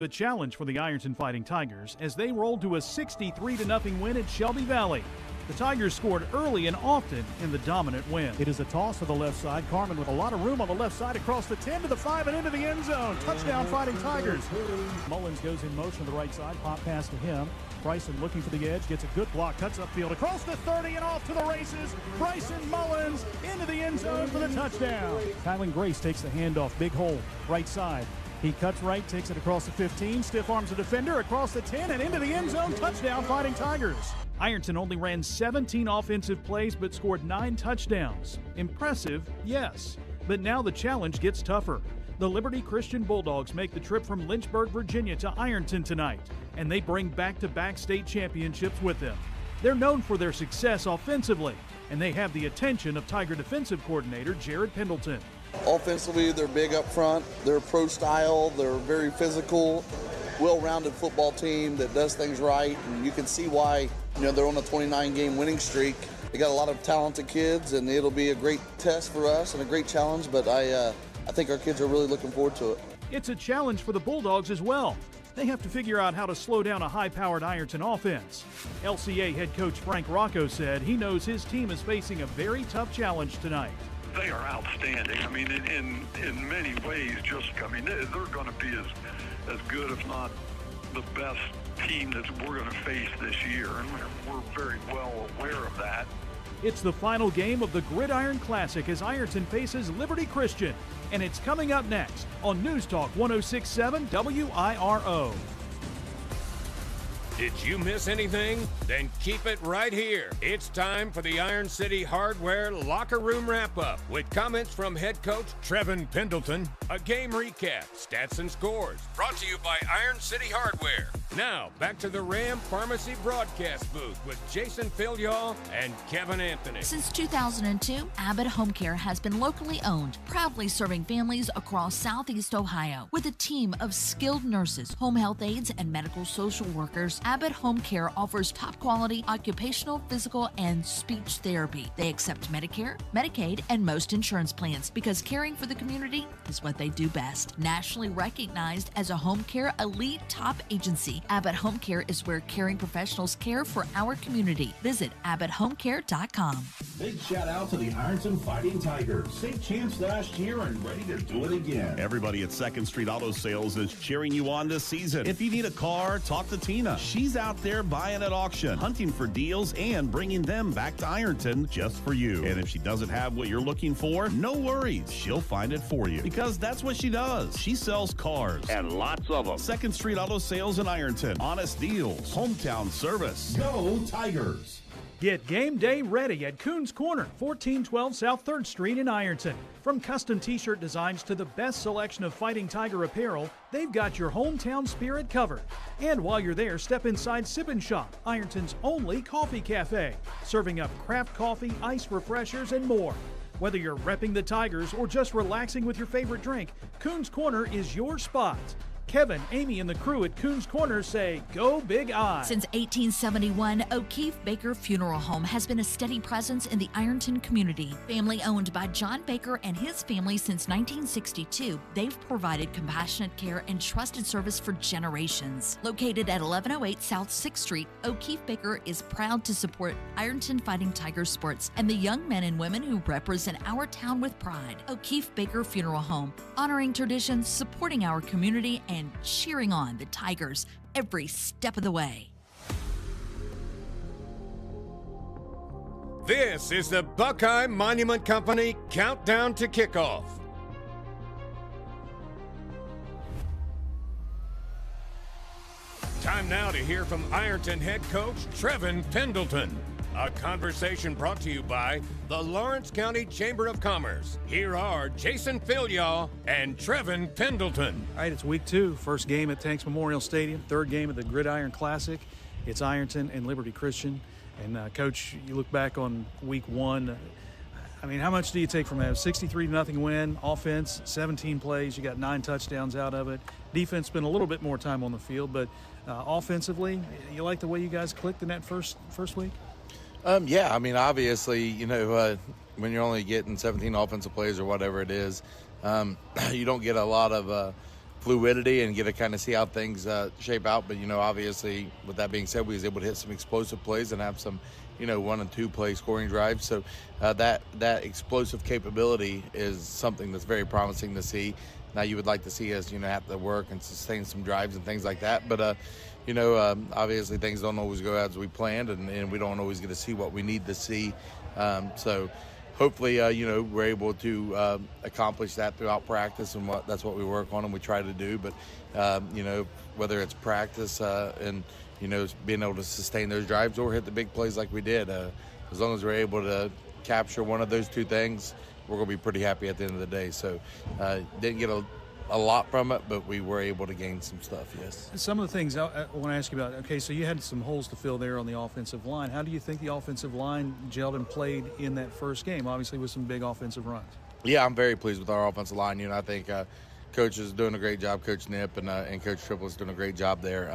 The challenge for the Ironton Fighting Tigers as they rolled to a 63-0 win at Shelby Valley. The Tigers scored early and often in the dominant win. It is a toss to the left side. Carmen with a lot of room on the left side across the 10 to the 5 and into the end zone. Touchdown Fighting Tigers. Mullins goes in motion to the right side. Pop pass to him. Bryson looking for the edge. Gets a good block. Cuts upfield across the 30 and off to the races. Bryson Mullins into the end zone for the touchdown. Kylan Grace takes the handoff. Big hole. Right side. He cuts right, takes it across the 15, stiff arms the defender across the 10 and into the end zone. Touchdown Fighting Tigers. Ironton only ran 17 offensive plays but scored 9 touchdowns. Impressive, yes, but now the challenge gets tougher. The Liberty Christian Bulldogs make the trip from Lynchburg, Virginia to Ironton tonight, and they bring back-to-back state championships with them. They're known for their success offensively, and they have the attention of Tiger defensive coordinator Jared Pendleton. Offensively, they're big up front. They're pro-style. They're very physical, well-rounded football team that does things right. And you can see why, they're on a 29-game winning streak. They got a lot of talented kids, and it'll be a great test for us and a great challenge. But I think our kids are really looking forward to it. It's a challenge for the Bulldogs as well. They have to figure out how to slow down a high-powered Ironton offense. LCA head coach Frank Rocco said he knows his team is facing a very tough challenge tonight. They are outstanding. I mean, in many ways, they're going to be as good, if not the best team that we're going to face this year, and we're very well aware of that. It's the final game of the Gridiron Classic as Ironton faces Liberty Christian, and it's coming up next on News Talk 106.7 WIRO. Did you miss anything? Then keep it right here. It's time for the Iron City Hardware Locker Room Wrap-Up with comments from head coach Trevin Pendleton, a game recap, stats and scores, brought to you by Iron City Hardware. Now, back to the Ram Pharmacy broadcast booth with Jason Philyaw and Kevin Anthony. Since 2002, Abbott Home Care has been locally owned, proudly serving families across Southeast Ohio. With a team of skilled nurses, home health aides, and medical social workers, Abbott Home Care offers top-quality occupational, physical, and speech therapy. They accept Medicare, Medicaid, and most insurance plans because caring for the community is what they do best. Nationally recognized as a home care elite top agency, Abbott Home Care is where caring professionals care for our community. Visit AbbottHomeCare.com. Big shout out to the Ironton Fighting Tigers. State champs last year and ready to do it again. Everybody at 2nd Street Auto Sales is cheering you on this season. If you need a car, talk to Tina. She's out there buying at auction, hunting for deals, and bringing them back to Ironton just for you. And if she doesn't have what you're looking for, no worries. She'll find it for you because that's what she does. She sells cars. And lots of them. 2nd Street Auto Sales in Ironton. Honest deals. Hometown service. Go Tigers! Get game day ready at Koon's Corner, 1412 South 3rd Street in Ironton. From custom t-shirt designs to the best selection of Fighting Tiger apparel, they've got your hometown spirit covered. And while you're there, step inside Sip & Shop, Ironton's only coffee cafe, serving up craft coffee, ice refreshers, and more. Whether you're repping the Tigers or just relaxing with your favorite drink, Koon's Corner is your spot. Kevin, Amy, and the crew at Koon's Corner say, go Big I. Since 1871, O'Keefe Baker Funeral Home has been a steady presence in the Ironton community. Family owned by John Baker and his family since 1962, they've provided compassionate care and trusted service for generations. Located at 1108 South 6th Street, O'Keefe Baker is proud to support Ironton Fighting Tigers sports and the young men and women who represent our town with pride. O'Keefe Baker Funeral Home, honoring traditions, supporting our community, and cheering on the Tigers every step of the way. This is the Buckeye Monument Company Countdown to Kickoff. Time now to hear from Ironton head coach Trevin Pendleton. A conversation brought to you by the Lawrence County Chamber of Commerce. Here are Jason Philyaw and Trevin Pendleton. All right, it's week 2, first game at Tanks Memorial Stadium, third game of the Gridiron Classic. It's Ironton and Liberty Christian. And Coach, you look back on week 1, I mean, how much do you take from that? 63-0 win, offense, 17 plays, you got 9 touchdowns out of it. Defense spent a little bit more time on the field, but offensively, you like the way you guys clicked in that first week? Yeah, I mean, obviously, when you're only getting 17 offensive plays or whatever it is, you don't get a lot of fluidity and get to kind of see how things shape out. But, obviously, with that being said, we was able to hit some explosive plays and have some, 1 and 2 play scoring drives. So that explosive capability is something that's very promising to see. Now you would like to see us, have to work and sustain some drives and things like that. But, obviously things don't always go as we planned, and we don't always get to see what we need to see. So hopefully, we're able to accomplish that throughout practice, and that's what we work on and we try to do. But, whether it's practice and, being able to sustain those drives or hit the big plays like we did, as long as we're able to capture one of those two things, we're going to be pretty happy at the end of the day. So didn't get a lot from it, but we were able to gain some stuff, yes. Some of the things I want to ask you about, okay, so you had some holes to fill there on the offensive line. How do you think the offensive line gelled and played in that first game, obviously with some big offensive runs? Yeah, I'm very pleased with our offensive line. I think Coach is doing a great job, Coach Nip, and Coach Triple is doing a great job there.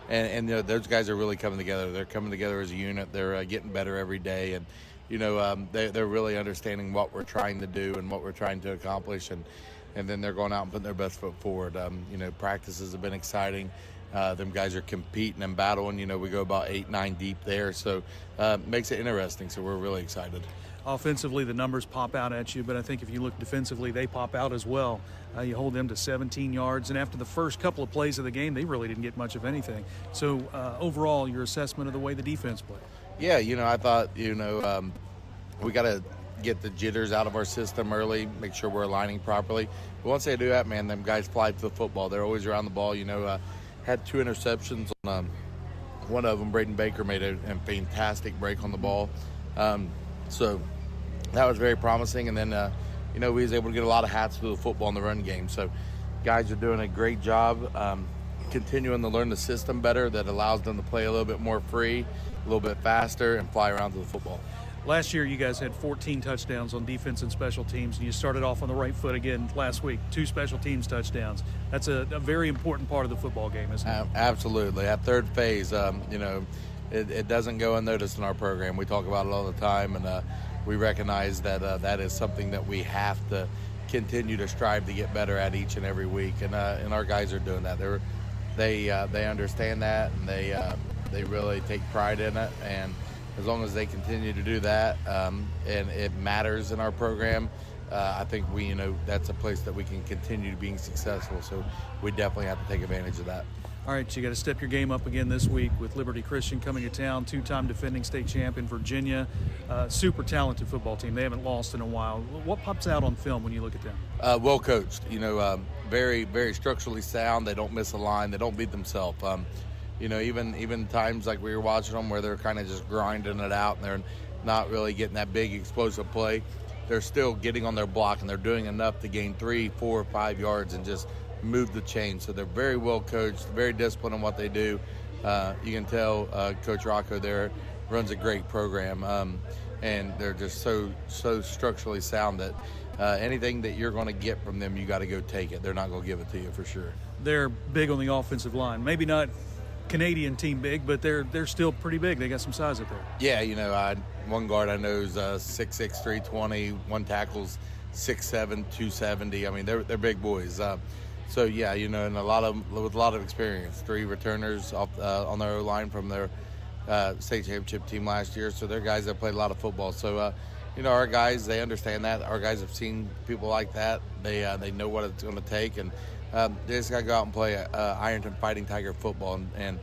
And those guys are really coming together. They're coming together as a unit. They're getting better every day, and they're really understanding what we're trying to do and what we're trying to accomplish, and then they're going out and putting their best foot forward. Practices have been exciting. Them guys are competing and battling. We go about 8-9 deep there, so makes it interesting. So we're really excited. Offensively, the numbers pop out at you, but I think if you look defensively, they pop out as well. You hold them to 17 yards, and after the first couple of plays of the game, they really didn't get much of anything. So overall, your assessment of the way the defense played? Yeah, I thought, we got to get the jitters out of our system early, make sure we're aligning properly. But once they do that, man, them guys fly to the football. They're always around the ball. Had 2 interceptions on one of them. Braden Baker made a fantastic break on the ball. So that was very promising. And then, we was able to get a lot of hats through the football in the run game. So guys are doing a great job continuing to learn the system better that allows them to play a little bit more free, a little bit faster, and fly around to the football. Last year, you guys had 14 touchdowns on defense and special teams, and you started off on the right foot again last week. 2 special teams touchdowns. That's a very important part of the football game, isn't it? Absolutely. That third phase, it doesn't go unnoticed in our program. We talk about it all the time, and we recognize that that is something that we have to continue to strive to get better at each and every week. And our guys are doing that. They understand that, and they really take pride in it. And as long as they continue to do that, and it matters in our program, I think that's a place that we can continue being successful. So we definitely have to take advantage of that. All right, so you got to step your game up again this week with Liberty Christian coming to town, 2-time defending state champion Virginia, super talented football team. They haven't lost in a while. What pops out on film when you look at them? Well coached, very, very structurally sound. They don't miss a line. They don't beat themselves. Even times like we were watching them where they're kind of just grinding it out and they're not really getting that big explosive play, they're still getting on their block and they're doing enough to gain 3, 4, 5 yards and just move the chain. So they're very well coached, very disciplined in what they do. You can tell Coach Rocco there runs a great program, and they're just so structurally sound that anything that you're going to get from them, you got to go take it. They're not going to give it to you for sure. They're big on the offensive line. Maybe not Canadian team big, but they're still pretty big. They got some size up there. Yeah, one guard I know is 6'6", 320. One tackles 6'7", 270. I mean, they're big boys. So yeah, and with a lot of experience. 3 returners on their O-line from their state championship team last year. So they're guys that played a lot of football. So our guys, they understand that. Our guys have seen people like that. They know what it's going to take, and they just got to go out and play Ironton Fighting Tiger football and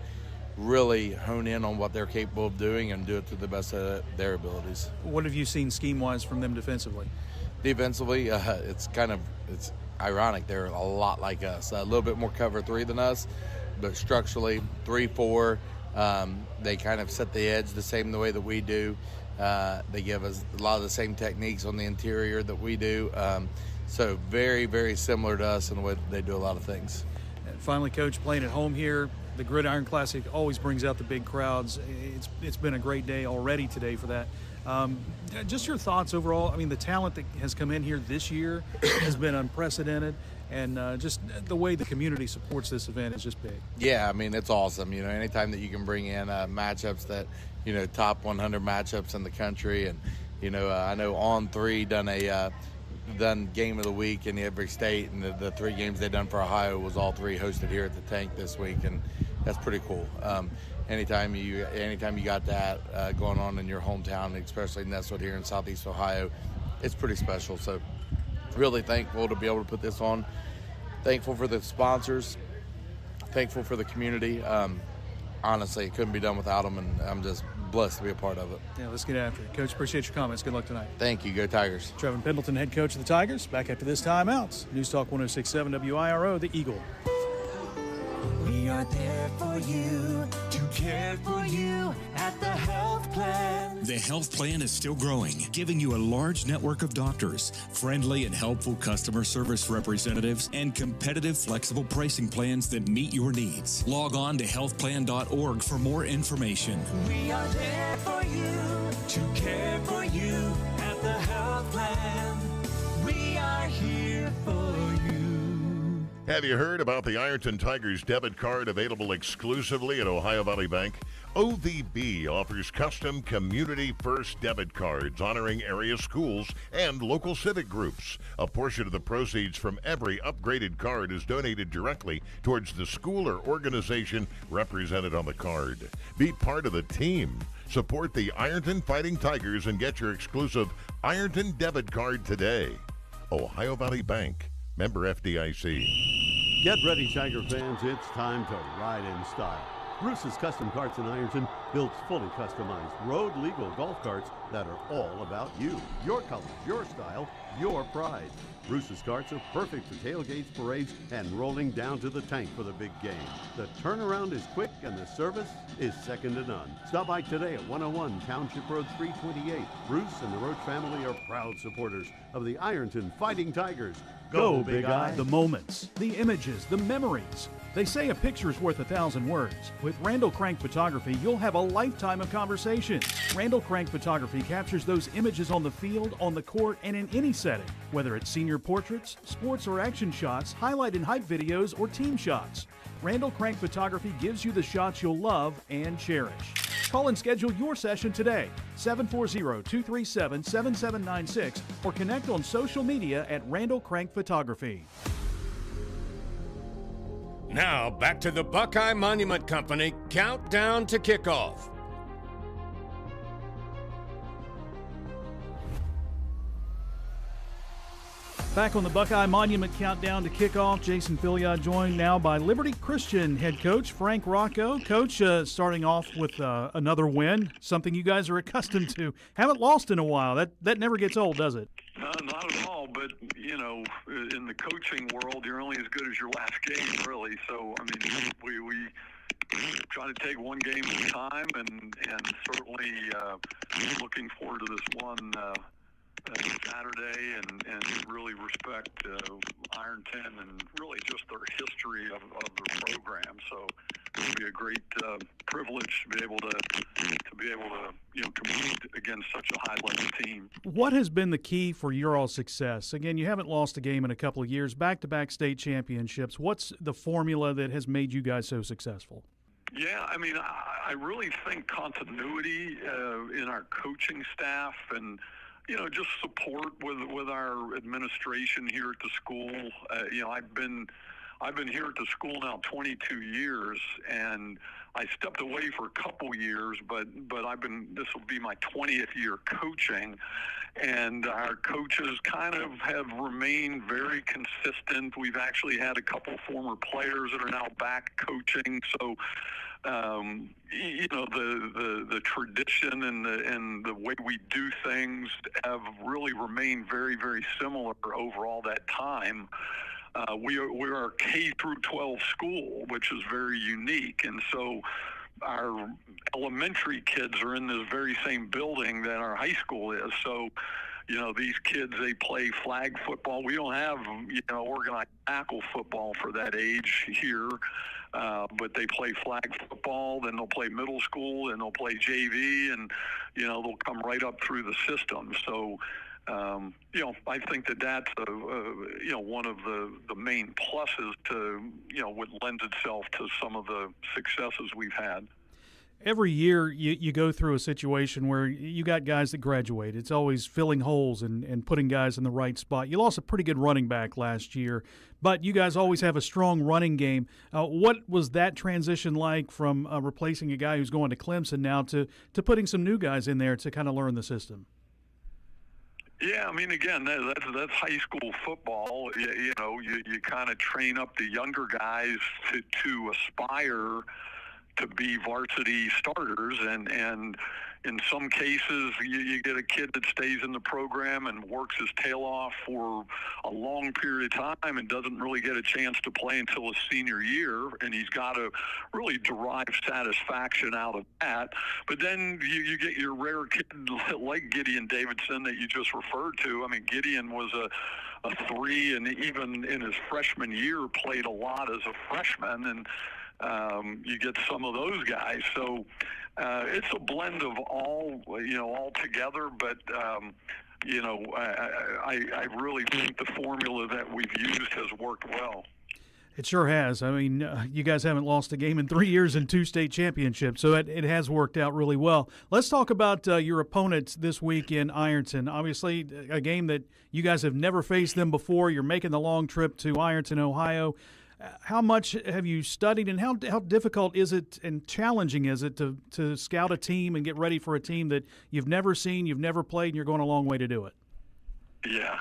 really hone in on what they're capable of doing and do it to the best of their abilities. What have you seen scheme-wise from them defensively? Defensively, it's ironic. They're a lot like us. A little bit more cover 3 than us, but structurally 3-4. They kind of set the edge the way that we do. They give us a lot of the same techniques on the interior that we do. So very, very similar to us in the way that they do a lot of things. And finally, Coach, playing at home here, the Gridiron Classic always brings out the big crowds. It's been a great day already today for that. Just your thoughts overall. I mean, the talent that has come in here this year has been unprecedented, and just the way the community supports this event is just big. Yeah, I mean, it's awesome. Anytime that you can bring in matchups that, top 100 matchups in the country, and, I know On3 done a done game of the week in every state, and the 3 games they done for Ohio was all 3 hosted here at the Tank this week, and that's pretty cool. Anytime you got that going on in your hometown, especially nestled here in Southeast Ohio, it's pretty special. So really thankful to be able to put this on. Thankful for the sponsors. Thankful for the community. Honestly, it couldn't be done without them, and I'm just blessed to be a part of it. Yeah, let's get after it. Coach, appreciate your comments. Good luck tonight. Thank you. Go Tigers. Trevin Pendleton, head coach of the Tigers, back after this timeout. News Talk 106.7 WIRO, The Eagle. We are there for you, to care for you at the health plan. The health plan is still growing, giving you a large network of doctors, friendly and helpful customer service representatives, and competitive, flexible pricing plans that meet your needs. Log on to healthplan.org for more information. We are there for you, to care for you at the health plan. We are here for you. Have you heard about the Ironton Tigers debit card available exclusively at Ohio Valley Bank? OVB offers custom Community First debit cards honoring area schools and local civic groups. A portion of the proceeds from every upgraded card is donated directly towards the school or organization represented on the card. Be part of the team. Support the Ironton Fighting Tigers and get your exclusive Ironton debit card today. Ohio Valley Bank. Member FDIC. Get ready, Tiger fans. It's time to ride in style. Bruce's Custom Carts in Ironton builds fully customized road legal golf carts that are all about you. Your colors, your style, your pride. Bruce's carts are perfect for tailgates, parades, and rolling down to the tank for the big game. The turnaround is quick and the service is second to none. Stop by today at 101 Township Road 328. Bruce and the Roach family are proud supporters of the Ironton Fighting Tigers. Go, Big Eye. The moments, the images, the memories. They say a picture's worth 1,000 words. With Randall Crank Photography, you'll have a lifetime of conversation. Randall Crank Photography captures those images on the field, on the court, and in any setting. Whether it's senior portraits, sports or action shots, highlight and hype videos, or team shots. Randall Crank Photography gives you the shots you'll love and cherish. Call and schedule your session today, 740-237-7796, or connect on social media at Randall Crank Photography. Now back to the Buckeye Monument Company countdown to kickoff. Back on the Buckeye Monument countdown to kickoff, Jason Filiot joined now by Liberty Christian head coach Frank Rocco. Coach, starting off with another win, something you guys are accustomed to. Haven't lost in a while. That never gets old, does it? Not at all, but, you know, in the coaching world, you're only as good as your last game, really. So, I mean, we try to take one game at a time, and certainly looking forward to this one Saturday, and really respect Ironton and really just their history of the program. So it'll be a great privilege to be able to compete against such a high-level team. What has been the key for your all success? Again, you haven't lost a game in a couple of years, back-to-back state championships. What's the formula that has made you guys so successful? Yeah, I mean, I really think continuity in our coaching staff and just support with our administration here at the school. I've been here at the school now 22 years, and I stepped away for a couple years, but this will be my 20th year coaching, and our coaches kind of have remained very consistent. We've actually had a couple former players that are now back coaching, so the tradition and the way we do things have really remained very, very similar over all that time. We're a K through 12 school, which is very unique, and so our elementary kids are in this very same building that our high school is. So, these kids, they play flag football. We don't have, organized tackle football for that age here. But they play flag football, then they'll play middle school, and they'll play JV, and, they'll come right up through the system. So, I think that's one of the main pluses to, what lends itself to some of the successes we've had. Every year you go through a situation where you got guys that graduate. It's always filling holes and putting guys in the right spot. You lost a pretty good running back last year, but you guys always have a strong running game. What was that transition like from replacing a guy who's going to Clemson now to putting some new guys in there to kind of learn the system? Yeah, I mean, again, that's high school football. You kind of train up the younger guys to aspire to be varsity starters, and in some cases you get a kid that stays in the program and works his tail off for a long period of time and doesn't really get a chance to play until his senior year, and he's got to really derive satisfaction out of that. But then you get your rare kid like Gideon Davidson that you just referred to. I mean, Gideon was a 3, and even in his freshman year played a lot as a freshman, and you get some of those guys. So it's a blend of all together. But I really think the formula that we've used has worked well. It sure has. I mean, you guys haven't lost a game in 3 years and 2 state championships, so it has worked out really well. Let's talk about your opponents this week in Ironton. Obviously, a game that you guys have never faced them before. You're making the long trip to Ironton, Ohio. How much have you studied, and how difficult is it and challenging is it to scout a team and get ready for a team that you've never seen, you've never played, and you're going a long way to do it? Yeah.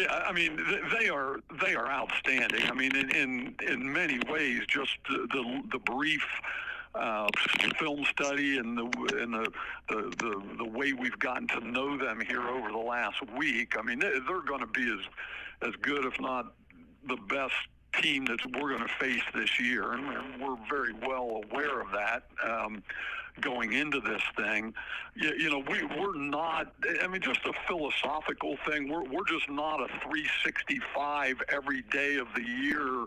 I mean, they are outstanding. I mean, in many ways, just the brief film study and the way we've gotten to know them here over the last week. I mean, they're going to be as good, if not the best team that we're going to face this year, and we're very well aware of that going into this thing. We're not, I mean, just a philosophical thing, we're just not a 365 every day of the year,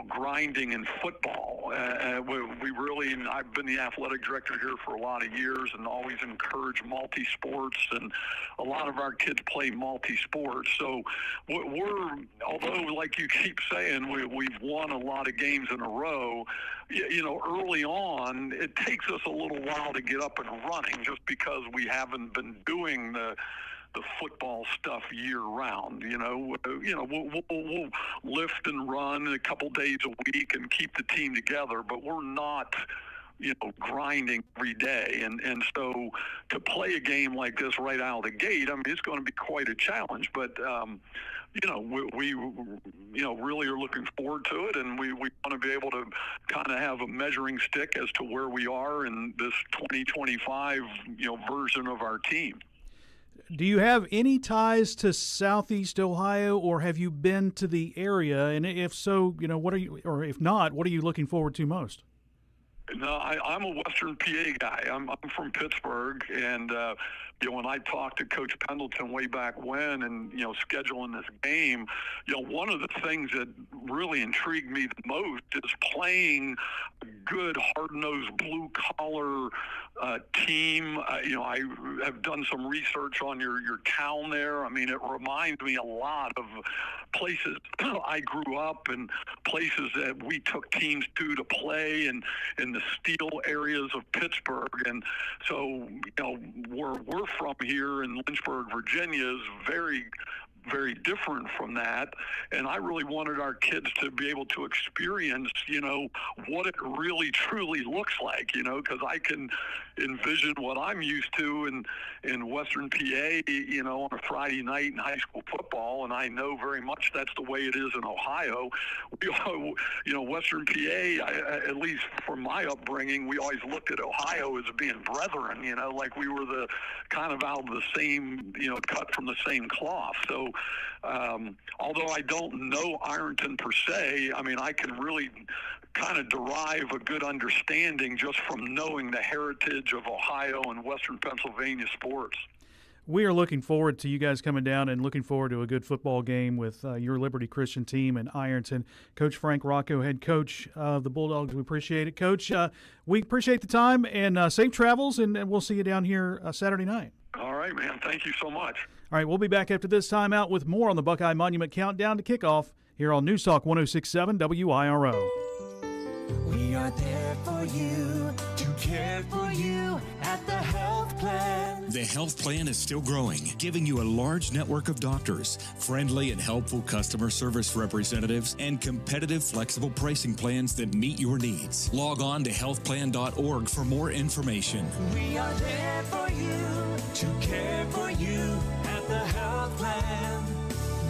grinding in football. We really, and I've been the athletic director here for a lot of years and always encourage multi-sports, and a lot of our kids play multi-sports. So although like you keep saying, we've won a lot of games in a row, early on, it takes us a little while to get up and running just because we haven't been doing the football stuff year round. We'll lift and run a couple days a week and keep the team together, but we're not grinding every day. And so to play a game like this right out of the gate, I mean, it's going to be quite a challenge, but we really are looking forward to it, and we want to be able to kind of have a measuring stick as to where we are in this 2025 version of our team. Do you have any ties to Southeast Ohio, or have you been to the area? And if so, what are you, or if not, what are you looking forward to most? No, I'm a Western PA guy. I'm from Pittsburgh, and when I talked to Coach Pendleton way back when, and scheduling this game, one of the things that really intrigued me the most is playing a good, hard-nosed, blue-collar team. I have done some research on your town there. I mean, it reminds me a lot of places I grew up and places that we took teams to play in the steel areas of Pittsburgh. And so, where we're from here in Lynchburg, Virginia, is very, very different from that. And I really wanted our kids to be able to experience, what it really truly looks like, because I can envision what I'm used to in Western PA, on a Friday night in high school football. And I know very much that's the way it is in Ohio. Western PA, at least from my upbringing, we always looked at Ohio as being brethren, like we were the kind of out of the same, cut from the same cloth. So, although I don't know Ironton per se, I mean, I can really kind of derive a good understanding just from knowing the heritage of Ohio and Western Pennsylvania sports. We are looking forward to you guys coming down and looking forward to a good football game with your Liberty Christian team in Ironton. Coach Frank Rocco, head coach of the Bulldogs, we appreciate it. Coach, we appreciate the time, and safe travels, and we'll see you down here Saturday night. All right, man. Thank you so much. All right, we'll be back after this timeout with more on the Buckeye Monument Countdown to Kickoff here on News Talk 106.7 WIRO. We are there for you, to care for you at the health plan. The health plan is still growing, giving you a large network of doctors, friendly and helpful customer service representatives, and competitive, flexible pricing plans that meet your needs. Log on to healthplan.org for more information. We are there for you, to care for you at the health plan.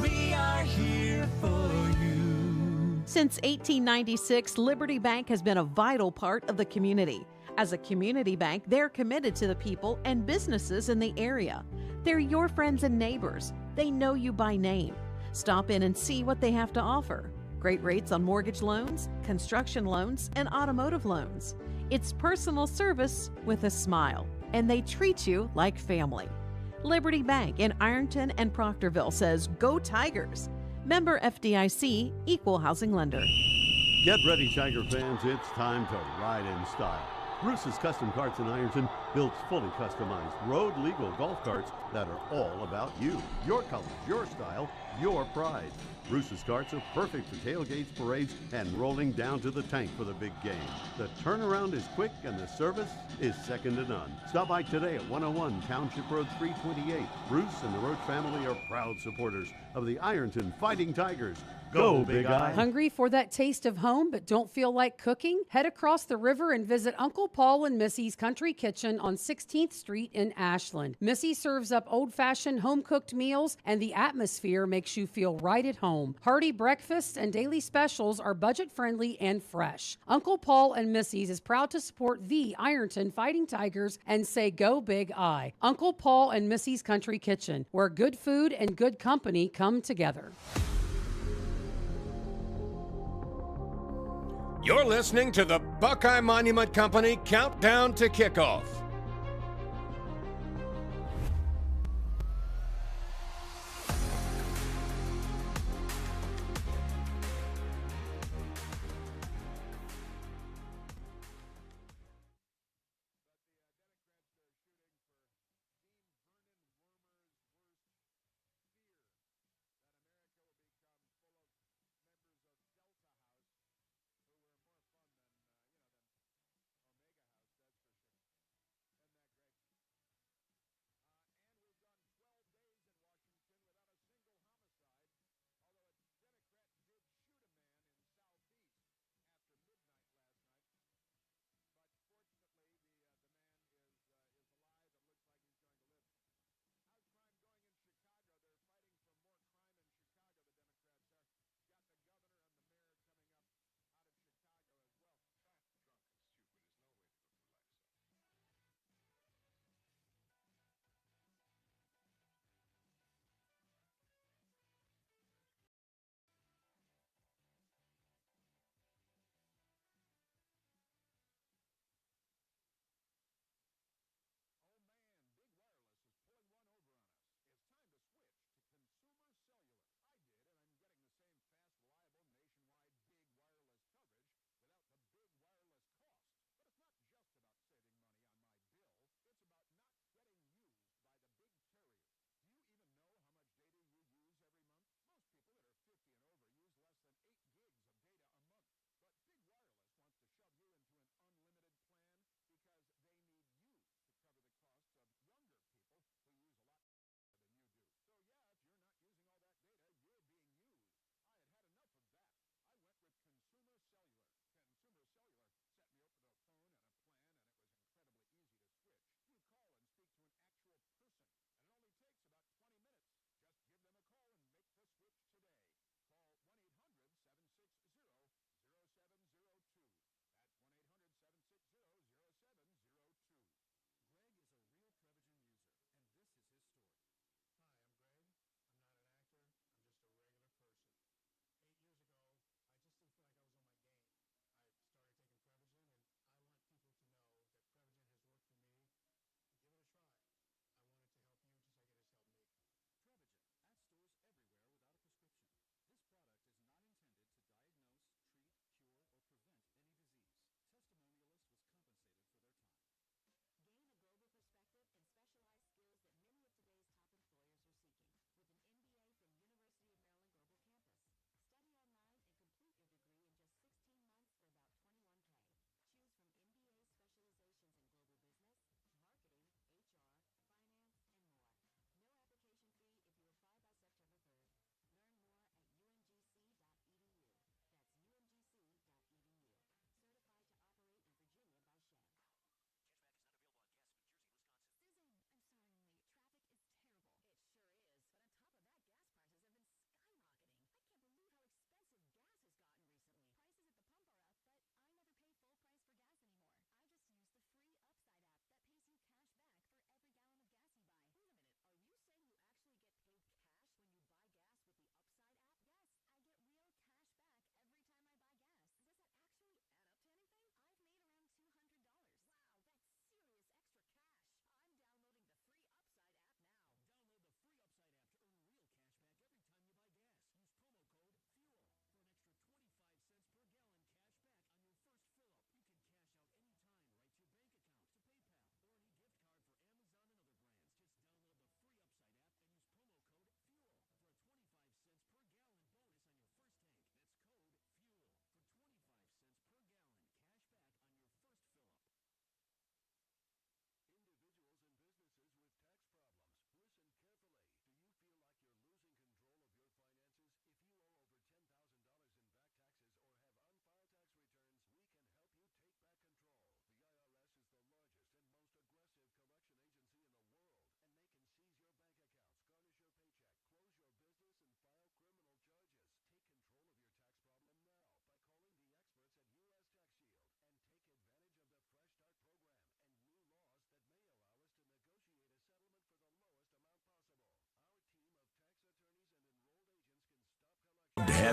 We are here for you. Since 1896, Liberty Bank has been a vital part of the community. As a community bank, they're committed to the people and businesses in the area. They're your friends and neighbors. They know you by name. Stop in and see what they have to offer. Great rates on mortgage loans, construction loans, and automotive loans. It's personal service with a smile, and they treat you like family. Liberty Bank in Ironton and Proctorville says, "Go Tigers." Member FDIC, Equal Housing Lender. Get ready, Tiger fans. It's time to ride in style. Bruce's Custom Carts in Ironton builds fully customized road legal golf carts that are all about you. Your colors, your style, your pride. Bruce's carts are perfect for tailgates, parades, and rolling down to the tank for the big game. The turnaround is quick and the service is second to none. Stop by today at 101 Township Road 328. Bruce and the Roach family are proud supporters of the Ironton Fighting Tigers. Go, Big Eye. Hungry for that taste of home but don't feel like cooking? Head across the river and visit Uncle Paul and Missy's Country Kitchen on 16th Street in Ashland. Missy serves up old-fashioned home-cooked meals, and the atmosphere makes you feel right at home. Hearty breakfasts and daily specials are budget-friendly and fresh. Uncle Paul and Missy's is proud to support the Ironton Fighting Tigers and say go Big Eye. Uncle Paul and Missy's Country Kitchen, where good food and good company come together. You're listening to the Buckeye Monument Company Countdown to Kickoff.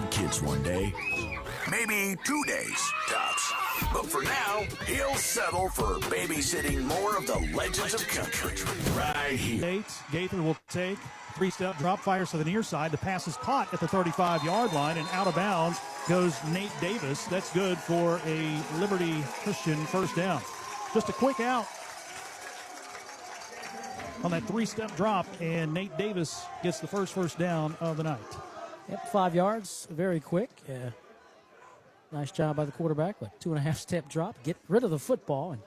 have kids one day. Maybe 2 days, tops. But for now, he'll settle for babysitting more of the legends of country right here. Gaither will take three-step drop, fires to the near side. The pass is caught at the 35-yard line, and out of bounds goes Nate Davis. That's good for a Liberty Christian first down. Just a quick out on that three-step drop, and Nate Davis gets the first down of the night. Yep, 5 yards, very quick. Nice job by the quarterback, but 2.5-step drop. Get rid of the football and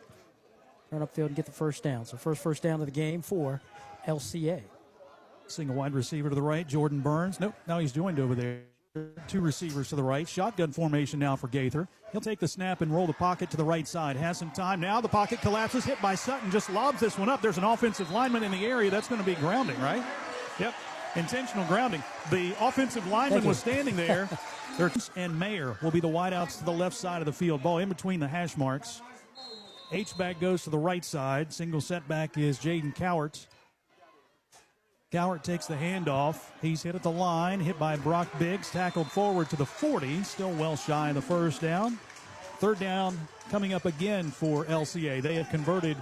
turn upfield and get the first down. So first down of the game for LCA. Single wide receiver to the right, Jordan Burns. Nope, now he's joined over there. Two receivers to the right. Shotgun formation now for Gaither. He'll take the snap and roll the pocket to the right side. Has some time now. The pocket collapses, hit by Sutton. Just lobs this one up. There's an offensive lineman in the area. That's going to be grounding, right? Yep, intentional grounding. The offensive lineman was standing there. And Mayer will be the wideouts to the left side of the field. Ball in between the hash marks. H-back goes to the right side. Single setback is Jaden Cowart. Cowart takes the handoff. He's hit at the line, hit by Brock Biggs, tackled forward to the 40, still well shy of the first down. Third down coming up again for LCA. They have converted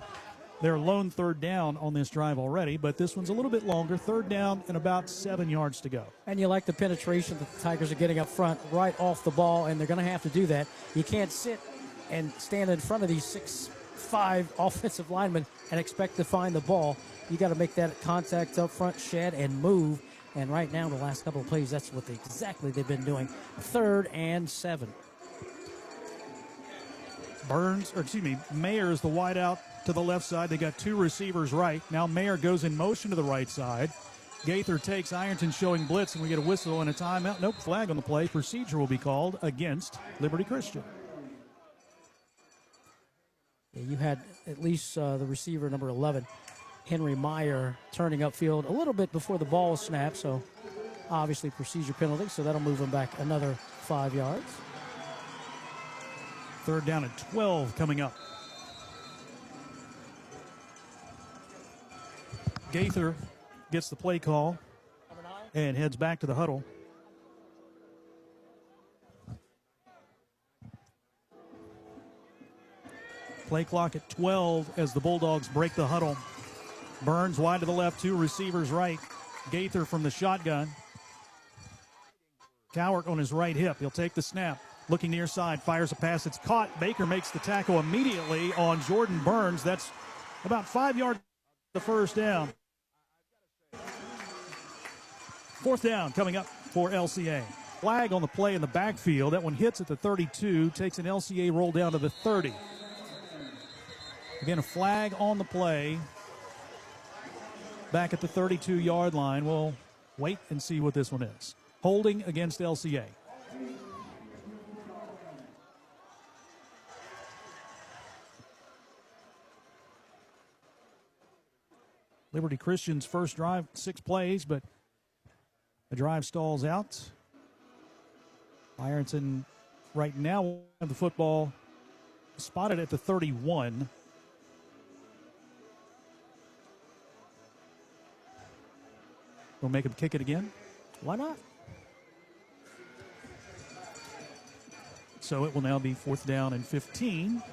their lone third down on this drive already, but this one's a little bit longer. Third down and about 7 yards to go. And you like the penetration that the Tigers are getting up front right off the ball, and they're going to have to do that. You can't sit and stand in front of these 6'5" offensive linemen and expect to find the ball. You got to make that contact up front, shed, and move. And right now, the last couple of plays, that's what they've been doing. 3rd and 7. Mayer is the wideout to the left side. They got two receivers right. Now Mayer goes in motion to the right side. Gaither takes Ironton showing blitz, and we get a whistle and a timeout. Nope, flag on the play. Procedure will be called against Liberty Christian. Yeah, you had at least the receiver, number 11, Henry Meyer, turning upfield a little bit before the ball was snapped, so obviously procedure penalty, so that'll move him back another 5 yards. Third down and 12 coming up. Gaither gets the play call and heads back to the huddle. Play clock at 12 as the Bulldogs break the huddle. Burns wide to the left, two receivers right. Gaither from the shotgun. Cowart on his right hip. He'll take the snap. Looking near side, fires a pass. It's caught. Baker makes the tackle immediately on Jordan Burns. That's about 5 yards the first down. Fourth down coming up for LCA. Flag on the play in the backfield. That one hits at the 32, takes an LCA roll down to the 30. Again, a flag on the play. Back at the 32-yard line. We'll wait and see what this one is. Holding against LCA. Liberty Christian's first drive, 6 plays, but the drive stalls out. Ironton right now have the football spotted at the 31. We'll make him kick it again. Why not? So it will now be 4th down and 15.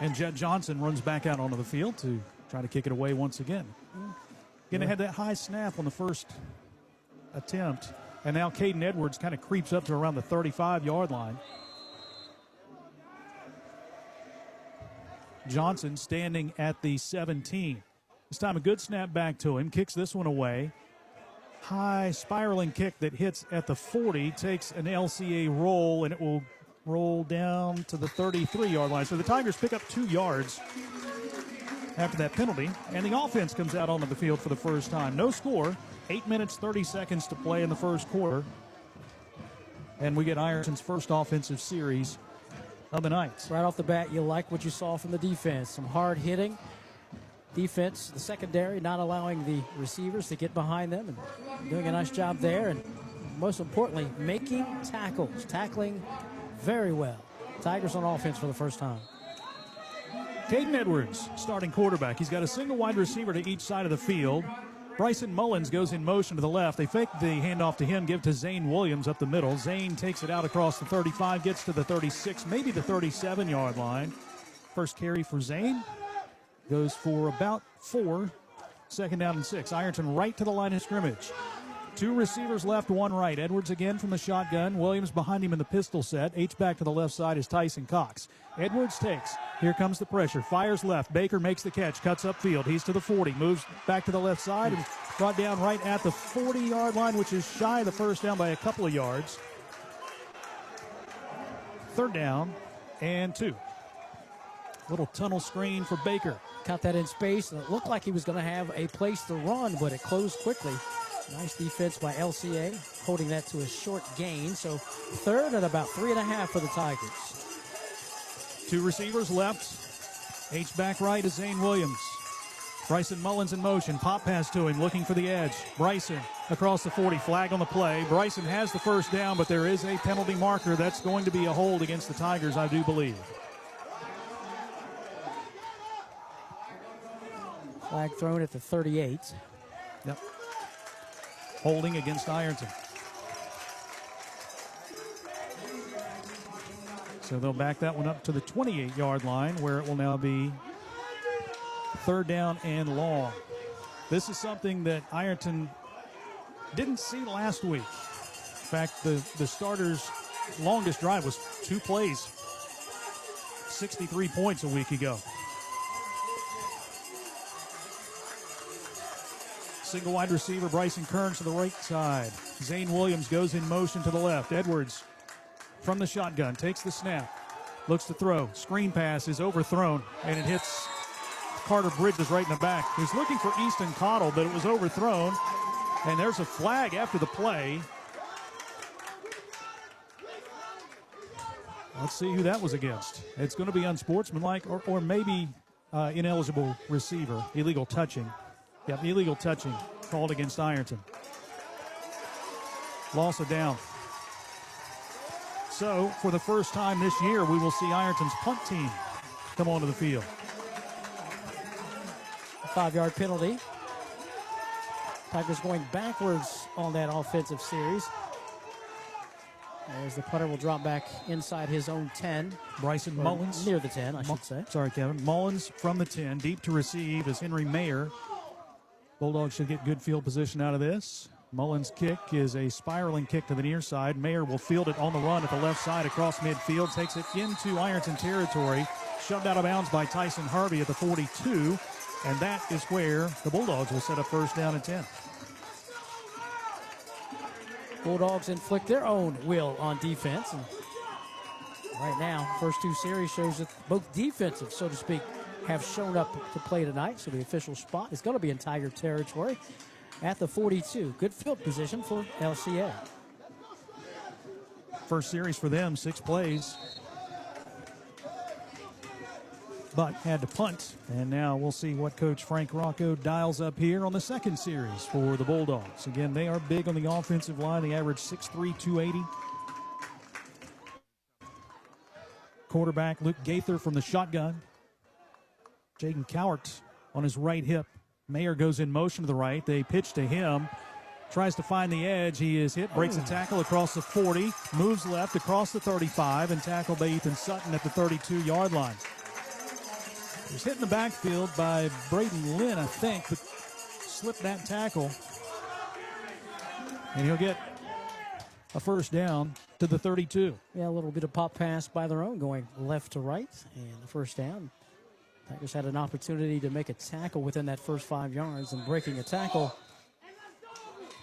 And Jed Johnson runs back out onto the field to try to kick it away once again. Again, they had that high snap on the first attempt. And now Caden Edwards kind of creeps up to around the 35-yard line. Johnson standing at the 17. This time a good snap back to him. Kicks this one away. High spiraling kick that hits at the 40. Takes an LCA roll, and it will roll down to the 33-yard line. So the Tigers pick up 2 yards after that penalty, and the offense comes out onto the field for the first time. No score, 8 minutes, 30 seconds to play in the first quarter. And we get Ironton's first offensive series of the night. Right off the bat, you like what you saw from the defense. Some hard hitting defense, the secondary not allowing the receivers to get behind them and doing a nice job there. And most importantly, making tackles, tackling very well. Tigers on offense for the first time. Caden Edwards, starting quarterback. He's got a single wide receiver to each side of the field. Bryson Mullins goes in motion to the left. They fake the handoff to him, give to Zane Williams up the middle. Zane takes it out across the 35, gets to the 36, maybe the 37-yard line. First carry for Zane goes for about 4. Second down and 6. Ironton right to the line of scrimmage. 2 receivers left, 1 right. Edwards again from the shotgun. Williams behind him in the pistol set. H-back to the left side is Tyson Cox. Edwards takes. Here comes the pressure. Fires left. Baker makes the catch. Cuts upfield. He's to the 40. Moves back to the left side and brought down right at the 40-yard line, which is shy of the first down by a couple of yards. Third down and 2. Little tunnel screen for Baker. Caught that in space, and it looked like he was going to have a place to run, but it closed quickly. Nice defense by LCA, holding that to a short gain. So third and about 3.5 for the Tigers. 2 receivers left. H-back right is Zane Williams. Bryson Mullins in motion. Pop pass to him, looking for the edge. Bryson across the 40. Flag on the play. Bryson has the first down, but there is a penalty marker. That's going to be a hold against the Tigers, I do believe. Flag thrown at the 38. Yep. Holding against Ironton. So they'll back that one up to the 28-yard line, where it will now be third down and long. This is something that Ironton didn't see last week. In fact, the starters' longest drive was 2 plays, 63 points a week ago. Single wide receiver, Bryson Kearns to the right side. Zane Williams goes in motion to the left. Edwards from the shotgun takes the snap. Looks to throw. Screen pass is overthrown, and it hits Carter Bridges right in the back. He's looking for Easton Cottle, but it was overthrown. And there's a flag after the play. Let's see who that was against. It's going to be unsportsmanlike or maybe ineligible receiver. Illegal touching. Yep, illegal touching called against Ironton. Loss of down. So, for the first time this year, we will see Ironton's punt team come onto the field. 5-yard penalty. Tigers going backwards on that offensive series. As the punter will drop back inside his own 10. Bryson Mullins. Near the 10, I should say. Sorry, Kevin. Mullins from the 10. Deep to receive is Henry Mayer. Bulldogs should get good field position out of this. Mullins' kick is a spiraling kick to the near side. Mayer will field it on the run at the left side across midfield. Takes it into Ironton territory. Shoved out of bounds by Tyson Harvey at the 42. And that is where the Bulldogs will set up first down and 10. Bulldogs inflict their own will on defense. And right now, first 2 series shows that both defensive, so to speak, have shown up to play tonight. So the official spot is going to be in Tiger territory at the 42. Good field position for LCA. First series for them, 6 plays. But had to punt. And now we'll see what Coach Frank Rocco dials up here on the second series for the Bulldogs. Again, they are big on the offensive line. They average 6'3", 280. Quarterback Luke Gaither from the shotgun. Jaden Cowart on his right hip. Mayer goes in motion to the right. They pitch to him. Tries to find the edge. He is hit, breaks a tackle across the 40, moves left across the 35, and tackled by Ethan Sutton at the 32-yard line. He was hit in the backfield by Braden Lynn, I think, but slipped that tackle. And he'll get a first down to the 32. Yeah, a little bit of pop pass by their own going left to right, and the first down. Tigers had an opportunity to make a tackle within that first 5 yards, and breaking a tackle.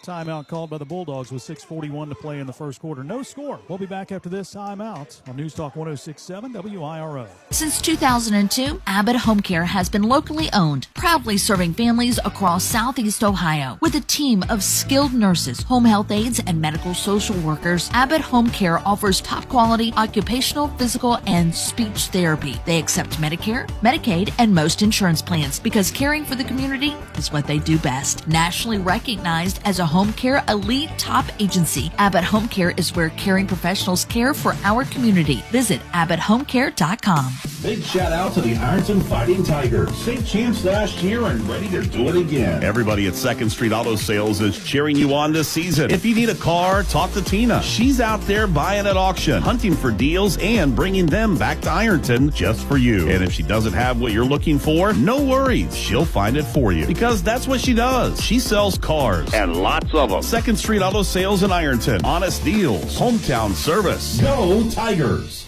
Timeout called by the Bulldogs with 6:41 to play in the first quarter. No score. We'll be back after this timeout on News Talk 106.7 WIRO. Since 2002, Abbott Home Care has been locally owned, proudly serving families across Southeast Ohio. With a team of skilled nurses, home health aides, and medical social workers, Abbott Home Care offers top quality occupational, physical, and speech therapy. They accept Medicare, Medicaid, and most insurance plans because caring for the community is what they do best. Nationally recognized as a home care elite top agency, Abbott Home Care is where caring professionals care for our community. Visit AbbottHomeCare.com. Big shout out to the Ironton Fighting Tigers. State champs last year and ready to do it again. Everybody at 2nd Street Auto Sales is cheering you on this season. If you need a car, talk to Tina. She's out there buying at auction, hunting for deals, and bringing them back to Ironton just for you. And if she doesn't have what you're looking for, no worries. She'll find it for you because that's what she does. She sells cars and lots of them. 2nd Street Auto Sales in Ironton. Honest deals. Hometown service. Go Tigers!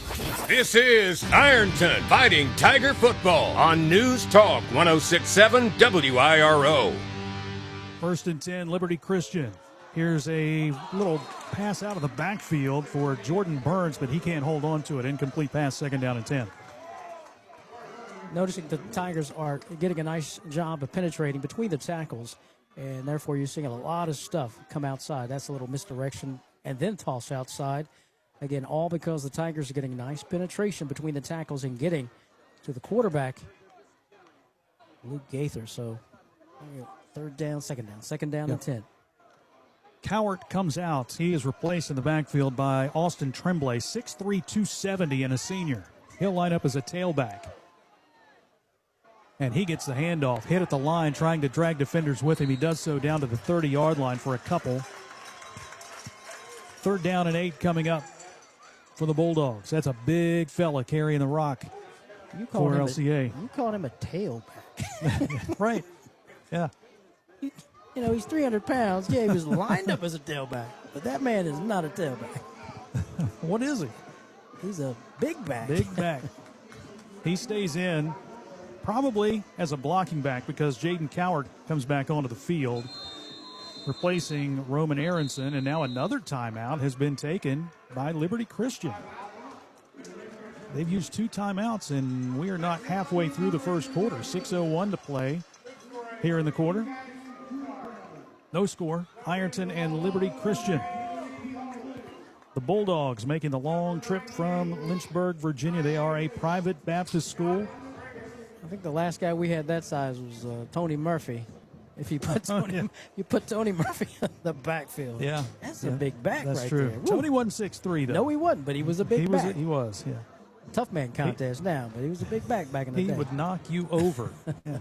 This is Ironton Fighting Tiger Football on News Talk 106.7 WIRO. 1st and 10, Liberty Christian. Here's a little pass out of the backfield for Jordan Burns, but he can't hold on to it. Incomplete pass, 2nd down and 10. Noticing the Tigers are getting a nice job of penetrating between the tackles, and therefore you're seeing a lot of stuff come outside. That's a little misdirection and then toss outside. Again, all because the Tigers are getting nice penetration between the tackles and getting to the quarterback, Luke Gaither. So 3rd down, 2nd down and 10. Cowart comes out. He is replaced in the backfield by Austin Tremblay, 6'3", 270, and a senior. He'll line up as a tailback. And he gets the handoff, hit at the line, trying to drag defenders with him. He does so down to the 30-yard line for a couple. 3rd down and 8 coming up for the Bulldogs. That's a big fella carrying the rock for LCA. You called him a tailback. Right. Yeah. You know, he's 300 pounds. Yeah, he was lined up as a tailback. But that man is not a tailback. What is he? He's a big back. Big back. He stays in probably as a blocking back because Jaden Cowart comes back onto the field, replacing Roman Aronson, and now another timeout has been taken by Liberty Christian. They've used 2 timeouts, and we are not halfway through the first quarter. 6:01 to play here in the quarter. No score. Ironton and Liberty Christian. The Bulldogs making the long trip from Lynchburg, Virginia. They are a private Baptist school. I think the last guy we had that size was Tony Murphy. If you put Tony, you put Tony Murphy in the backfield. Yeah, that's a big back. That's right true. there. Tony wasn't 6'3", though. No, he wasn't, but he was a big back. He was. Yeah. Tough man contest now, but he was a big back in the day. He would knock you over. Yeah.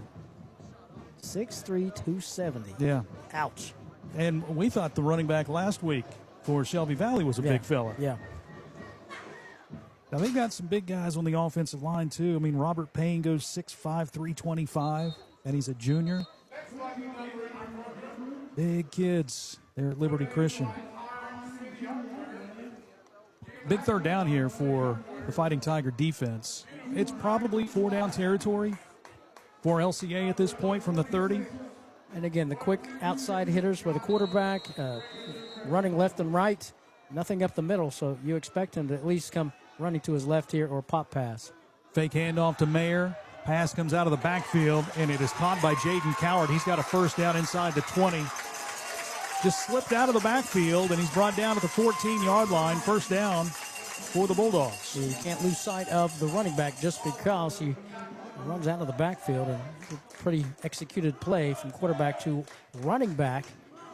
6'3", 270. Yeah. Ouch. And we thought the running back last week for Shelby Valley was a big fella. Yeah. Now, they've got some big guys on the offensive line, too. I mean, Robert Payne goes 6'5", 325, and he's a junior. Big kids there at Liberty Christian. Big 3rd down here for the Fighting Tiger defense. It's probably 4-down territory for LCA at this point from the 30. And again, the quick outside hitters for the quarterback, running left and right, nothing up the middle, so you expect him to at least come running to his left here or pop pass. Fake handoff to Mayer. Pass comes out of the backfield, and it is caught by Jaden Cowart. He's got a 1st down inside the 20. Just slipped out of the backfield, and he's brought down to the 14-yard line. 1st down for the Bulldogs. So you can't lose sight of the running back just because he runs out of the backfield. And a pretty executed play from quarterback to running back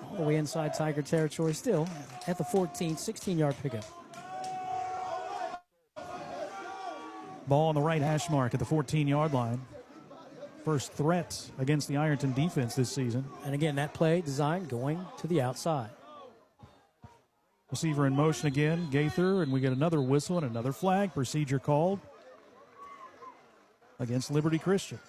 all the way inside Tiger territory still at the 14, 16-yard pickup. Ball on the right hash mark at the 14-yard line. First threat against the Ironton defense this season. And again, that play designed going to the outside. Receiver in motion again, Gaither, and we get another whistle and another flag. Procedure called against Liberty Christian.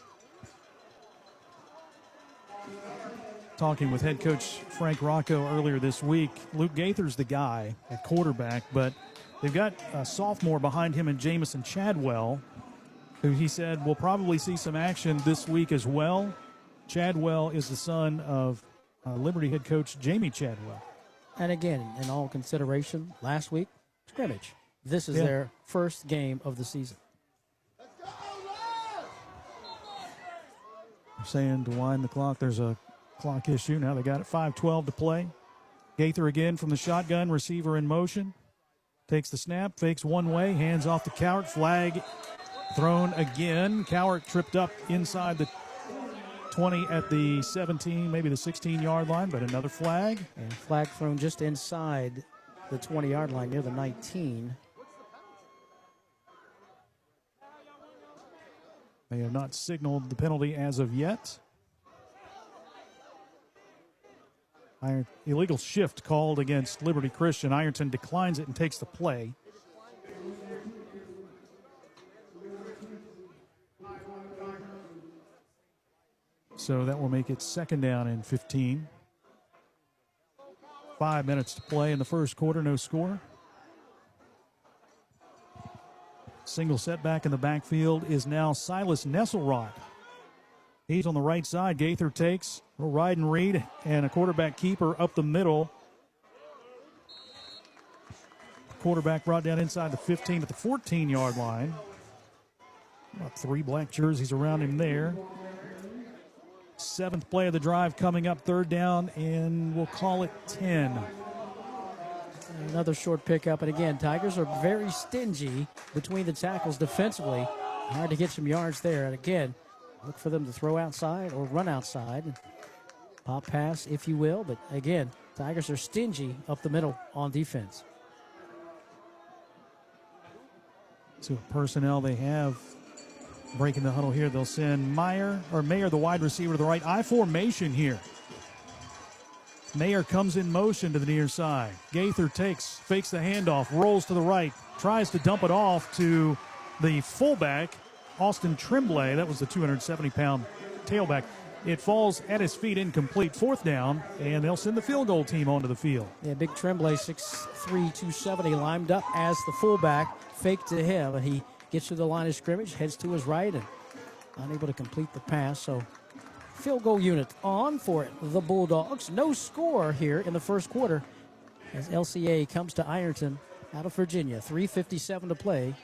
Talking with head coach Frank Rocco earlier this week, Luke Gaither's the guy at quarterback, but they've got a sophomore behind him in Jamison Chadwell, who he said will probably see some action this week as well. Chadwell is the son of Liberty head coach Jamie Chadwell. And again, in all consideration, last week, scrimmage. This is their first game of the season. I'm saying to wind the clock, there's a clock issue. Now they got it 5:12 to play. Gaither again from the shotgun, receiver in motion. Takes the snap, fakes one way, hands off to Cowart. Flag thrown again. Cowart tripped up inside the 20 at the 17, maybe the 16-yard line, but another flag. And flag thrown just inside the 20-yard line near the 19. They have not signaled the penalty as of yet. Illegal shift called against Liberty Christian. Ironton declines it and takes the play. So that will make it second down and 15. 5 minutes to play in the first quarter, no score. Single setback in the backfield is now Silas Nesselrod. He's on the right side. Gaither takes a ride and read and a quarterback keeper up the middle. Quarterback brought down inside the 15 at the 14-yard line. About 3 black jerseys around him there. 7th play of the drive coming up, third down, and we'll call it 10. Another short pickup, and again, Tigers are very stingy between the tackles defensively. Hard to get some yards there, and again, look for them to throw outside or run outside. Pop pass, if you will, but again, Tigers are stingy up the middle on defense. So personnel they have breaking the huddle here. They'll send Mayer, the wide receiver, to the right. I formation here. Mayer comes in motion to the near side. Gaither fakes the handoff, rolls to the right, tries to dump it off to the fullback, Austin Tremblay. That was the 270-pound tailback. It falls at his feet, incomplete. 4th down, and they'll send the field goal team onto the field. Yeah, big Tremblay, 6'3", 270, lined up as the fullback, fake to him, and he gets to the line of scrimmage, heads to his right, and unable to complete the pass. So field goal unit on for the Bulldogs. No score here in the first quarter as LCA comes to Ironton out of Virginia. 3:57 to play.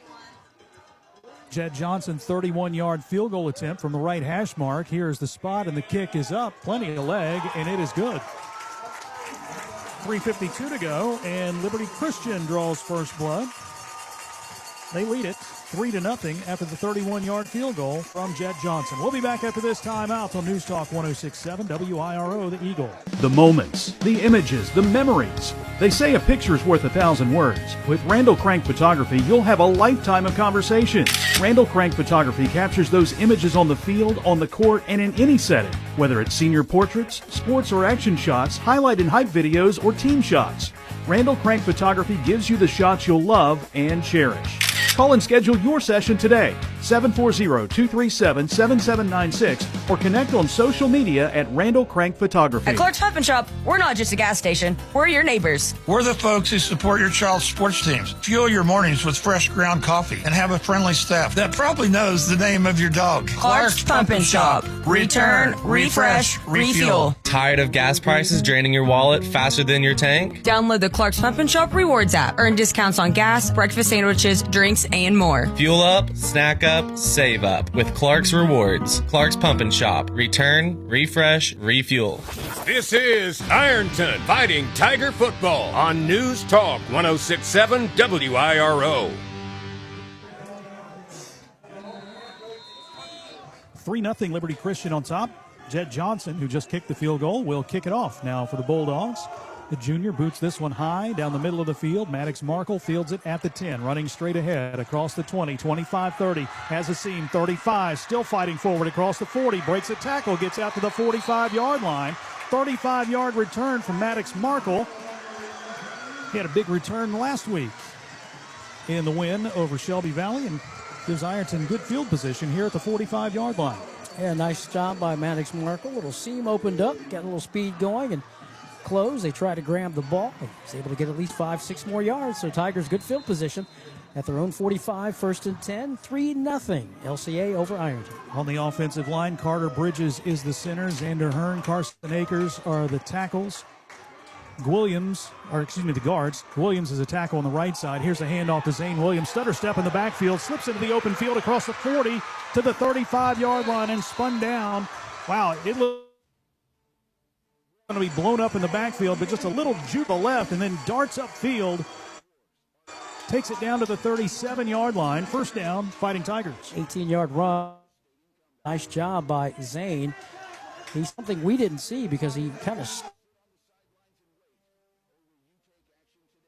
Jed Johnson, 31-yard field goal attempt from the right hash mark. Here's the spot, and the kick is up. Plenty of leg, and it is good. 3:52 to go, and Liberty Christian draws first blood. They lead it 3-0 after the 31-yard field goal from Jed Johnson. We'll be back after this timeout on News Talk 106.7 WIRO, the Eagle. The moments, the images, the memories. They say a picture's worth 1,000 words. With Randall Crank Photography, you'll have a lifetime of conversations. Randall Crank Photography captures those images on the field, on the court, and in any setting. Whether it's senior portraits, sports or action shots, highlight and hype videos, or team shots. Randall Crank Photography gives you the shots you'll love and cherish. Call and schedule your session today, 740-237-7796, or connect on social media at Randall Crank Photography. At Clark's Pump and Shop, we're not just a gas station, we're your neighbors. We're the folks who support your child's sports teams, fuel your mornings with fresh ground coffee, and have a friendly staff that probably knows the name of your dog. Clark's Pump and Shop. Return, refresh, refuel. Tired of gas prices draining your wallet faster than your tank? Download the Clark's Pump and Shop Rewards app. Earn discounts on gas, breakfast sandwiches, drinks, and more. Fuel up, snack up, save up with Clark's Rewards. Clark's Pump and Shop. Return, refresh, refuel. This is Ironton Fighting Tiger Football on News Talk 106.7 WIRO. 3-0 Liberty Christian on top. Jed Johnson, who just kicked the field goal, will kick it off now for the Bulldogs. The junior boots this one high down the middle of the field. Maddox Markle fields it at the 10, running straight ahead across the 20, 25, 30, has a seam, 35, still fighting forward across the 40, breaks a tackle, gets out to the 45-yard line. 35-yard return from Maddox Markle. He had a big return last week in the win over Shelby Valley and gives Ironton good field position here at the 45-yard line. Yeah, nice job by Maddox Markle. Little seam opened up, got a little speed going, and close. They try to grab the ball. He's able to get at least 5-6 more yards. So Tigers good field position at their own 45, 1st and 10, 3-0. LCA over Ironton. On the offensive line, Carter Bridges is the center. Xander Hearn, Carson Akers are the tackles. The guards. Williams is a tackle on the right side. Here's a handoff to Zane Williams. Stutter step in the backfield, slips into the open field across the 40 to the 35-yard line and spun down. Wow, it looks going to be blown up in the backfield, but just a little juke to the left and then darts upfield. Takes it down to the 37-yard line. First down, Fighting Tigers. 18-yard run. Nice job by Zane. He's something we didn't see because he kind of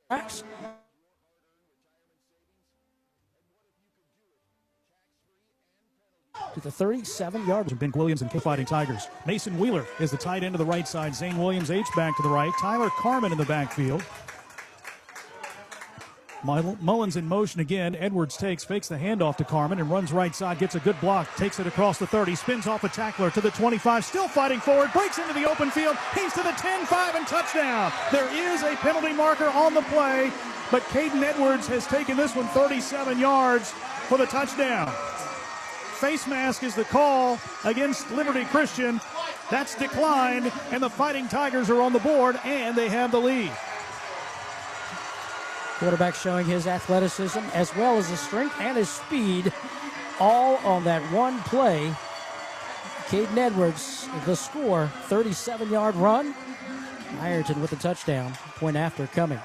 tracks. to the 37-yard. Ben Williams and Fighting Tigers. Mason Wheeler is the tight end to the right side. Zane Williams, H-back to the right. Tyler Carmen in the backfield. Mullins in motion again. Edwards fakes the handoff to Carmen and runs right side, gets a good block, takes it across the 30, spins off a tackler to the 25, still fighting forward, breaks into the open field. He's to the 10-5 and touchdown. There is a penalty marker on the play, but Caden Edwards has taken this one 37 yards for the touchdown. Face mask is the call against Liberty Christian. That's declined, and the Fighting Tigers are on the board, and they have the lead. Quarterback showing his athleticism as well as his strength and his speed, all on that one play. Caden Edwards, the score, 37-yard run. Ironton with the touchdown, point after coming.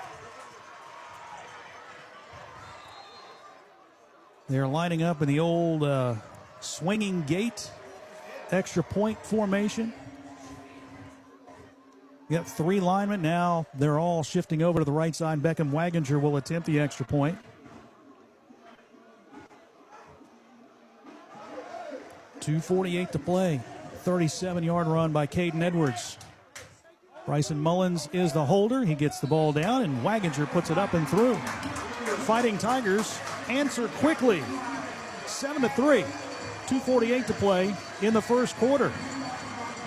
They're lining up in the old swinging gate, extra point formation. You got 3 linemen. Now they're all shifting over to the right side. Beckham Waginger will attempt the extra point. .248 to play. 37-yard run by Caden Edwards. Bryson Mullins is the holder. He gets the ball down, and Waginger puts it up and through. Fighting Tigers answer quickly. 7-3. .248 to play in the first quarter.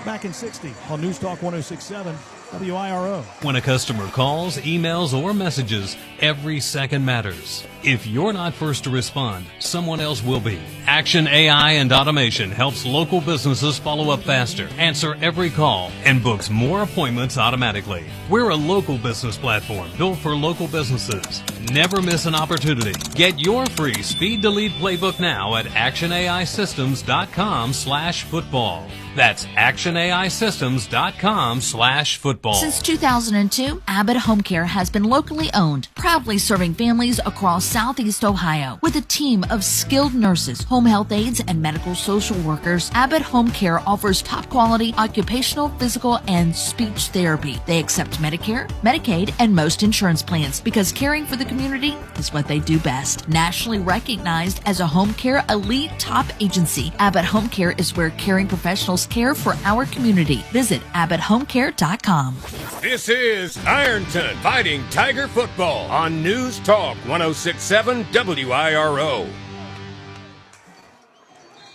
Back in 60 on News Talk 106.7 WIRO. When a customer calls, emails, or messages, every second matters. If you're not first to respond, someone else will be. Action AI and Automation helps local businesses follow up faster, answer every call, and books more appointments automatically. We're a local business platform built for local businesses. Never miss an opportunity. Get your free Speed Delete playbook now at actionaisystems.com/football. That's actionaisystems.com/football. Since 2002, Abbott Home Care has been locally owned, proudly serving families across Southeast Ohio. With a team of skilled nurses, home health aides, and medical social workers, Abbott Home Care offers top quality occupational, physical, and speech therapy. They accept Medicare, Medicaid, and most insurance plans because caring for the community is what they do best. Nationally recognized as a home care elite top agency, Abbott Home Care is where caring professionals care for our community. Visit AbbottHomeCare.com. This is Ironton Fighting Tiger Football on News Talk 106.7 WIRO.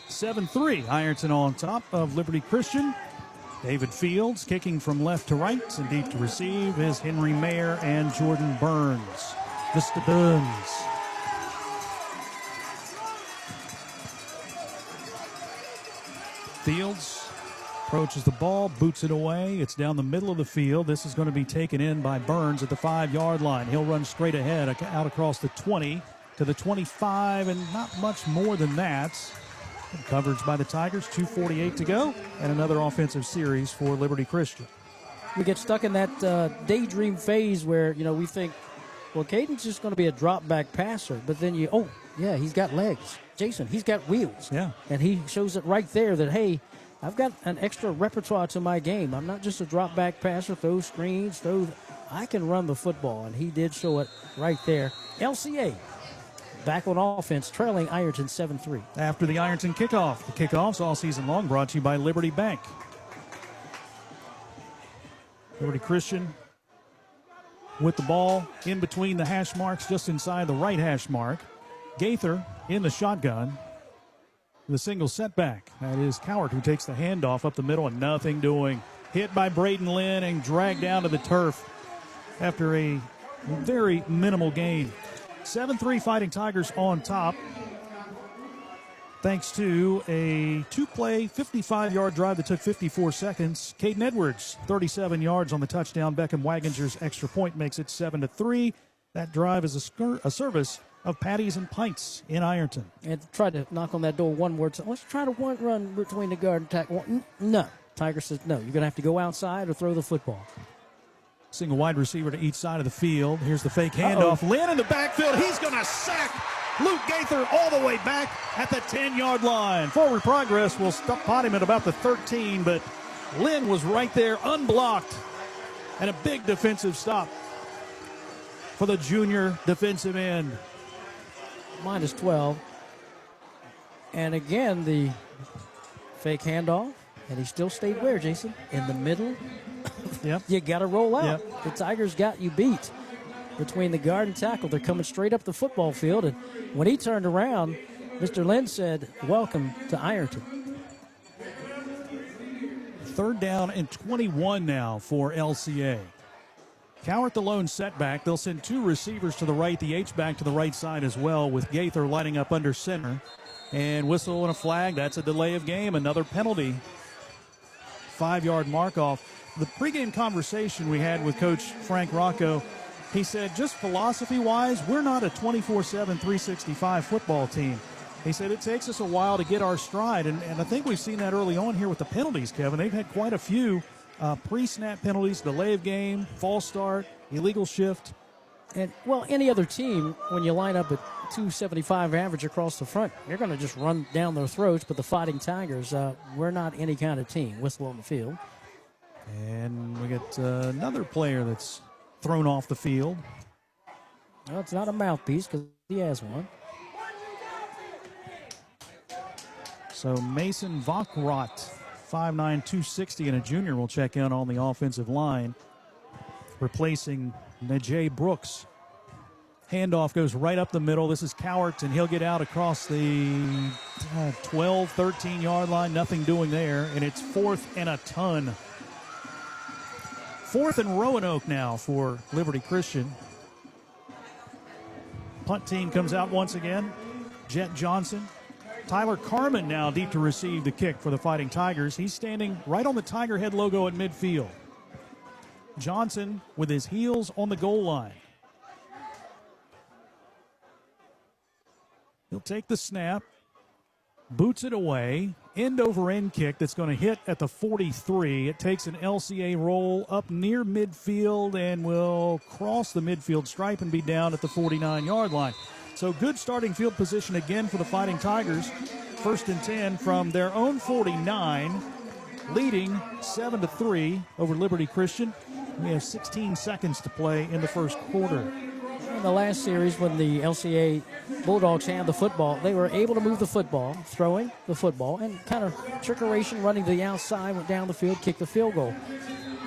7-3. Ironton on top of Liberty Christian. David Fields kicking from left to right and deep to receive is Henry Mayer and Jordan Burns. Mr. Burns. Fields approaches the ball, boots it away. It's down the middle of the field. This is going to be taken in by Burns at the 5-yard line. He'll run straight ahead, out across the 20 to the 25, and not much more than that. And coverage by the Tigers, 2:48 to go, and another offensive series for Liberty Christian. We get stuck in that daydream phase where, we think, well, Caden's just going to be a drop-back passer, but then he's got legs. Jason, he's got wheels. Yeah. And he shows it right there that, hey, I've got an extra repertoire to my game. I'm not just a drop-back passer, throw screens, I can run the football, and he did show it right there. LCA back on offense, trailing Ironton 7-3. After the Ironton kickoff, the kickoffs all season long brought to you by Liberty Bank. Liberty Christian with the ball in between the hash marks, just inside the right hash mark. Gaither in the shotgun. The single setback. That is Cowart who takes the handoff up the middle and nothing doing. Hit by Braden Lynn and dragged down to the turf after a very minimal gain. 7-3 Fighting Tigers on top. Thanks to a 2-play, 55-yard drive that took 54 seconds. Caden Edwards, 37 yards on the touchdown. Beckham Waginger's extra point makes it 7-3. That drive is a service of Patties and Pints in Ironton. And tried to knock on that door one more time. Let's try to run between the guard and tackle. No. Tiger says no. You're going to have to go outside or throw the football. Single wide receiver to each side of the field. Here's the fake handoff. Lynn in the backfield. He's going to sack Luke Gaither all the way back at the 10-yard line. Forward progress will spot him at about the 13, but Lynn was right there unblocked. And a big defensive stop for the junior defensive end. Minus 12. And again, the fake handoff. And he still stayed where, Jason? In the middle. Yep. You got to roll out. Yep. The Tigers got you beat between the guard and tackle. They're coming straight up the football field. And when he turned around, Mr. Lynn said, "Welcome to Ironton." 3rd down and 21 now for LCA. Cowart the lone setback. They'll send 2 receivers to the right, the H-back to the right side as well, with Gaither lining up under center. And whistle and a flag. That's a delay of game. Another penalty. 5-yard mark off. The pregame conversation we had with Coach Frank Rocco, he said, just philosophy-wise, we're not a 24/7, 365 football team. He said it takes us a while to get our stride, and I think we've seen that early on here with the penalties, Kevin. They've had quite a few pre-snap penalties, delay of game, false start, illegal shift. And, well, any other team, when you line up at 275 average across the front, you're going to just run down their throats. But the Fighting Tigers, we're not any kind of team. Whistle on the field. And we get another player that's thrown off the field. Well, it's not a mouthpiece because he has one. So Mason Vachrot, 5'9", 260, and a junior will check in on the offensive line, replacing Najee Brooks. Handoff goes right up the middle. This is Cowart, and he'll get out across the 12, 13-yard line. Nothing doing there, and it's 4th and a ton. 4th and Roanoke now for Liberty Christian. Punt team comes out once again. Jet Johnson. Tyler Carman now deep to receive the kick for the Fighting Tigers. He's standing right on the Tiger Head logo at midfield. Johnson with his heels on the goal line. He'll take the snap, boots it away, end-over-end kick that's going to hit at the 43. It takes an LCA roll up near midfield and will cross the midfield stripe and be down at the 49-yard line. So good starting field position again for the Fighting Tigers. 1st and 10 from their own 49, leading 7-3 over Liberty Christian. We have 16 seconds to play in the first quarter. In the last series, when the LCA Bulldogs had the football, they were able to move the football, throwing the football, and kind of trickeration running to the outside, went down the field, kicked the field goal.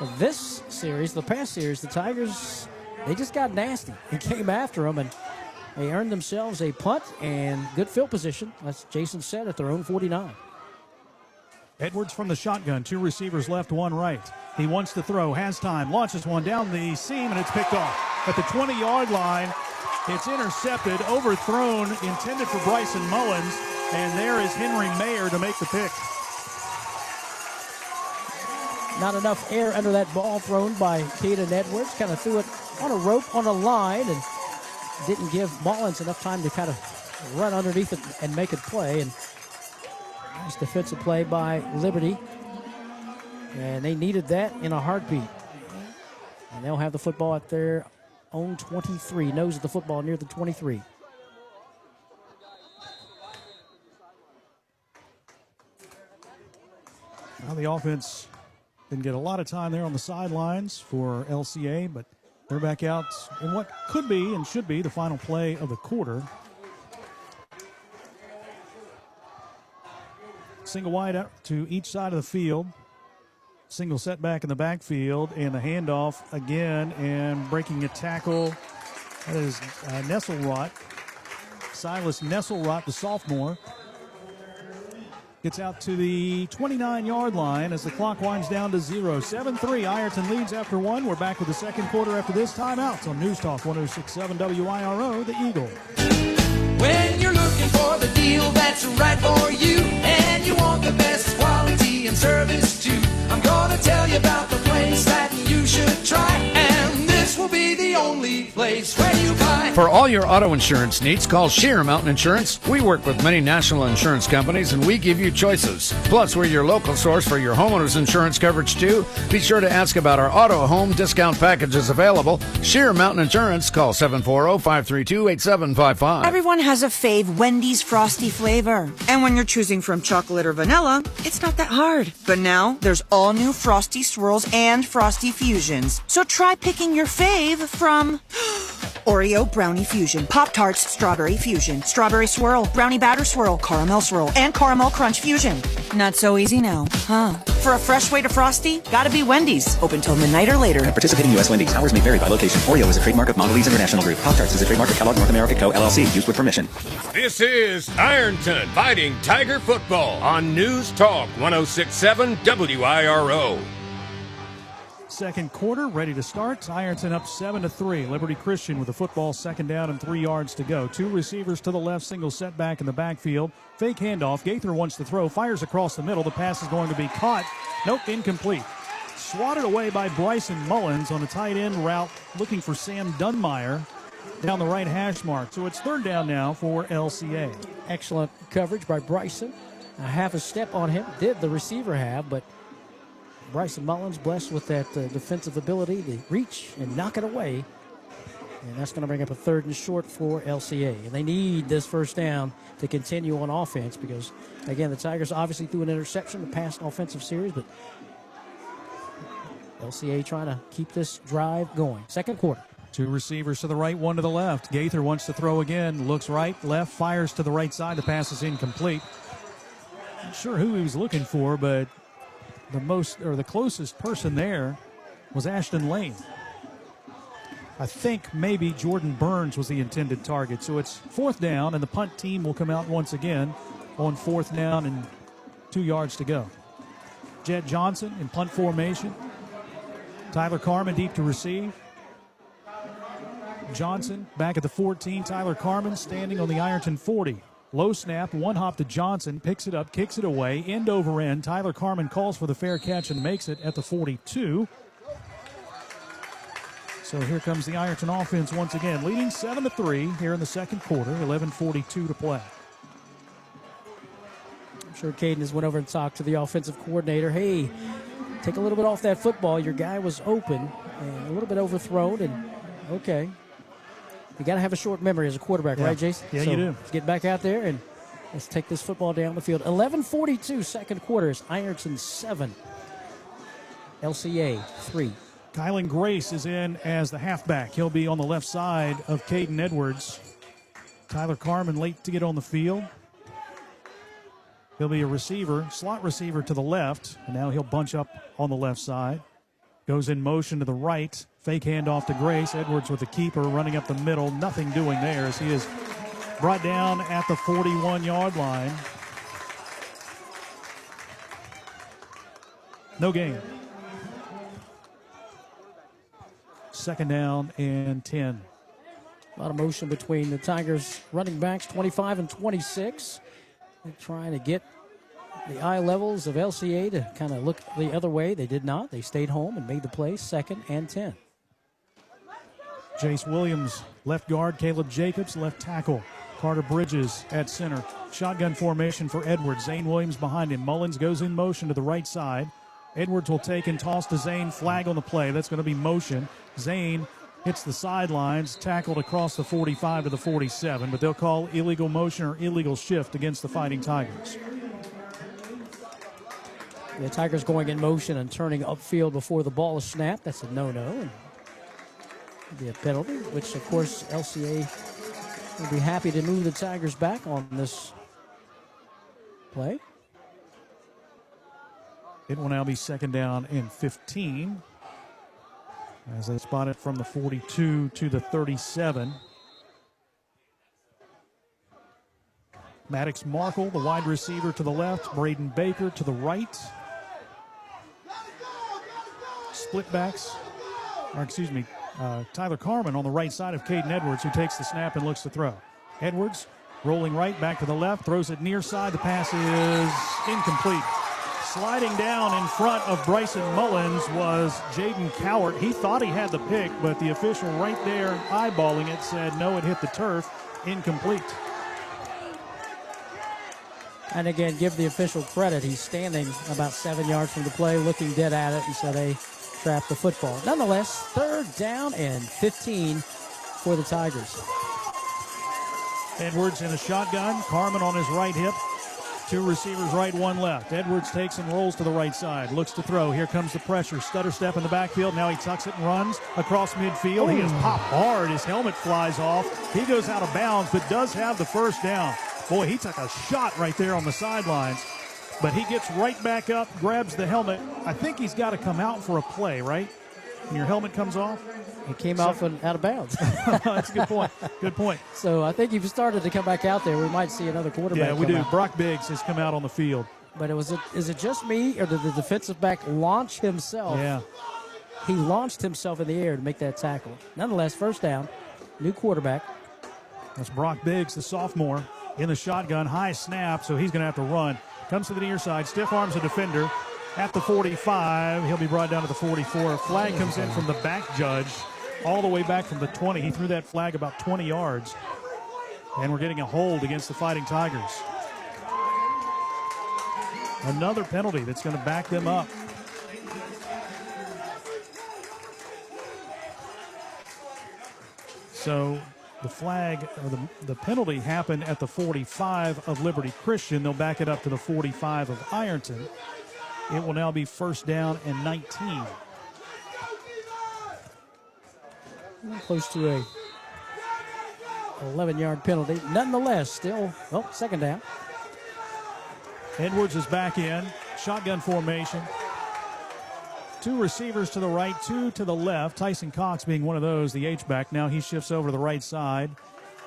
But this series, the past series, the Tigers, they just got nasty and came after them, and they earned themselves a punt and good field position, as Jason said, at their own 49. Edwards from the shotgun, 2 receivers left, 1 right. He wants to throw, has time, launches one down the seam, and it's picked off. At the 20-yard line, it's intercepted, overthrown, intended for Bryson Mullins, and there is Henry Mayer to make the pick. Not enough air under that ball thrown by Caden Edwards. Kind of threw it on a rope, on a line, and didn't give Mullins enough time to kind of run underneath it and make it play. And nice defensive play by Liberty. And they needed that in a heartbeat. And they'll have the football at their own 23. Nose of the football near the 23. Well, the offense didn't get a lot of time there on the sidelines for LCA, but they're back out in what could be and should be the final play of the quarter. Single wide out to each side of the field. Single setback in the backfield, and the handoff again, and breaking a tackle. That is Nesselrot. Silas Nesselrot, the sophomore, gets out to the 29-yard line as the clock winds down to 0. 7-3, Ironton leads after 1. We're back with the second quarter after this timeout on News Talk 106.7 WIRO, The Eagle. When you're looking for the deal that's right for you, and you want the best quality and service too, I'm gonna tell you about the place that you should try, and this will be the only place where you buy. For all your auto insurance needs, call Sheer Mountain Insurance. We work with many national insurance companies, and we give you choices. Plus, we're your local source for your homeowner's insurance coverage, too. Be sure to ask about our auto home discount packages available. Sheer Mountain Insurance. Call 740-532-8755. Everyone has a fave Wendy's Frosty flavor. And when you're choosing from chocolate or vanilla, it's not that hard. But now, there's all new Frosty Swirls and Frosty Fusions. So try picking your fave from Oreo Brownie Fusion, Pop-Tarts Strawberry Fusion, Strawberry Swirl, Brownie Batter Swirl, Caramel Swirl, and Caramel Crunch Fusion. Not so easy now, huh? For a fresh way to Frosty, gotta be Wendy's. Open till midnight or later. At participating U.S. Wendy's. Hours may vary by location. Oreo is a trademark of Mondelez International Group. Pop-Tarts is a trademark of Kellogg North America Co., LLC. Used with permission. This is Ironton Fighting Tiger Football on News Talk 106.7 WIRO. Second quarter, ready to start. Ironton up 7-3. Liberty Christian with the football, second down and 3 yards to go. Two receivers to the left, single setback in the backfield. Fake handoff. Gaither wants to throw, fires across the middle. The pass is going to be caught. Nope, incomplete. Swatted away by Bryson Mullins on a tight end route, looking for Sam Dunmeyer down the right hash mark. So it's third down now for LCA. Excellent coverage by Bryson. A half a step on him, did the receiver have, but Bryson Mullins blessed with that defensive ability to reach and knock it away. And that's going to bring up a third and short for LCA. And they need this first down to continue on offense because, again, the Tigers obviously threw an interception the past offensive series, but LCA trying to keep this drive going. Second quarter. Two receivers to the right, one to the left. Gaither wants to throw again, looks right, left, fires to the right side. The pass is incomplete. Not sure who he was looking for, but the closest person there was Ashton Lane. I think maybe Jordan Burns was the intended target. So it's fourth down, and the punt team will come out once again on fourth down and 2 yards to go. Jed Johnson in punt formation. Tyler Carman deep to receive. Johnson back at the 14. Tyler Carman standing on the Ironton 40. Low snap, one hop to Johnson, picks it up, kicks it away, end over end. Tyler Carman calls for the fair catch and makes it at the 42. So here comes the Ironton offense once again, leading 7-3 here in the second quarter, 11:42 to play. I'm sure Caden has went over and talked to the offensive coordinator. Hey, take a little bit off that football. Your guy was open and a little bit overthrown, and okay. You got to have a short memory as a quarterback, right, Jason? Yeah, you do. Let's get back out there and let's take this football down the field. 11:42, second quarter is Ironton 7, LCA 3. Kylan Grace is in as the halfback. He'll be on the left side of Caden Edwards. Tyler Carman late to get on the field. He'll be a receiver, slot receiver to the left, and now he'll bunch up on the left side. Goes in motion to the right. Fake handoff to Grace. Edwards with the keeper running up the middle. Nothing doing there as he is brought down at the 41-yard line. No gain. Second down and 10. A lot of motion between the Tigers running backs, 25 and 26. They're trying to get the eye levels of LCA to kind of look the other way. They did not. They stayed home and made the play. Second and 10. Jace Williams, left guard. Caleb Jacobs, left tackle. Carter Bridges at center. Shotgun formation for Edwards. Zane Williams behind him. Mullins goes in motion to the right side. Edwards will take and toss to Zane. Flag on the play. That's going to be motion. Zane hits the sidelines, tackled across the 45 to the 47, but they'll call illegal motion or illegal shift against the Fighting Tigers. The Tigers going in motion and turning upfield before the ball is snapped. That's a no-no. And be a penalty, which, of course, LCA will be happy to move the Tigers back on this play. It will now be second down and 15 as they spot it from the 42 to the 37. Maddox Markle, the wide receiver, to the left. Braden Baker to the right. Split backs, or excuse me, Tyler Carman on the right side of Caden Edwards, who takes the snap and looks to throw. Edwards rolling right, back to the left, throws it near side. The pass is incomplete. Sliding down in front of Bryson Mullins was Jaden Cowart. He thought he had the pick, but the official right there eyeballing it said no, it hit the turf. Incomplete. And again, give the official credit. He's standing about 7 yards from the play, looking dead at it, and said, hey, trap the football. Nonetheless, third down and 15 for the Tigers. Edwards in a shotgun. Carman on his right hip. Two receivers right, one left. Edwards takes and rolls to the right side. Looks to throw. Here comes the pressure. Stutter step in the backfield. Now he tucks it and runs across midfield. He is popped hard. His helmet flies off. He goes out of bounds, but does have the first down. Boy, he took a shot right there on the sidelines. But he gets right back up, grabs the helmet. I think he's got to come out for a play, right? When your helmet comes off? It came off and out of bounds. That's a good point. Good point. So I think if you started to come back out there, we might see another quarterback. Yeah, we do. Out. Brock Biggs has come out on the field. But is it just me, or did the defensive back launch himself? Yeah. He launched himself in the air to make that tackle. Nonetheless, first down, new quarterback. That's Brock Biggs, the sophomore, in the shotgun. High snap, so he's going to have to run. Comes to the near side, stiff arms a defender. At the 45, he'll be brought down to the 44. Flag comes in from the back judge, all the way back from the 20. He threw that flag about 20 yards. And we're getting a hold against the Fighting Tigers. Another penalty that's going to back them up. So the flag, or the penalty happened at the 45 of Liberty Christian. They'll back it up to the 45 of Ironton. It will now be first down and 19. Close to a 11-yard penalty. Nonetheless, still, second down. Edwards is back in. Shotgun formation. Two receivers to the right, two to the left. Tyson Cox being one of those, the H-back. Now he shifts over to the right side.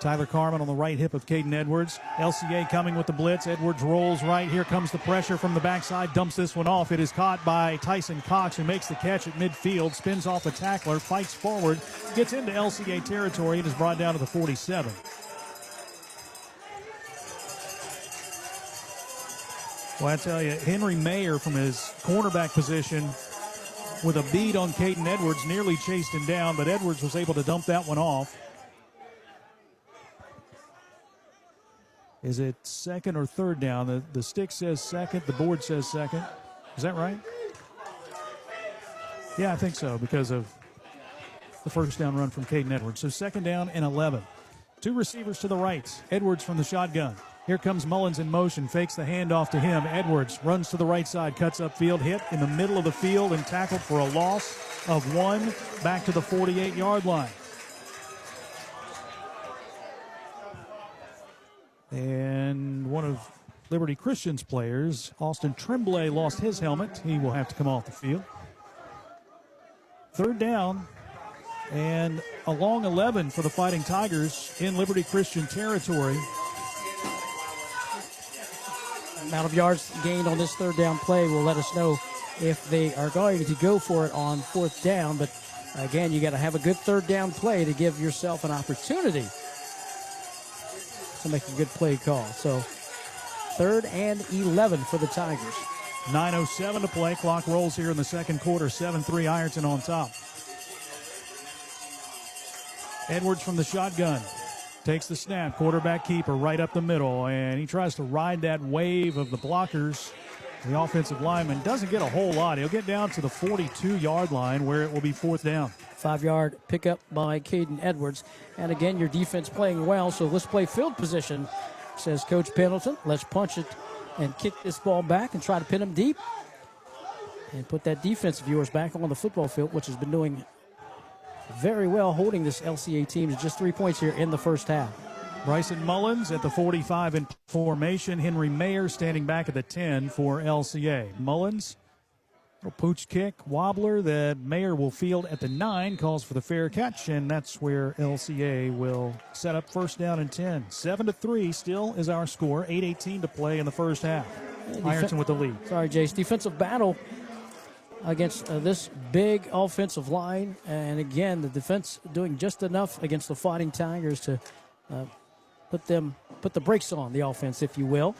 Tyler Carman on the right hip of Caden Edwards. LCA coming with the blitz. Edwards rolls right. Here comes the pressure from the backside. Dumps this one off. It is caught by Tyson Cox, who makes the catch at midfield. Spins off a tackler. Fights forward. Gets into LCA territory and is brought down to the 47. Well, I tell you, Henry Mayer from his cornerback position with a bead on Caden Edwards nearly chased him down, but Edwards was able to dump that one off. Is it second or third down? The stick says second. The board says second. Is that right? Yeah, I think so, because of the first down run from Caden Edwards. So second down and 11. Two receivers to the right. Edwards from the shotgun. Here comes Mullins in motion, fakes the handoff to him. Edwards runs to the right side, cuts upfield, hit in the middle of the field and tackled for a loss of 1 back to the 48-yard line. And one of Liberty Christian's players, Austin Tremblay, lost his helmet. He will have to come off the field. Third down and a long 11 for the Fighting Tigers in Liberty Christian territory. Amount of yards gained on this third down play will let us know if they are going to go for it on fourth down. But again, you got to have a good third down play to give yourself an opportunity to make a good play call. So third and 11 for the Tigers. 9:07 to play. Clock rolls here in the second quarter. 7-3 Ironton on top. Edwards from the shotgun. Takes the snap, quarterback keeper right up the middle, and he tries to ride that wave of the blockers. The offensive lineman doesn't get a whole lot. He'll get down to the 42-yard line where it will be fourth down. 5-yard pickup by Caden Edwards. And again, your defense playing well, so let's play field position, says Coach Pendleton. Let's punch it and kick this ball back and try to pin him deep and put that defense of yours back on the football field, which has been doing very well, holding this LCA team to just 3 points here in the first half. Bryson Mullins at the 45 in formation. Henry Mayer standing back at the 10 for LCA. Mullins, little pooch kick, wobbler that Mayer will field at the 9, calls for the fair catch, and that's where LCA will set up first down and 10. 7-3 still is our score. 8:18 to play in the first half. Ironton with the lead. Sorry, Jace. Defensive battle against this big offensive line, and again, the defense doing just enough against the Fighting Tigers to put the brakes on the offense, if you will.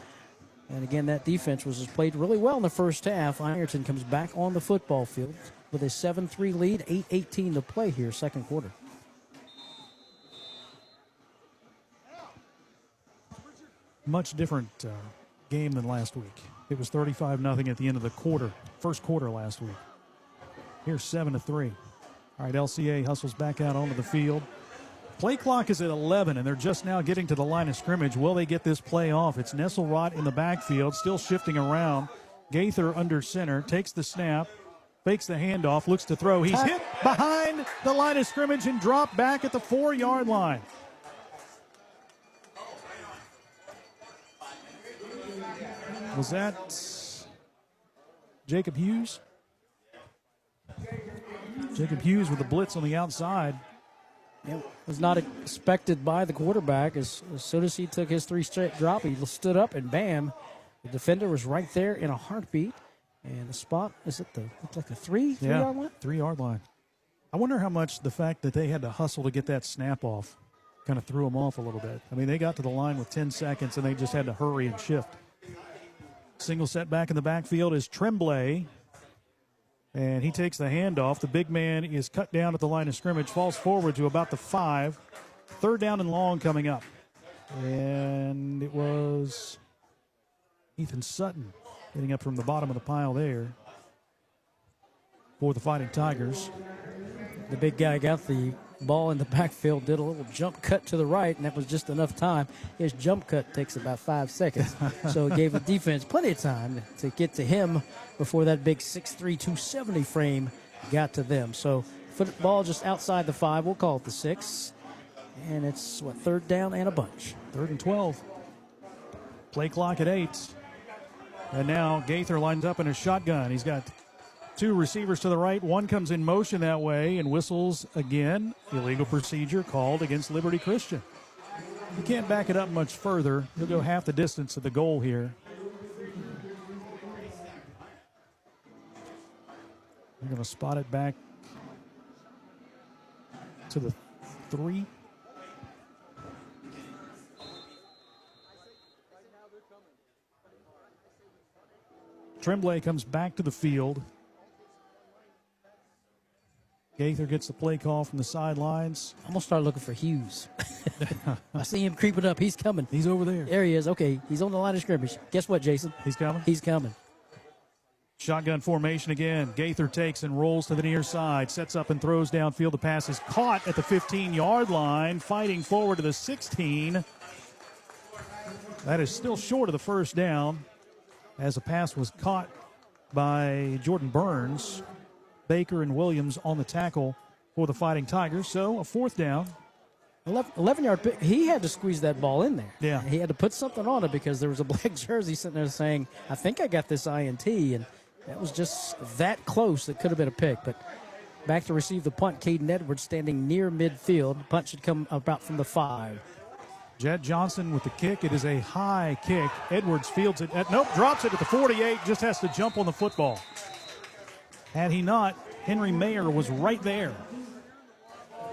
And again, that defense was played really well in the first half. Ironton comes back on the football field with a 7-3 lead, 8:18 to play here, second quarter. Much different game than last week. It was 35-0 at the end of the first quarter last week. Here's 7-3. All right, LCA hustles back out onto the field. Play clock is at 11, and they're just now getting to the line of scrimmage. Will they get this play off? It's Nesselrott in the backfield, still shifting around. Gaither under center, takes the snap, fakes the handoff, looks to throw. He's hit behind the line of scrimmage and dropped back at the 4-yard line. Was that Jacob Hughes? Jacob Hughes with the blitz on the outside. It was not expected by the quarterback. As soon as he took his 3-step drop, he stood up and bam, the defender was right there in a heartbeat. And the spot is at looked like a 3-yard line? 3-yard line. I wonder how much the fact that they had to hustle to get that snap off kind of threw them off a little bit. I mean, they got to the line with 10 seconds and they just had to hurry and shift. Single set back in the backfield is Tremblay. And he takes the handoff. The big man is cut down at the line of scrimmage, falls forward to about the 5. 3rd down and long coming up. And it was Ethan Sutton getting up from the bottom of the pile there for the Fighting Tigers. The big guy got the ball in the backfield, did a little jump cut to the right, and that was just enough time. His jump cut takes about 5 seconds, so it gave the defense plenty of time to get to him before that big 6'3", 270 frame got to them. So football just outside the 5, we'll call it the 6, and it's, 3rd down and a bunch. 3rd and 12. Play clock at 8. And now Gaither lines up in a shotgun. He's got 2 receivers to the right. One comes in motion that way and whistles again. Illegal procedure called against Liberty Christian. You can't back it up much further. He'll go half the distance to the goal here. We're going to spot it back to the 3. Tremblay comes back to the field. Gaither gets the play call from the sidelines. I'm going to start looking for Hughes. I see him creeping up. He's coming. He's over there. There he is. Okay, he's on the line of scrimmage. Guess what, Jason? He's coming? He's coming. Shotgun formation again. Gaither takes and rolls to the near side. Sets up and throws downfield. The pass is caught at the 15-yard line. Fighting forward to the 16. That is still short of the 1st down, as the pass was caught by Jordan Burns. Baker and Williams on the tackle for the Fighting Tigers. So a 4th down. 11-yard pick. He had to squeeze that ball in there. Yeah. He had to put something on it because there was a black jersey sitting there saying, I think I got this INT. And that was just that close. It could have been a pick. But back to receive the punt, Caden Edwards standing near midfield. Punt should come about from the 5. Jed Johnson with the kick. It is a high kick. Edwards fields it. Drops it at the 48. Just has to jump on the football. Had he not, Henry Mayer was right there.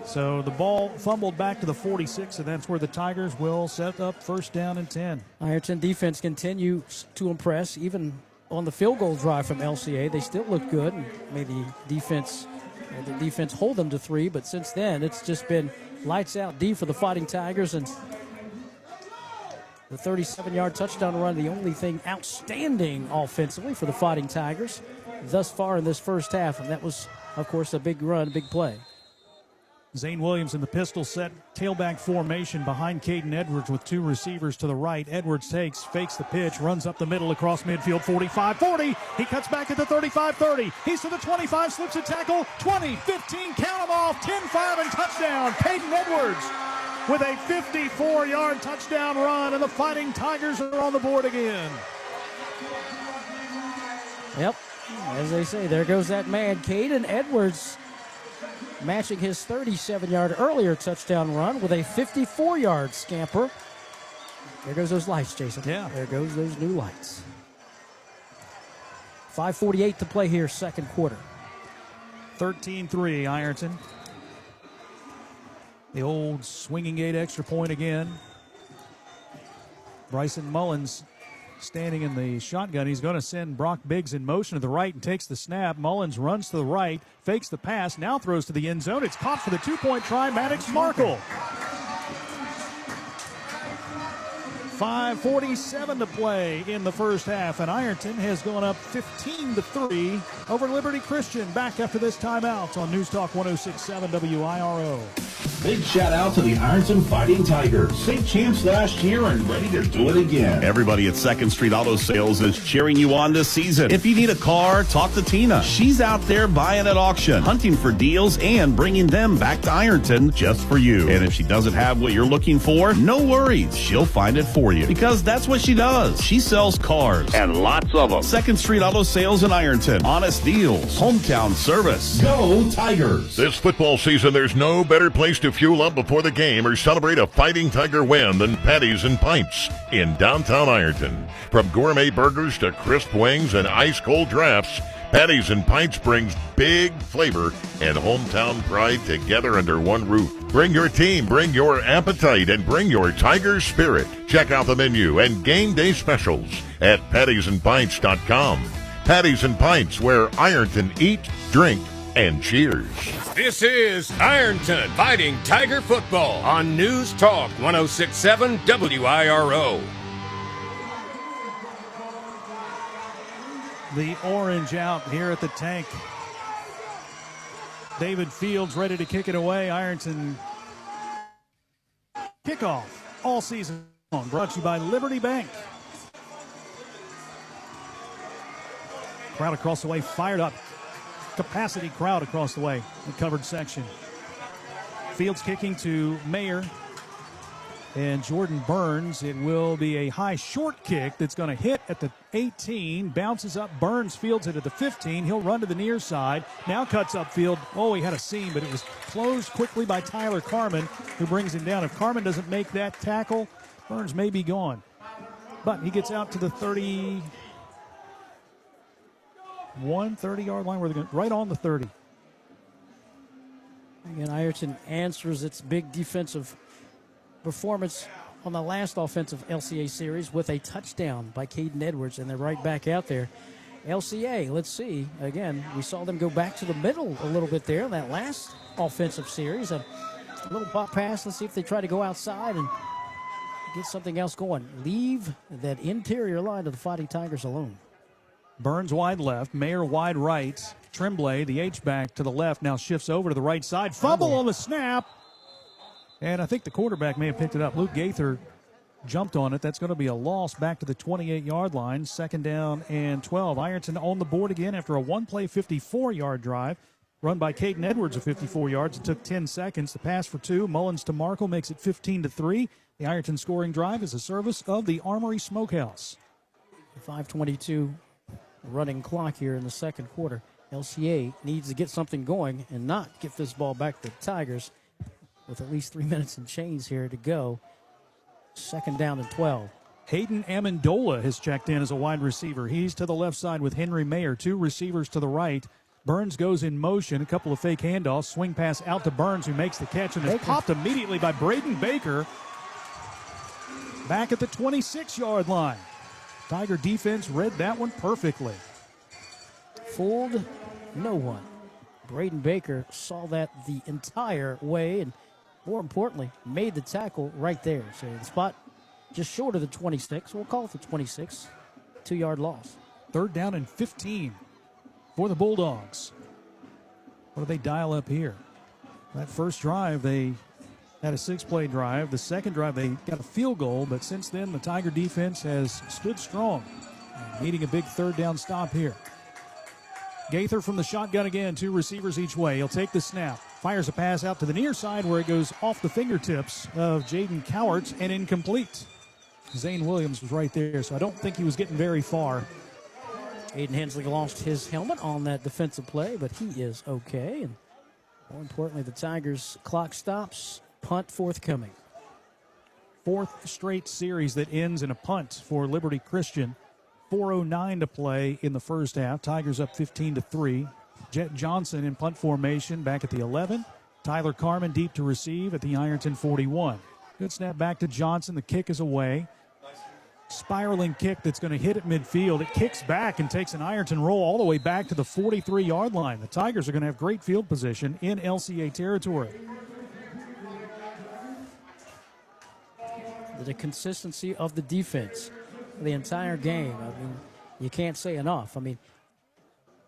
So the ball fumbled back to the 46, and that's where the Tigers will set up 1st down and 10. Ironton defense continues to impress. Even on the field goal drive from LCA, they still look good and made the defense hold them to 3. But since then, it's just been lights out D for the Fighting Tigers, and the 37-yard touchdown run, the only thing outstanding offensively for the Fighting Tigers thus far in this 1st half, and that was, of course, a big run, big play. Zane Williams in the pistol set tailback formation behind Caden Edwards with 2 receivers to the right. Edwards fakes the pitch, runs up the middle across midfield, 45-40. He cuts back at the 35-30. He's to the 25, slips a tackle, 20, 15, count them off, 10-5 and touchdown. Caden Edwards with a 54-yard touchdown run, and the Fighting Tigers are on the board again. Yep, as they say, there goes that man, Caden Edwards, matching his 37-yard earlier touchdown run with a 54-yard scamper. There goes those lights, Jason. Yeah. There goes those new lights. 5:48 to play here, 2nd quarter. 13-3, Ironton. The old swinging gate extra point again. Bryson Mullins standing in the shotgun. He's going to send Brock Biggs in motion to the right and takes the snap. Mullins runs to the right, fakes the pass, now throws to the end zone. It's caught for the 2-point try, Maddox Markle. 5:47 to play in the 1st half, and Ironton has gone up 15-3 over Liberty Christian. Back after this timeout on News Talk 106.7 WIRO. Big shout out to the Ironton Fighting Tigers. State champs last year and ready to do it again. Everybody at 2nd Street Auto Sales is cheering you on this season. If you need a car, talk to Tina. She's out there buying at auction, hunting for deals, and bringing them back to Ironton just for you. And if she doesn't have what you're looking for, no worries. She'll find it for you because that's what she does. She sells cars and lots of them. 2nd Street Auto Sales in Ironton. Honest deals. Hometown service. Go Tigers! This football season, there's no better place to fuel up before the game or celebrate a Fighting Tiger win than Patties and Pints in downtown Ironton. From gourmet burgers to crisp wings and ice-cold drafts, Patties and Pints brings big flavor and hometown pride together under one roof. Bring your team, bring your appetite, and bring your Tiger spirit. Check out the menu and game day specials at pattiesandpints.com. Patties and Pints, where Ironton eat, drink, and cheers. This is Ironton Fighting Tiger Football on News Talk 106.7 WIRO. The orange out here at the tank. David Fields ready to kick it away. Ironton kickoff all season long. Brought to you by Liberty Bank. Crowd across the way fired up. Capacity crowd across the way. The covered section. Fields kicking to Mayer and Jordan Burns. It will be a high short kick that's going to hit at the 18. Bounces up. Burns fields it at the 15. He'll run to the near side. Now cuts upfield. Oh, he had a seam, but it was closed quickly by Tyler Carmen, who brings him down. If Carmen doesn't make that tackle, Burns may be gone. But he gets out to the 30-yard line. Where they're going right on the 30. Again, Ironton answers its big defensive performance on the last offensive LCA series with a touchdown by Caden Edwards, and they're right back out there. LCA, let's see. Again, we saw them go back to the middle a little bit there in that last offensive series. A little pop pass. Let's see if they try to go outside and get something else going. Leave that interior line of the Fighting Tigers alone. Burns wide left, Mayer wide right. Tremblay, the H-back to the left, now shifts over to the right side. Fumble on the snap. And I think the quarterback may have picked it up. Luke Gaither jumped on it. That's going to be a loss back to the 28-yard line. 2nd down and 12. Ironton on the board again after a one-play 54-yard drive run by Caden Edwards of 54 yards. It took 10 seconds. The pass for 2. Mullins to Markle makes it 15-3. The Ironton scoring drive is a service of the Armory Smokehouse. 5:22 running clock here in the second quarter. LCA needs to get something going and not give this ball back to the Tigers with at least 3 minutes and change here to go. 2nd down and 12. Hayden Amendola has checked in as a wide receiver. He's to the left side with Henry Mayer. 2 receivers to the right. Burns goes in motion. A couple of fake handoffs. Swing pass out to Burns, who makes the catch and is popped immediately by Braden Baker. Back at the 26-yard line. Tiger defense read that one perfectly. Fooled no one. Braden Baker saw that the entire way and, more importantly, made the tackle right there. So the spot just short of the 26. We'll call it the 26. 2-yard loss. 3rd down and 15 for the Bulldogs. What do they dial up here? That first drive, they had a 6-play drive. The second drive, they got a field goal, but since then, the Tiger defense has stood strong, needing a big 3rd down stop here. Gaither from the shotgun again, 2 receivers each way. He'll take the snap, fires a pass out to the near side where it goes off the fingertips of Jaden Cowarts and incomplete. Zane Williams was right there, so I don't think he was getting very far. Aiden Hensley lost his helmet on that defensive play, but he is okay. And more importantly, the Tigers' clock stops. Punt forthcoming. 4th straight series that ends in a punt for Liberty Christian. 4:09 to play in the first half. Tigers up 15-3. Jet Johnson in punt formation back at the 11. Tyler Carmen deep to receive at the Ironton 41. Good snap back to Johnson. The kick is away. Spiraling kick that's going to hit at midfield. It kicks back and takes an Ironton roll all the way back to the 43-yard line. The Tigers are going to have great field position in LCA territory. The consistency of the defense the entire game. I mean, you can't say enough. I mean,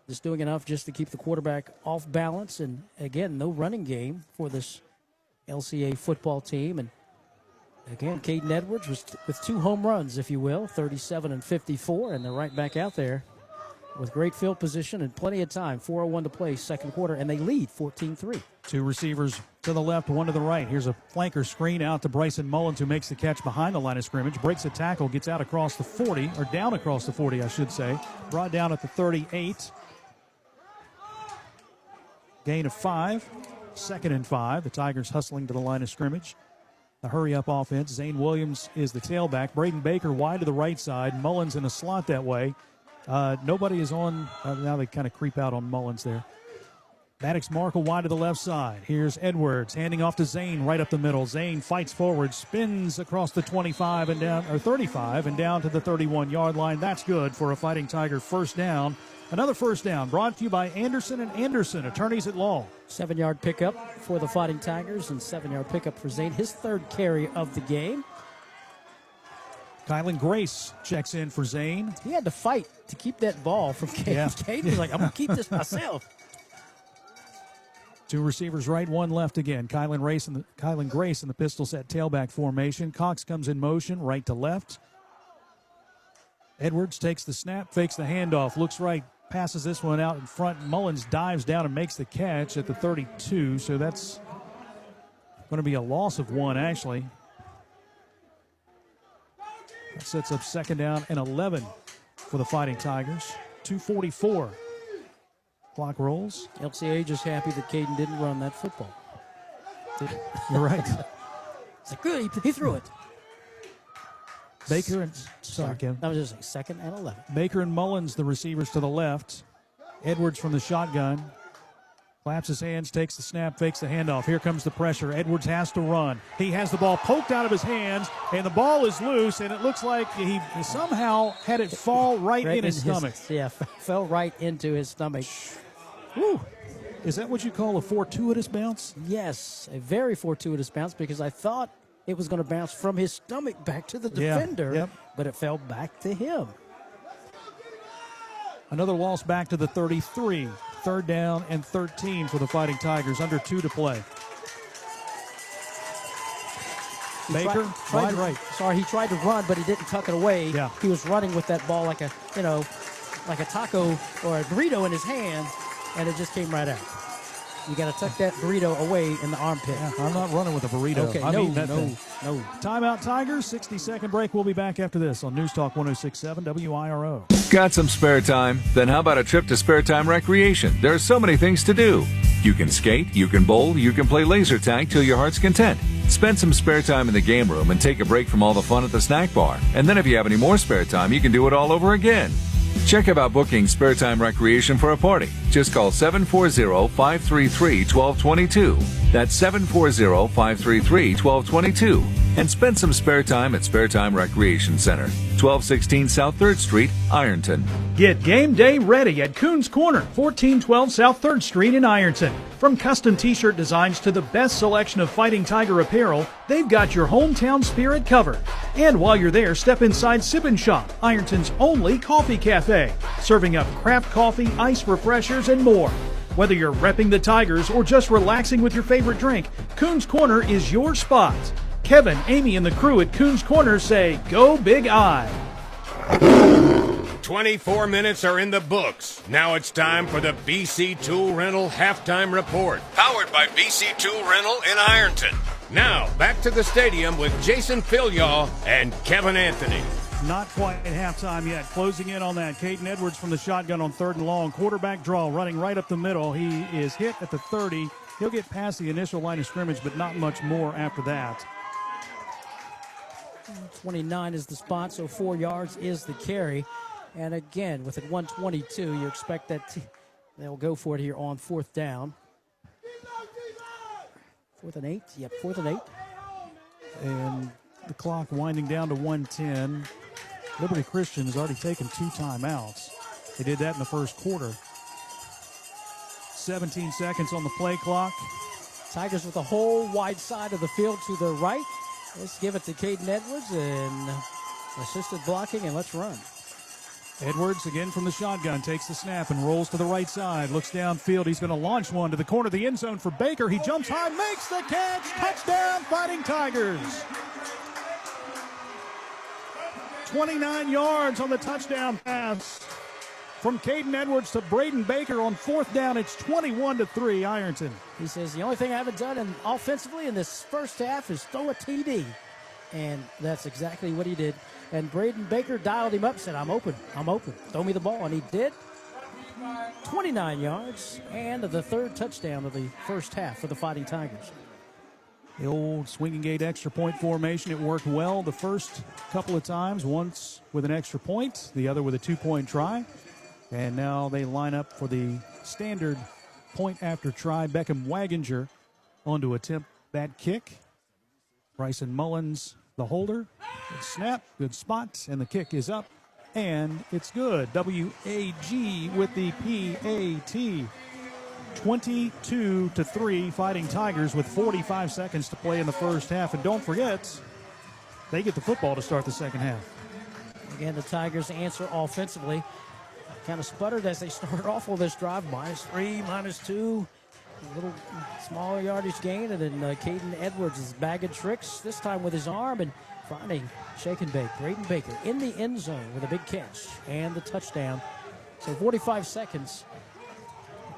just doing enough just to keep the quarterback off balance. And, again, no running game for this LCA football team. And again, Caden Edwards was with 2 home runs, if you will, 37 and 54, and they're right back out there with great field position and plenty of time. 4:01 to play, second quarter, and they lead 14-3. 2 receivers to the left, 1 to the right. Here's a flanker screen out to Bryson Mullins, who makes the catch behind the line of scrimmage, breaks a tackle, gets out across the 40, or down across the 40, I should say. Brought down at the 38. Gain of 5, 2nd and 5. The Tigers hustling to the line of scrimmage. The hurry-up offense. Zane Williams is the tailback. Braden Baker wide to the right side. Mullins in a slot that way. Nobody is on. Now they kind of creep out on Mullins there. Maddox Markle wide to the left side. Here's Edwards handing off to Zane right up the middle. Zane fights forward, spins across the 25 and down, or 35 and down to the 31-yard line. That's good for a Fighting Tiger first down. Another first down brought to you by Anderson & Anderson, attorneys at law. 7-yard pickup for the Fighting Tigers and 7-yard pickup for Zane. His 3rd carry of the game. Kylan Grace checks in for Zane. He had to fight to keep that ball from Caden. Yeah. Caden was like, I'm going to keep this myself. 2 receivers right, 1 left again. Kylan Grace in the pistol set tailback formation. Cox comes in motion, right to left. Edwards takes the snap, fakes the handoff, looks right, passes this one out in front. Mullins dives down and makes the catch at the 32, so that's going to be a loss of 1, actually. That sets up 2nd down and 11 for the Fighting Tigers. 2:44. Clock rolls. LCA just happy that Caden didn't run that football. You're right. It's like, good, he threw it. Baker and sorry, Kevin. That was just 2nd and 11. Baker and Mullins, the receivers to the left. Edwards from the shotgun. Claps his hands, takes the snap, fakes the handoff. Here comes the pressure. Edwards has to run. He has the ball poked out of his hands, and the ball is loose, and it looks like he somehow had it fall right in his stomach. Yeah, fell right into his stomach. Whew. Is that what you call a fortuitous bounce? Yes, a very fortuitous bounce, because I thought it was going to bounce from his stomach back to the defender, but it fell back to him. Another loss back to the 33. 3rd down and 13 for the Fighting Tigers. Under 2 to play. Baker, wide right. Sorry, he tried to run, but he didn't tuck it away. Yeah. He was running with that ball like a taco or a burrito in his hand, and it just came right out. You got to tuck that burrito away in the armpit. Yeah, I'm not running with a burrito. Okay, no. Timeout, Tigers. 60-second break. We'll be back after this on News Talk 106.7 WIRO. Got some spare time? Then how about a trip to Spare Time Recreation? There are so many things to do. You can skate, you can bowl, you can play laser tag till your heart's content. Spend some spare time in the game room and take a break from all the fun at the snack bar. And then if you have any more spare time, you can do it all over again. Check about booking Spare Time Recreation for a party. Just call 740-533-1222. That's 740-533-1222. And spend some spare time at Spare Time Recreation Center, 1216 South 3rd Street, Ironton. Get game day ready at Koon's Corner, 1412 South 3rd Street in Ironton. From custom t-shirt designs to the best selection of Fighting Tiger apparel, they've got your hometown spirit covered. And while you're there, step inside Sip and Shop, Ironton's only coffee cafe, serving up craft coffee, ice refreshers, and more. Whether you're repping the Tigers or just relaxing with your favorite drink, Koon's Corner is your spot. Kevin, Amy, and the crew at Koon's Corner say, go Big I. 24 minutes are in the books. Now it's time for the BC Tool Rental Halftime Report, powered by BC Tool Rental in Ironton. Now, back to the stadium with Jason Philyaw and Kevin Anthony. Not quite at halftime yet. Closing in on that. Caden Edwards from the shotgun on 3rd and long. Quarterback draw, running right up the middle. He is hit at the 30. He'll get past the initial line of scrimmage, but not much more after that. 29 is the spot, so 4 yards is the carry. And again, with it 122, you expect that they'll go for it here on 4th down. 4th and 8? Yep, 4th and 8. And the clock winding down to 1:10. Liberty Christian has already taken 2 timeouts. They did that in the first quarter. 17 seconds on the play clock. Tigers with the whole wide side of the field to the right. Let's give it to Caden Edwards and assisted blocking, and let's run. Edwards again from the shotgun, takes the snap and rolls to the right side, looks downfield. He's going to launch one to the corner of the end zone for Baker. He jumps high, makes the catch. Touchdown, Fighting Tigers. 29 yards on the touchdown pass from Caden Edwards to Braden Baker on 4th down. It's 21-3 Ironton. He says, the only thing I haven't done offensively in this first half is throw a TD. And that's exactly what he did. And Braden Baker dialed him up, said, I'm open. Throw me the ball. And he did. 29 yards and the 3rd touchdown of the first half for the Fighting Tigers. The old swinging gate extra point formation, it worked well the first couple of times, once with an extra point, the other with a 2-point try. And now they line up for the standard point after try. Beckham Waginger on to attempt that kick. Bryson Mullins, the holder. Good snap, good spot, and the kick is up, and it's good. WAG with the PAT. 22-3 Fighting Tigers with 45 seconds to play in the first half. And don't forget, they get the football to start the second half. Again, the Tigers answer offensively. Kind of sputtered as they started off on this drive. -3, -2. A little smaller yardage gain, and then Caden Edwards is bagging tricks, this time with his arm, and finding shake and bake. Braden Baker in the end zone with a big catch and the touchdown. So 45 seconds.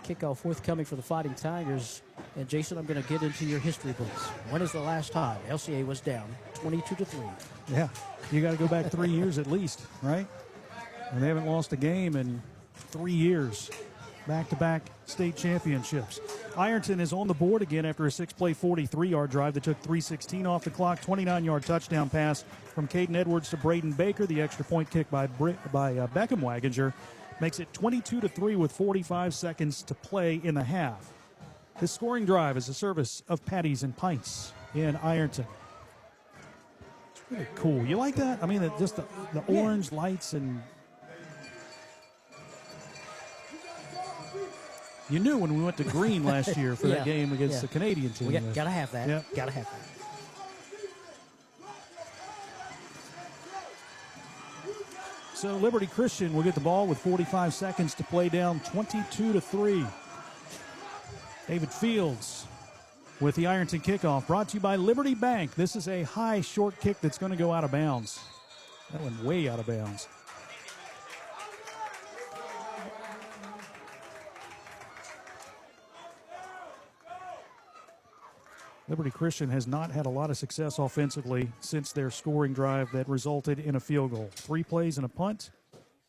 Kickoff forthcoming for the Fighting Tigers. And Jason, I'm going to get into your history books. When is the last time LCA was down 22-3? Yeah, you got to go back 3 years at least, right? And they haven't lost a game in 3 years. Back-to-back state championships. Ironton is on the board again after a 6-play, 43-yard drive that took 3:16 off the clock. 29-yard touchdown pass from Caden Edwards to Braden Baker. The extra point kick by Beckham Waginger makes it 22-3 with 45 seconds to play in the half. This scoring drive is a service of Patties and Pints in Ironton. It's really cool. You like that? I mean, just the orange lights, and you knew when we went to green last year for that game against the Canadian team. We got to have that. Yep. Got to have that. So Liberty Christian will get the ball with 45 seconds to play, down 22-3. David Fields with the Ironton kickoff, brought to you by Liberty Bank. This is a high short kick that's going to go out of bounds. That went way out of bounds. Liberty Christian has not had a lot of success offensively since their scoring drive that resulted in a field goal. 3 plays and a punt,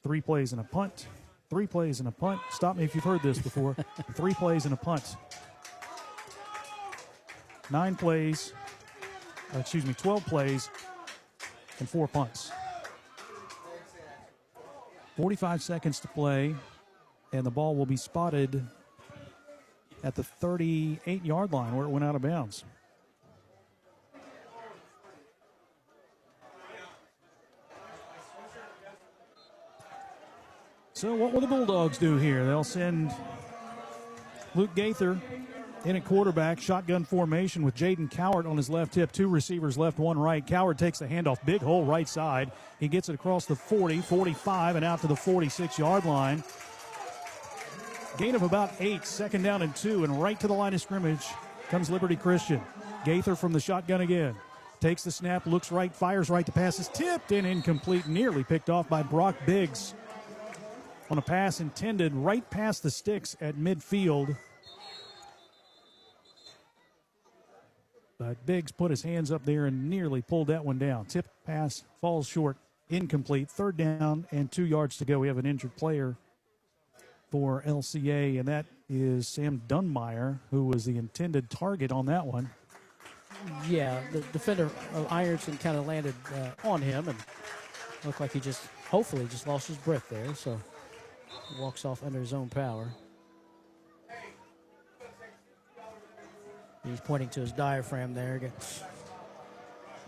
3 plays and a punt, 3 plays and a punt. Stop me if you've heard this before. 3 plays and a punt. 12 plays and 4 punts. 45 seconds to play, and the ball will be spotted at the 38-yard line where it went out of bounds. So what will the Bulldogs do here? They'll send Luke Gaither in at quarterback, shotgun formation with Jaden Cowart on his left hip, 2 receivers left, 1 right. Cowart takes the handoff, big hole right side. He gets it across the 40, 45, and out to the 46-yard line. Gain of about 8, 2nd down and 2, and right to the line of scrimmage comes Liberty Christian. Gaither from the shotgun again. Takes the snap, looks right, fires right. The pass is tipped and incomplete, nearly picked off by Brock Biggs on a pass intended right past the sticks at midfield. But Biggs put his hands up there and nearly pulled that one down. Tipped pass falls short, incomplete. 3rd down and 2 yards to go. We have an injured player for LCA, and that is Sam Dunmeyer, who was the intended target on that one. Yeah, the defender of Ironton kind of landed on him, and looked like he hopefully lost his breath there, so he walks off under his own power. He's pointing to his diaphragm there.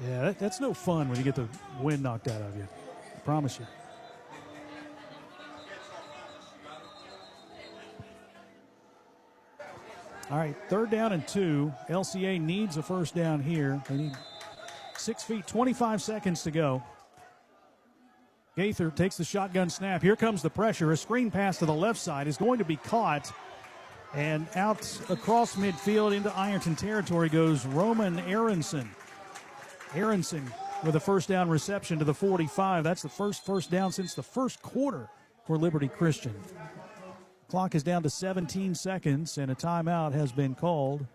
Yeah, that's no fun when you get the wind knocked out of you. I promise you. All right, 3rd down and 2. LCA needs a first down here. They need 6 feet, 25 seconds to go. Gaither takes the shotgun snap. Here comes the pressure. A screen pass to the left side is going to be caught. And out across midfield into Ironton territory goes Roman Aronson. Aronson with a first down reception to the 45. That's the first down since the first quarter for Liberty Christian. Clock is down to 17 seconds, and a timeout has been called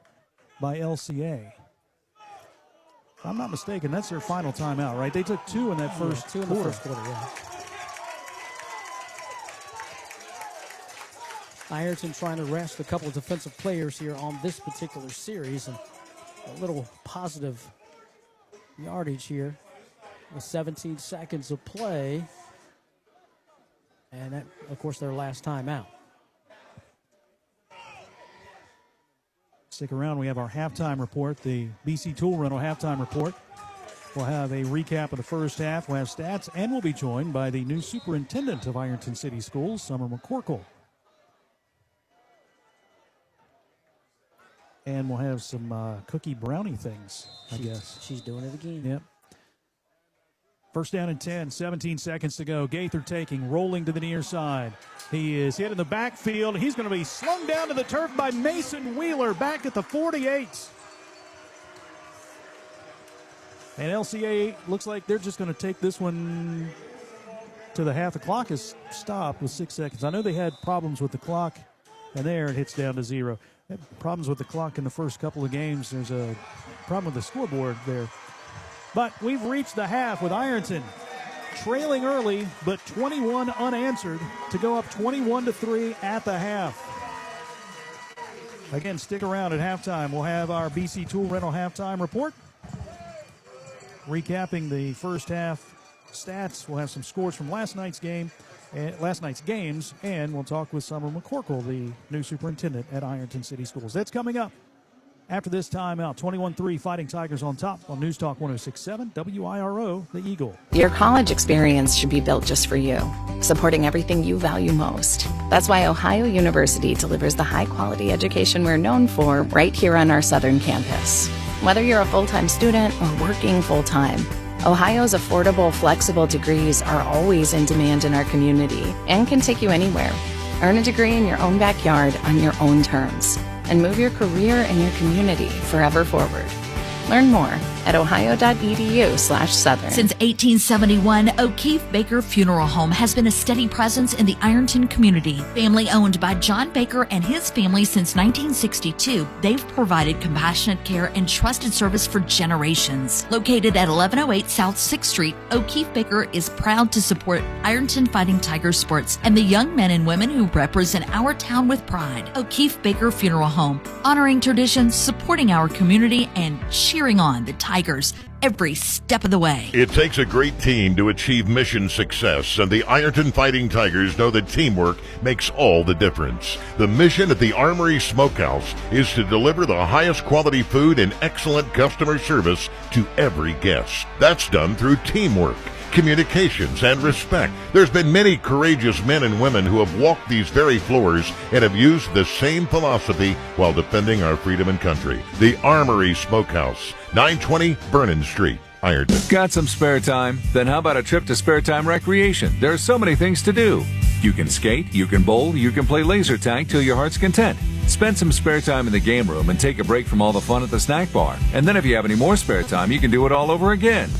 by LCA. If I'm not mistaken, that's their final timeout, right? They took two in that first quarter. quarter. The first quarter, yeah. Ironton trying to rest a couple of defensive players here on this particular series, and a little positive yardage here with 17 seconds of play. And that, of course, their last timeout. Stick around. We have our halftime report, the BC Tool Rental halftime report. We'll have a recap of the first half. We'll have stats, and we'll be joined by the new superintendent of Ironton City Schools, Summer McCorkle. And we'll have some cookie brownie things, I guess. She's doing it again. Yep. First down and 10, 17 seconds to go. Gaither taking, rolling to the near side. He is hit in the backfield. He's going to be slung down to the turf by Mason Wheeler back at the 48. And LCA looks like they're just going to take this one to the half. The clock is stopped with 6 seconds. I know they had problems with the clock, and there it hits down to 0. They had problems with the clock in the first couple of games. There's a problem with the scoreboard there. But we've reached the half with Ironton trailing early, but 21 unanswered to go up 21-3 at the half. Again, stick around at halftime. We'll have our BC Tool Rental halftime report. Recapping the first half stats. We'll have some scores from last night's games, and we'll talk with Summer McCorkle, the new superintendent at Ironton City Schools. That's coming up after this timeout. 21-3 Fighting Tigers on top on News Talk 106.7 WIRO, The Eagle. Your college experience should be built just for you, supporting everything you value most. That's why Ohio University delivers the high-quality education we're known for right here on our southern campus. Whether you're a full-time student or working full-time, Ohio's affordable, flexible degrees are always in demand in our community and can take you anywhere. Earn a degree in your own backyard on your own terms, and move your career and your community forever forward. Learn more at ohio.edu/southern. Since 1871, O'Keefe Baker Funeral Home has been a steady presence in the Ironton community. Family owned by John Baker and his family since 1962, they've provided compassionate care and trusted service for generations. Located at 1108 South 6th Street, O'Keefe Baker is proud to support Ironton Fighting Tiger sports and the young men and women who represent our town with pride. O'Keefe Baker Funeral Home, honoring traditions, supporting our community, and cheering on the Tigers every step of the way. It takes a great team to achieve mission success, and the Ironton Fighting Tigers know that teamwork makes all the difference. The mission at the Armory Smokehouse is to deliver the highest quality food and excellent customer service to every guest. That's done through teamwork, communications, and respect. There's been many courageous men and women who have walked these very floors and have used the same philosophy while defending our freedom and country. The Armory Smokehouse, 920 Vernon Street, Ironton. Got some spare time? Then how about a trip to Spare Time Recreation? There are so many things to do. You can skate, you can bowl, you can play laser tag till your heart's content. Spend some spare time in the game room and take a break from all the fun at the snack bar. And then if you have any more spare time, you can do it all over again.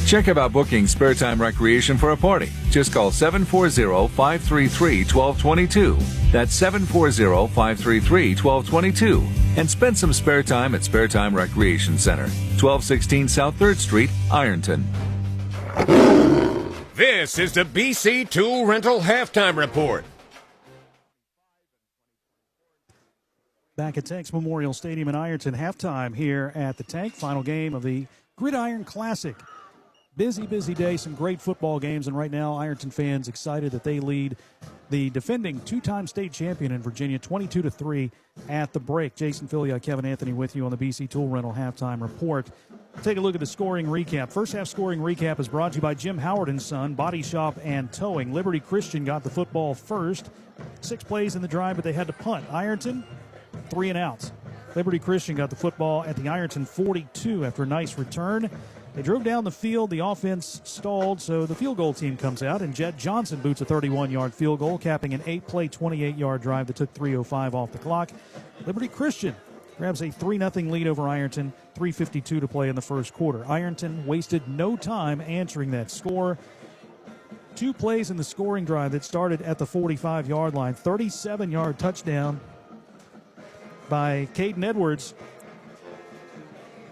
Check about booking Spare Time Recreation for a party. Just call 740-533-1222. That's 740-533-1222. And spend some spare time at Spare Time Recreation Center, 1216 South 3rd Street, Ironton. This is the BC Tool Rental Halftime Report. Back at Tanks Memorial Stadium in Ironton, halftime here at the Tank. Final game of the Gridiron Classic. Busy day, some great football games, and right now Ironton fans excited that they lead the defending two-time state champion in Virginia 22-3 at the break. Jason Filia, Kevin Anthony with you on the BC Tool Rental halftime report. Take a look at the scoring recap. First half scoring recap is brought to you by Jim Howard & Son, Body Shop and Towing. Liberty Christian got the football first. 6 plays in the drive, but they had to punt. Ironton, 3 and outs. Liberty Christian got the football at the Ironton 42 after a nice return. They drove down the field. The offense stalled, so the field goal team comes out, and Jet Johnson boots a 31-yard field goal, capping an 8-play, 28-yard drive that took 3:05 off the clock. Liberty Christian grabs a 3-0 lead over Ironton, 3:52 to play in the first quarter. Ironton wasted no time answering that score. 2 plays in the scoring drive that started at the 45-yard line. 37-yard touchdown by Caden Edwards.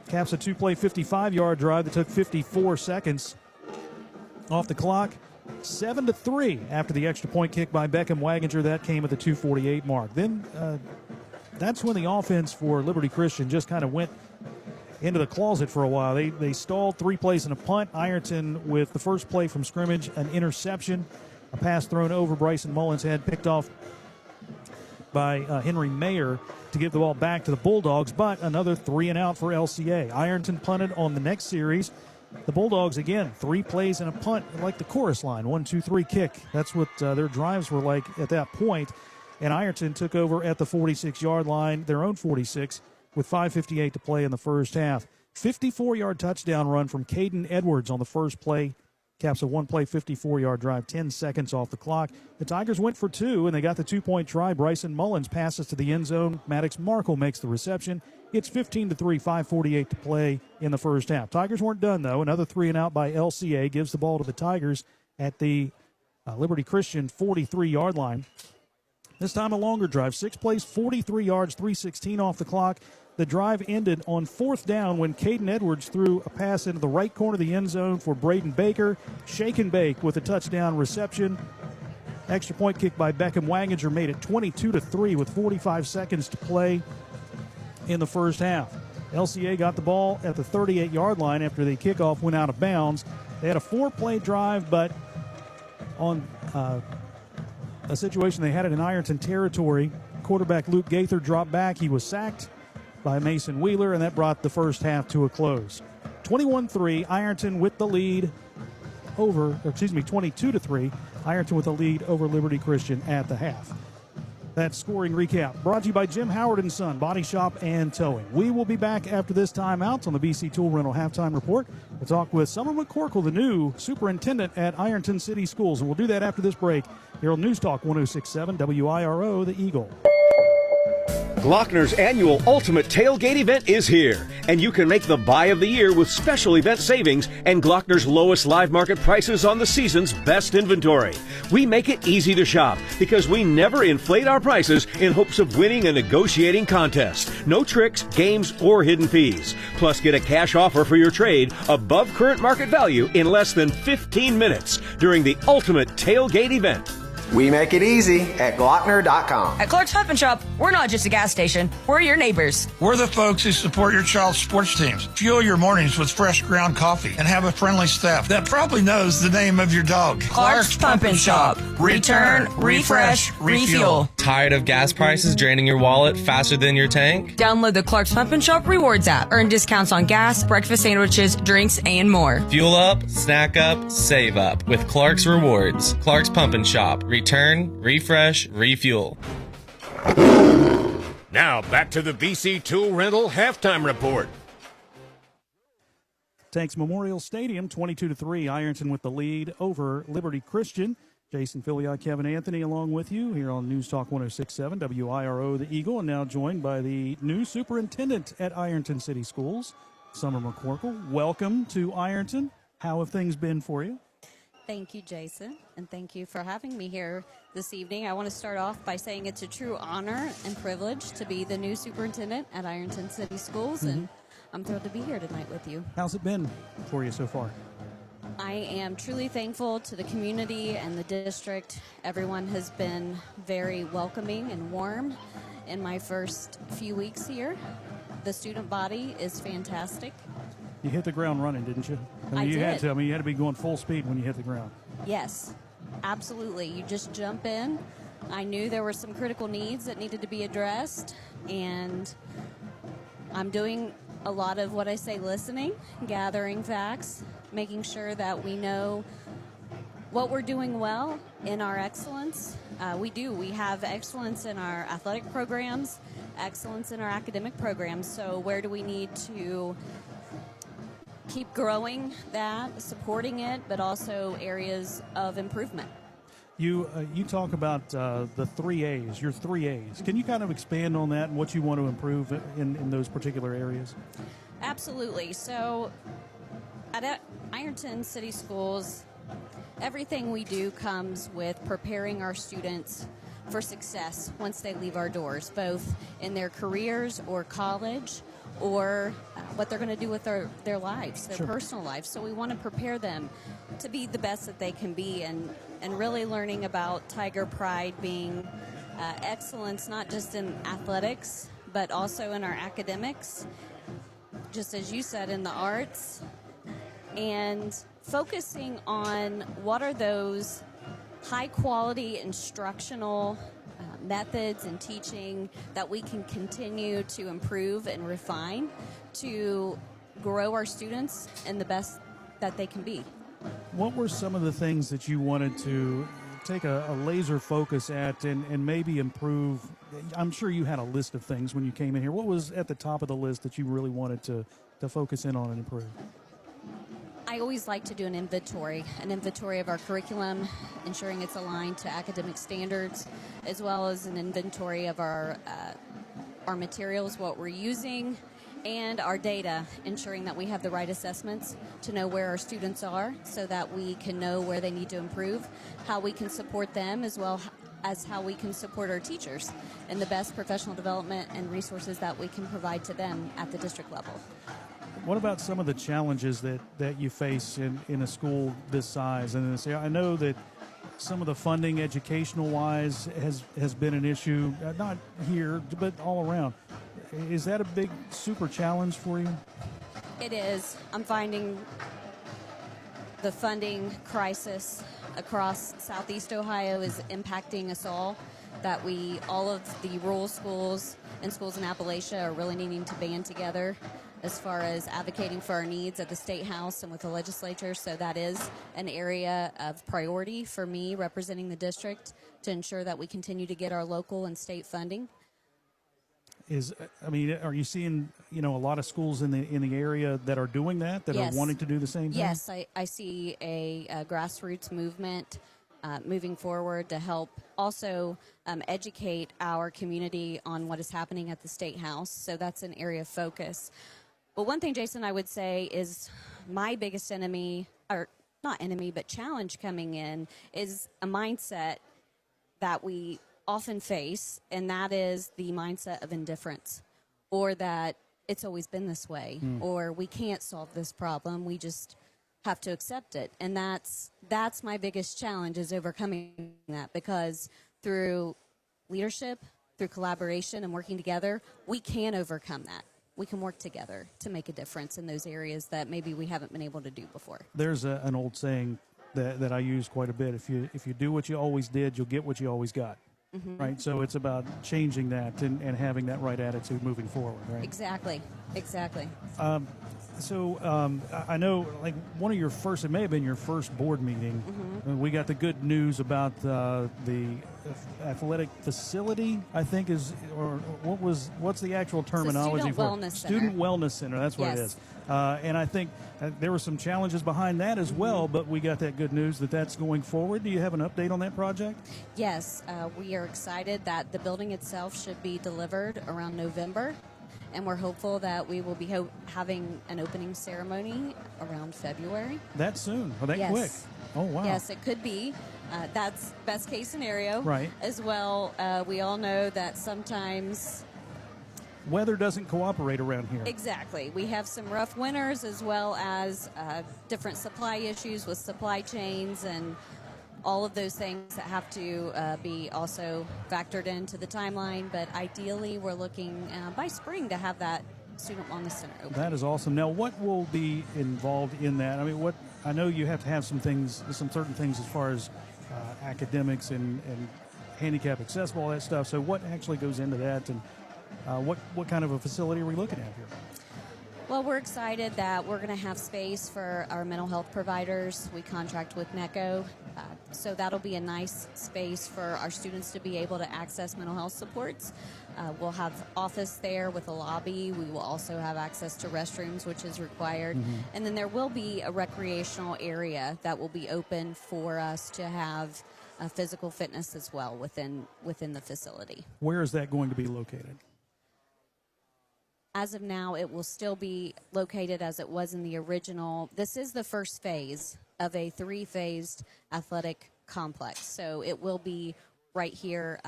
Caps a 2-play, 55-yard drive that took 54 seconds off the clock. 7-3 after the extra point kick by Beckham Waginger. That came at the 2:48 mark. Then that's when the offense for Liberty Christian just kind of went into the closet for a while. They stalled 3 plays and a punt. Ironton with the first play from scrimmage, an interception, a pass thrown over Bryson Mullins' head, picked off by Henry Mayer to give the ball back to the Bulldogs, but another 3-and-out for LCA. Ironton punted on the next series. The Bulldogs, again, 3 plays and a punt, like the chorus line, 1-2-3 kick. That's what their drives were like at that point. And Ironton took over at the 46-yard line, their own 46, with 5:58 to play in the first half. 54-yard touchdown run from Caden Edwards on the first play. Caps a 1-play, 54-yard drive, 10 seconds off the clock. The Tigers went for 2, and they got the 2-point try. Bryson Mullins passes to the end zone. Maddox Markle makes the reception. It's 15-3, 5:48 to play in the first half. Tigers weren't done, though. Another 3-and-out by LCA gives the ball to the Tigers at the Liberty Christian 43-yard line. This time a longer drive. 6 plays, 43 yards, 3:16 off the clock. The drive ended on 4th down when Caden Edwards threw a pass into the right corner of the end zone for Braden Baker. Shake and bake with a touchdown reception. Extra point kick by Beckham Waginger made it 22-3 with 45 seconds to play in the first half. LCA got the ball at the 38-yard line after the kickoff went out of bounds. They had a 4-play drive, but on a situation they had it in Ironton territory, quarterback Luke Gaither dropped back. He was sacked by Mason Wheeler, and that brought the first half to a close. 21-3, Ironton with the lead over, 22-3, Ironton with the lead over Liberty Christian at the half. That scoring recap brought to you by Jim Howard & Son, Body Shop and Towing. We will be back after this timeout on the BC Tool Rental Halftime Report. We'll talk with Summer McCorkle, the new superintendent at Ironton City Schools, and we'll do that after this break here on News Talk 106.7 WIRO, The Eagle. Glockner's annual Ultimate Tailgate event is here, and you can make the buy of the year with special event savings and Glockner's lowest live market prices on the season's best inventory. We make it easy to shop because we never inflate our prices in hopes of winning a negotiating contest. No tricks, games, or hidden fees. Plus, get a cash offer for your trade above current market value in less than 15 minutes during the Ultimate Tailgate event. We make it easy at Glockner.com. At Clark's Pump and Shop, we're not just a gas station. We're your neighbors. We're the folks who support your child's sports teams. Fuel your mornings with fresh ground coffee and have a friendly staff that probably knows the name of your dog. Clark's Pump and Shop. Return, refresh, refuel. Tired of gas prices draining your wallet faster than your tank? Download the Clark's Pump and Shop Rewards app. Earn discounts on gas, breakfast sandwiches, drinks, and more. Fuel up, snack up, save up with Clark's Rewards. Clark's Pump and Shop. Return, refresh, refuel. Now back to the BC Tool Rental Halftime Report. Tanks Memorial Stadium, 22-3. Ironton with the lead over Liberty Christian. Jason Filiot, Kevin Anthony along with you here on News Talk 106.7 WIRO, The Eagle, and now joined by the new superintendent at Ironton City Schools, Summer McCorkle. Welcome to Ironton. How have things been for you? Thank you, Jason, and thank you for having me here this evening. I want to start off by saying it's a true honor and privilege to be the new superintendent at Ironton City Schools, and I'm thrilled to be here tonight with you. How's it been for you so far? I am truly thankful to the community and the district. Everyone has been very welcoming and warm in my first few weeks here. The student body is fantastic. You hit the ground running, didn't you? I did. Had to. You had to be going full speed when you hit the ground. Yes, absolutely. You just jump in. I knew there were some critical needs that needed to be addressed, and I'm doing a lot of what I say listening, gathering facts, making sure that we know what we're doing well in our excellence. We do. We have excellence in our athletic programs, excellence in our academic programs. So where do we need to keep growing that, supporting it, but also areas of improvement. You talk about the 3A's, your 3A's. Can you kind of expand on that and what you want to improve in those particular areas? Absolutely. So at Ironton City Schools, everything we do comes with preparing our students for success once they leave our doors, both in their careers or college or what they're going to do with their lives, their personal lives. So we want to prepare them to be the best that they can be, and really learning about Tiger Pride being excellence not just in athletics but also in our academics, just as you said, in the arts, and focusing on what are those high-quality instructional methods and teaching that we can continue to improve and refine to grow our students in the best that they can be. What were some of the things that you wanted to take a laser focus at and maybe improve? I'm sure you had a list of things when you came in here. What was at the top of the list that you really wanted to focus in on and improve? I always like to do an inventory of our curriculum, ensuring it's aligned to academic standards, as well as an inventory of our materials, what we're using, and our data, ensuring that we have the right assessments to know where our students are so that we can know where they need to improve, how we can support them, as well as how we can support our teachers and the best professional development and resources that we can provide to them at the district level. What about some of the challenges that you face in a school this size? And I know that some of the funding, educational-wise, has been an issue, not here, but all around. Is that a big, super challenge for you? It is. I'm finding the funding crisis across Southeast Ohio is impacting us all, that all of the rural schools and schools in Appalachia are really needing to band together as far as advocating for our needs at the State House and with the legislature. So that is an area of priority for me representing the district to ensure that we continue to get our local and state funding. Are you seeing, a lot of schools in the area that are doing that Yes. are wanting to do the same thing? Yes, I see a grassroots movement moving forward to help also educate our community on what is happening at the State House. So that's an area of focus. But one thing, Jason, I would say is my biggest enemy, or not enemy, but challenge coming in is a mindset that we often face, and that is the mindset of indifference, or that it's always been this way, or we can't solve this problem, we just have to accept it. And that's my biggest challenge, is overcoming that, because through leadership, through collaboration and working together, we can overcome that. We can work together to make a difference in those areas that maybe we haven't been able to do before. There's an old saying that I use quite a bit. If you do what you always did, you'll get what you always got. Mm-hmm. Right? So it's about changing that and having that right attitude moving forward, right? Exactly. I know, like, one of your first, it may have been your first board meeting, we got the good news about the athletic facility, I think what's the actual terminology for it? Student Wellness Center, that's what it is. And I think there were some challenges behind that as well, but we got that good news that's going forward. Do you have an update on that project? Yes, we are excited that the building itself should be delivered around November. And we're hopeful that we will be having an opening ceremony around February. That soon? Oh, that quick? Oh, wow. Yes, it could be. That's best case scenario. Right. As well, we all know that sometimes weather doesn't cooperate around here. Exactly. We have some rough winters, as well as different supply issues with supply chains and all of those things that have to be also factored into the timeline. But ideally, we're looking by spring to have that Student Wellness Center open. That is awesome. Now, what will be involved in that? I mean, I know you have to have some certain things as far as academics and handicap accessible, all that stuff. So what actually goes into that, and what kind of a facility are we looking at here? Well, we're excited that we're going to have space for our mental health providers. We contract with NECO So that'll be a nice space for our students to be able to access mental health supports. We'll have office there with a lobby. We will also have access to restrooms, which is required. And then there will be a recreational area that will be open for us to have physical fitness as well within the facility. Where is that going to be located? As of now, it will still be located as it was in the original. This is the first phase of a 3-phased athletic complex. So it will be right here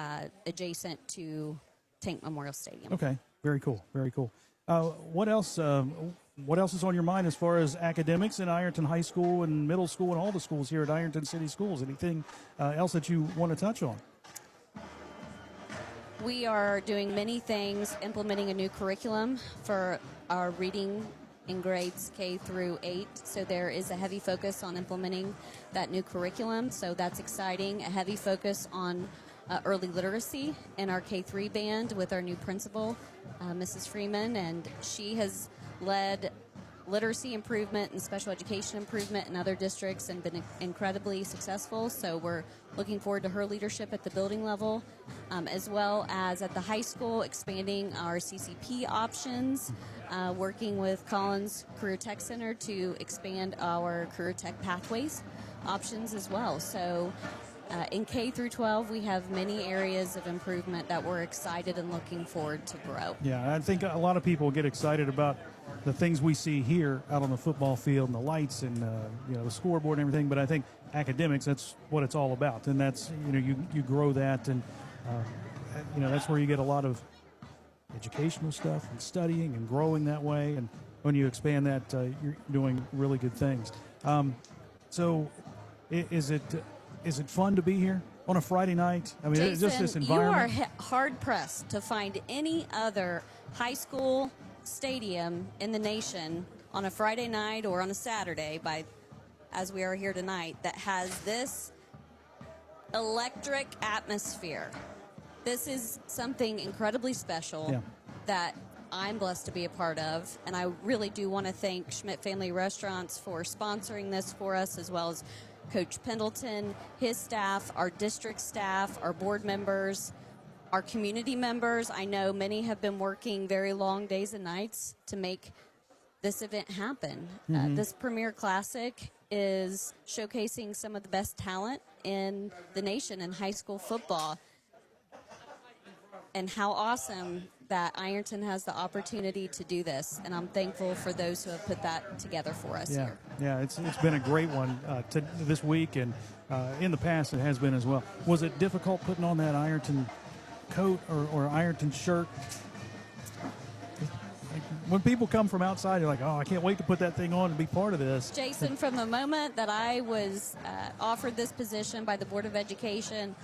adjacent to Tank Memorial Stadium. Okay, very cool, very cool. What else is on your mind as far as academics in Ironton High School and middle school and all the schools here at Ironton City Schools? Anything else that you want to touch on? We are doing many things, implementing a new curriculum for our reading in grades K through 8. So there is a heavy focus on implementing that new curriculum. So that's exciting. A heavy focus on early literacy in our K3 band with our new principal, Mrs. Freeman, and she has led literacy improvement and special education improvement in other districts and been incredibly successful. So we're looking forward to her leadership at the building level, as well as at the high school, expanding our CCP options, working with Collins Career Tech Center to expand our career tech pathways options as well. So in K through 12, we have many areas of improvement that we're excited and looking forward to grow. Yeah, I think a lot of people get excited about the things we see here out on the football field and the lights and the scoreboard and everything. But I think academics, that's what it's all about, and that's you grow that, and that's where you get a lot of educational stuff and studying and growing that way. And when you expand that, you're doing really good things. So, is it fun to be here on a Friday night? I mean, Jason, just this environment. You are hard-pressed to find any other high school stadium in the nation on a Friday night or on a Saturday, as we are here tonight, that has this electric atmosphere. This is something incredibly special that I'm blessed to be a part of, and I really do want to thank Schmidt Family Restaurants for sponsoring this for us, as well as Coach Pendleton, his staff, our district staff, our board members, our community members. I know many have been working very long days and nights to make this event happen. This Premier Classic is showcasing some of the best talent in the nation in high school football. And how awesome that Ironton has the opportunity to do this. And I'm thankful for those who have put that together for us here. Yeah, it's been a great one this week, and in the past it has been as well. Was it difficult putting on that Ironton coat or Ironton shirt? When people come from outside, they're like, oh, I can't wait to put that thing on and be part of this. Jason, from the moment that I was offered this position by the Board of Education,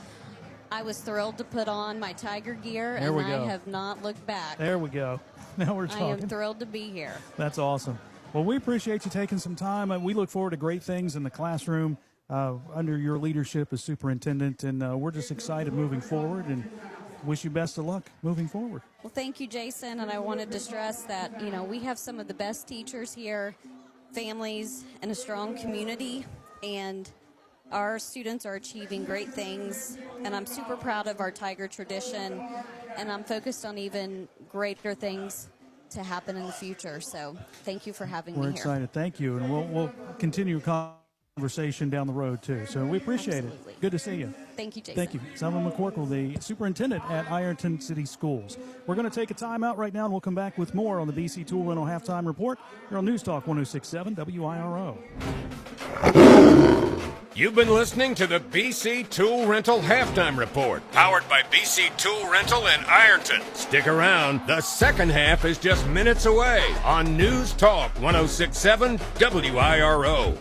I was thrilled to put on my Tiger gear, and I have not looked back. There we go. Now we're talking. I am thrilled to be here. That's awesome. Well, we appreciate you taking some time. We look forward to great things in the classroom under your leadership as superintendent, and we're just excited moving forward and wish you best of luck moving forward. Well, thank you, Jason, and I wanted to stress that, we have some of the best teachers here, families, and a strong community, and our students are achieving great things, and I'm super proud of our Tiger tradition, and I'm focused on even greater things to happen in the future. So thank you for having me here. We're excited. Thank you, and we'll continue conversation down the road, too. So we appreciate it. Good to see you. Thank you, Jason. Thank you. Selma McCorkle, the superintendent at Ironton City Schools. We're going to take a timeout right now, and we'll come back with more on the BC Tool Rental Halftime Report here on News Talk 106.7 WIRO. You've been listening to the BC Tool Rental Halftime Report, powered by BC Tool Rental in Ironton. Stick around. The second half is just minutes away on News Talk 106.7 WIRO.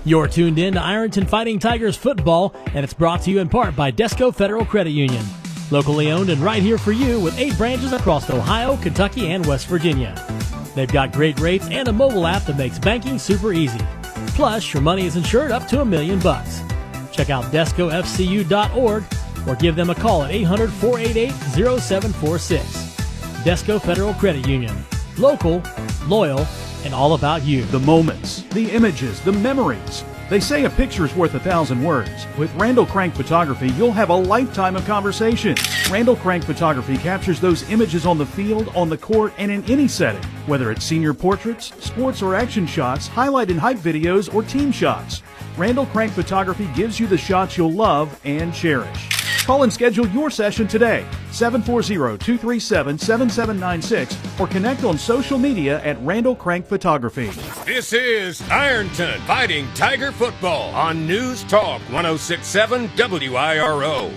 You're tuned in to Ironton Fighting Tigers football, and it's brought to you in part by Desco Federal Credit Union. Locally owned and right here for you with 8 branches across Ohio, Kentucky, and West Virginia. They've got great rates and a mobile app that makes banking super easy. Plus, your money is insured up to $1 million. Check out DescoFCU.org or give them a call at 800-488-0746. Desco Federal Credit Union. Local, loyal, and all about you. The moments, the images, the memories. They say a picture's worth 1,000 words. With Randall Crank Photography, you'll have a lifetime of conversation. Randall Crank Photography captures those images on the field, on the court, and in any setting. Whether it's senior portraits, sports or action shots, highlight and hype videos, or team shots. Randall Crank Photography gives you the shots you'll love and cherish. Call and schedule your session today, 740-237-7796, or connect on social media at Randall Crank Photography. This is Ironton Fighting Tiger Football on News Talk 106.7 WIRO.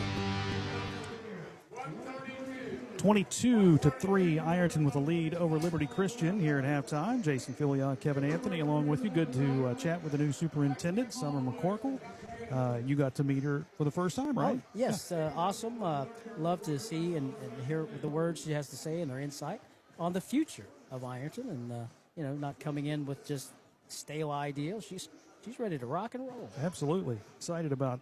22-3, Ironton with a lead over Liberty Christian here at halftime. Jason Filion, Kevin Anthony along with you. Good to chat with the new superintendent, Summer McCorkle. You got to meet her for the first time, right? Oh, yes, awesome. Love to see and hear the words she has to say and her insight on the future of Ironton, and not coming in with just stale ideals. She's ready to rock and roll. Absolutely excited about.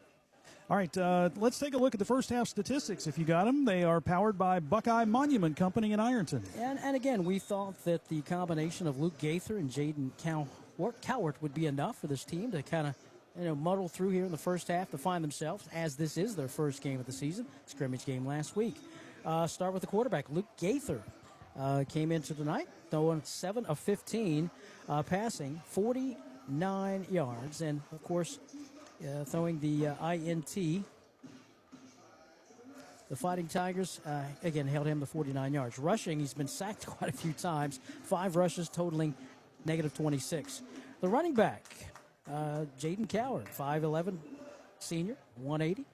All right, let's take a look at the first half statistics if you got them. They are powered by Buckeye Monument Company in Ironton. And again, we thought that the combination of Luke Gaither and Jaden Cowart would be enough for this team to kind of muddle through here in the first half to find themselves, as this is their first game of the season, scrimmage game last week. Start with the quarterback. Luke Gaither came into tonight throwing 7 of 15, passing 49 yards, and of course throwing the INT. The Fighting Tigers, again, held him to 49 yards. Rushing, he's been sacked quite a few times. 5 rushes totaling -26. The running back, Jaden Coward, 5'11", senior, 180,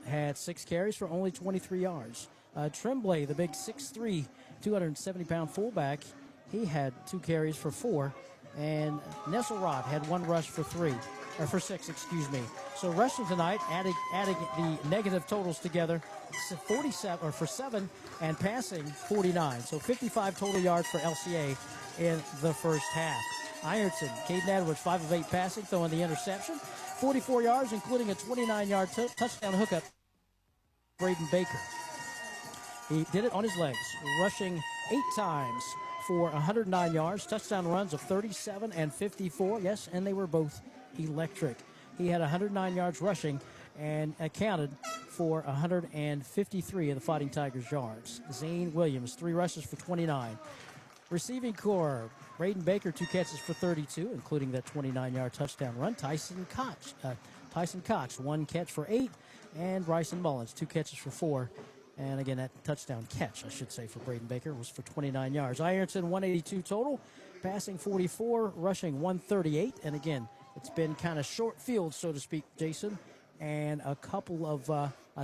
had 6 carries for only 23 yards. Tremblay, the big 6'3", 270-pound fullback, he had 2 carries for 4. And Nesselrod had 1 rush for 6, excuse me. So rushing tonight, adding the negative totals together, 47 for 7, and passing 49. So 55 total yards for LCA in the first half. Ironton, Caden Edwards, 5 of 8 passing, throwing the interception, 44 yards, including a 29-yard touchdown hookup. Braden Baker. He did it on his legs, rushing 8 times for 109 yards, touchdown runs of 37 and 54. Yes, and they were both electric. He had 109 yards rushing and accounted for 153 of the Fighting Tigers' yards. Zane Williams, 3 rushes for 29. Receiving core, Braden Baker, 2 catches for 32, including that 29-yard touchdown run. Tyson Cox, 1 catch for 8, and Bryson Mullins, 2 catches for 4. And again, that touchdown catch, I should say, for Braden Baker was for 29 yards. Ironton, 182 total, passing 44, rushing 138. And again, it's been kind of short field, so to speak, Jason, and a couple of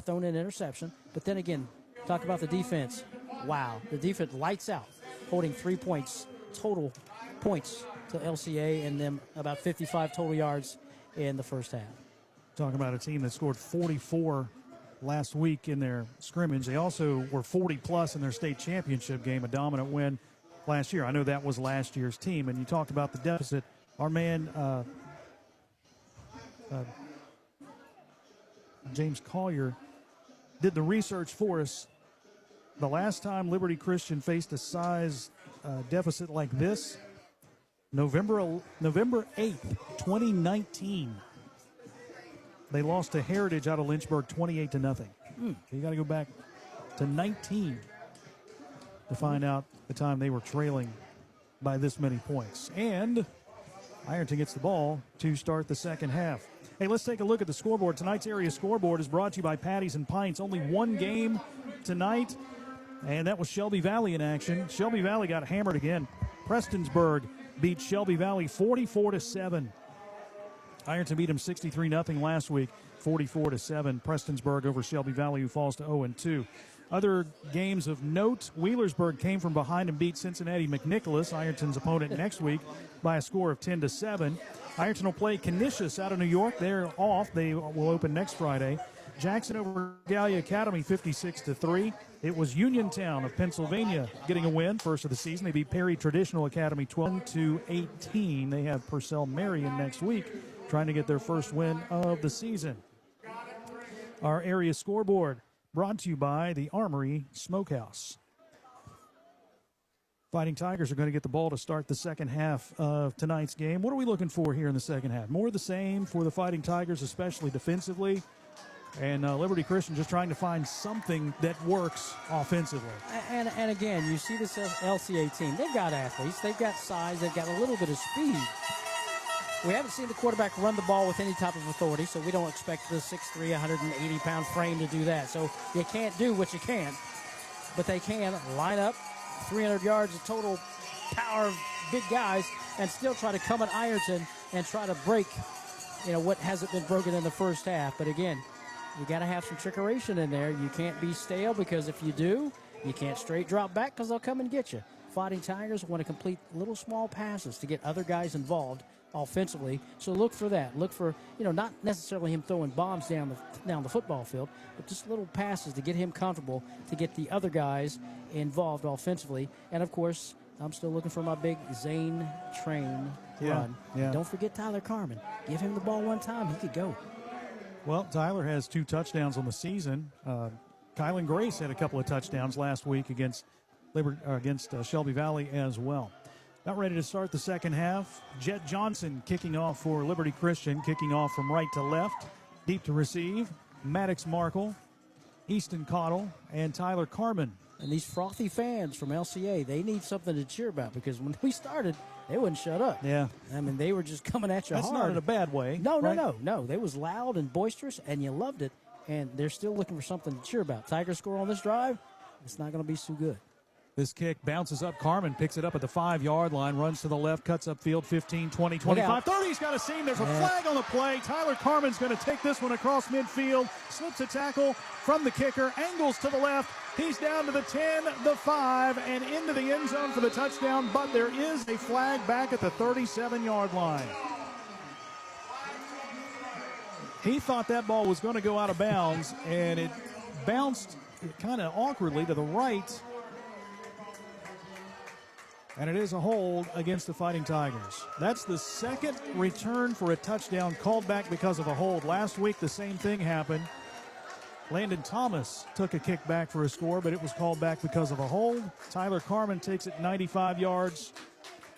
thrown in interception. But then again, talk about the defense. Wow, the defense lights out, holding 3 points, total points to LCA, and then about 55 total yards in the first half. Talking about a team that scored 44 last week in their scrimmage. They also were 40-plus in their state championship game, a dominant win last year. I know that was last year's team, and you talked about the deficit. Our man James Collier did the research for us. The last time Liberty Christian faced a size deficit like this, November 8th, 2019. They lost to Heritage out of Lynchburg 28-0. You got to go back to 19 to find out the time they were trailing by this many points. And Ironton gets the ball to start the second half. Hey, let's take a look at the scoreboard. Tonight's area scoreboard is brought to you by Patties and Pints. Only one game tonight, and that was Shelby Valley in action. Shelby Valley got hammered again. Prestonsburg beat Shelby Valley 44-7. Ironton beat them 63-0 last week, 44-7. Prestonsburg over Shelby Valley, who falls to 0-2. Other games of note, Wheelersburg came from behind and beat Cincinnati McNicholas, Ironton's opponent next week, by a score of 10-7. Ironton will play Canisius out of New York. They're off. They will open next Friday. Jackson over Gallia Academy 56-3. It was Uniontown of Pennsylvania getting a win, first of the season. They beat Perry Traditional Academy 12-18. They have Purcell Marion next week, trying to get their first win of the season. Our area scoreboard brought to you by the Armory Smokehouse. Fighting Tigers are going to get the ball to start the second half of tonight's game. What are we looking for here in the second half? More of the same for the Fighting Tigers, especially defensively. And Liberty Christian just trying to find something that works offensively. And again, you see this LCA team. They've got athletes. They've got size. They've got a little bit of speed. We haven't seen the quarterback run the ball with any type of authority, so we don't expect the 6'3", 180-pound frame to do that. So you can't do what you can, but they can line up 300 yards of total power of big guys and still try to come at Ironton and try to break, what hasn't been broken in the first half. But again, you got to have some trickeration in there. You can't be stale, because if you do, you can't straight drop back because they'll come and get you. Fighting Tigers want to complete little small passes to get other guys involved offensively. So look for that. Look for, not necessarily him throwing bombs down the football field, but just little passes to get him comfortable, to get the other guys involved offensively. And, of course, I'm still looking for my big Zane train run. Yeah. Don't forget Tyler Carmen. Give him the ball one time. He could go. Well, Tyler has 2 touchdowns on the season. Kylan Grace had a couple of touchdowns last week against Shelby Valley as well. Not ready to start the second half. Jet Johnson kicking off for Liberty Christian, kicking off from right to left. Deep to receive. Maddox Markle, Easton Cottle, and Tyler Carmen. And these frothy fans from LCA, they need something to cheer about, because when we started, they wouldn't shut up. Yeah. I mean, they were just coming at you That's hard. not in a bad way. No, right? no. They was loud and boisterous, and you loved it. And they're still looking for something to cheer about. Tigers score on this drive, it's not going to be so good. This kick bounces up. Carmen picks it up at the 5-yard line, runs to the left, cuts up field, 15, 20, 25, 30. He's got a seam. There's a flag on the play. Tyler Carmen's going to take this one across midfield, slips a tackle from the kicker, angles to the left. He's down to the 10, the 5, and into the end zone for the touchdown, but there is a flag back at the 37-yard line. He thought that ball was going to go out of bounds, and it bounced kind of awkwardly to the right. And it is a hold against the Fighting Tigers. That's the second return for a touchdown called back because of a hold. Last week, the same thing happened. Landon Thomas took a kick back for a score, but it was called back because of a hold. Tyler Carmen takes it 95 yards,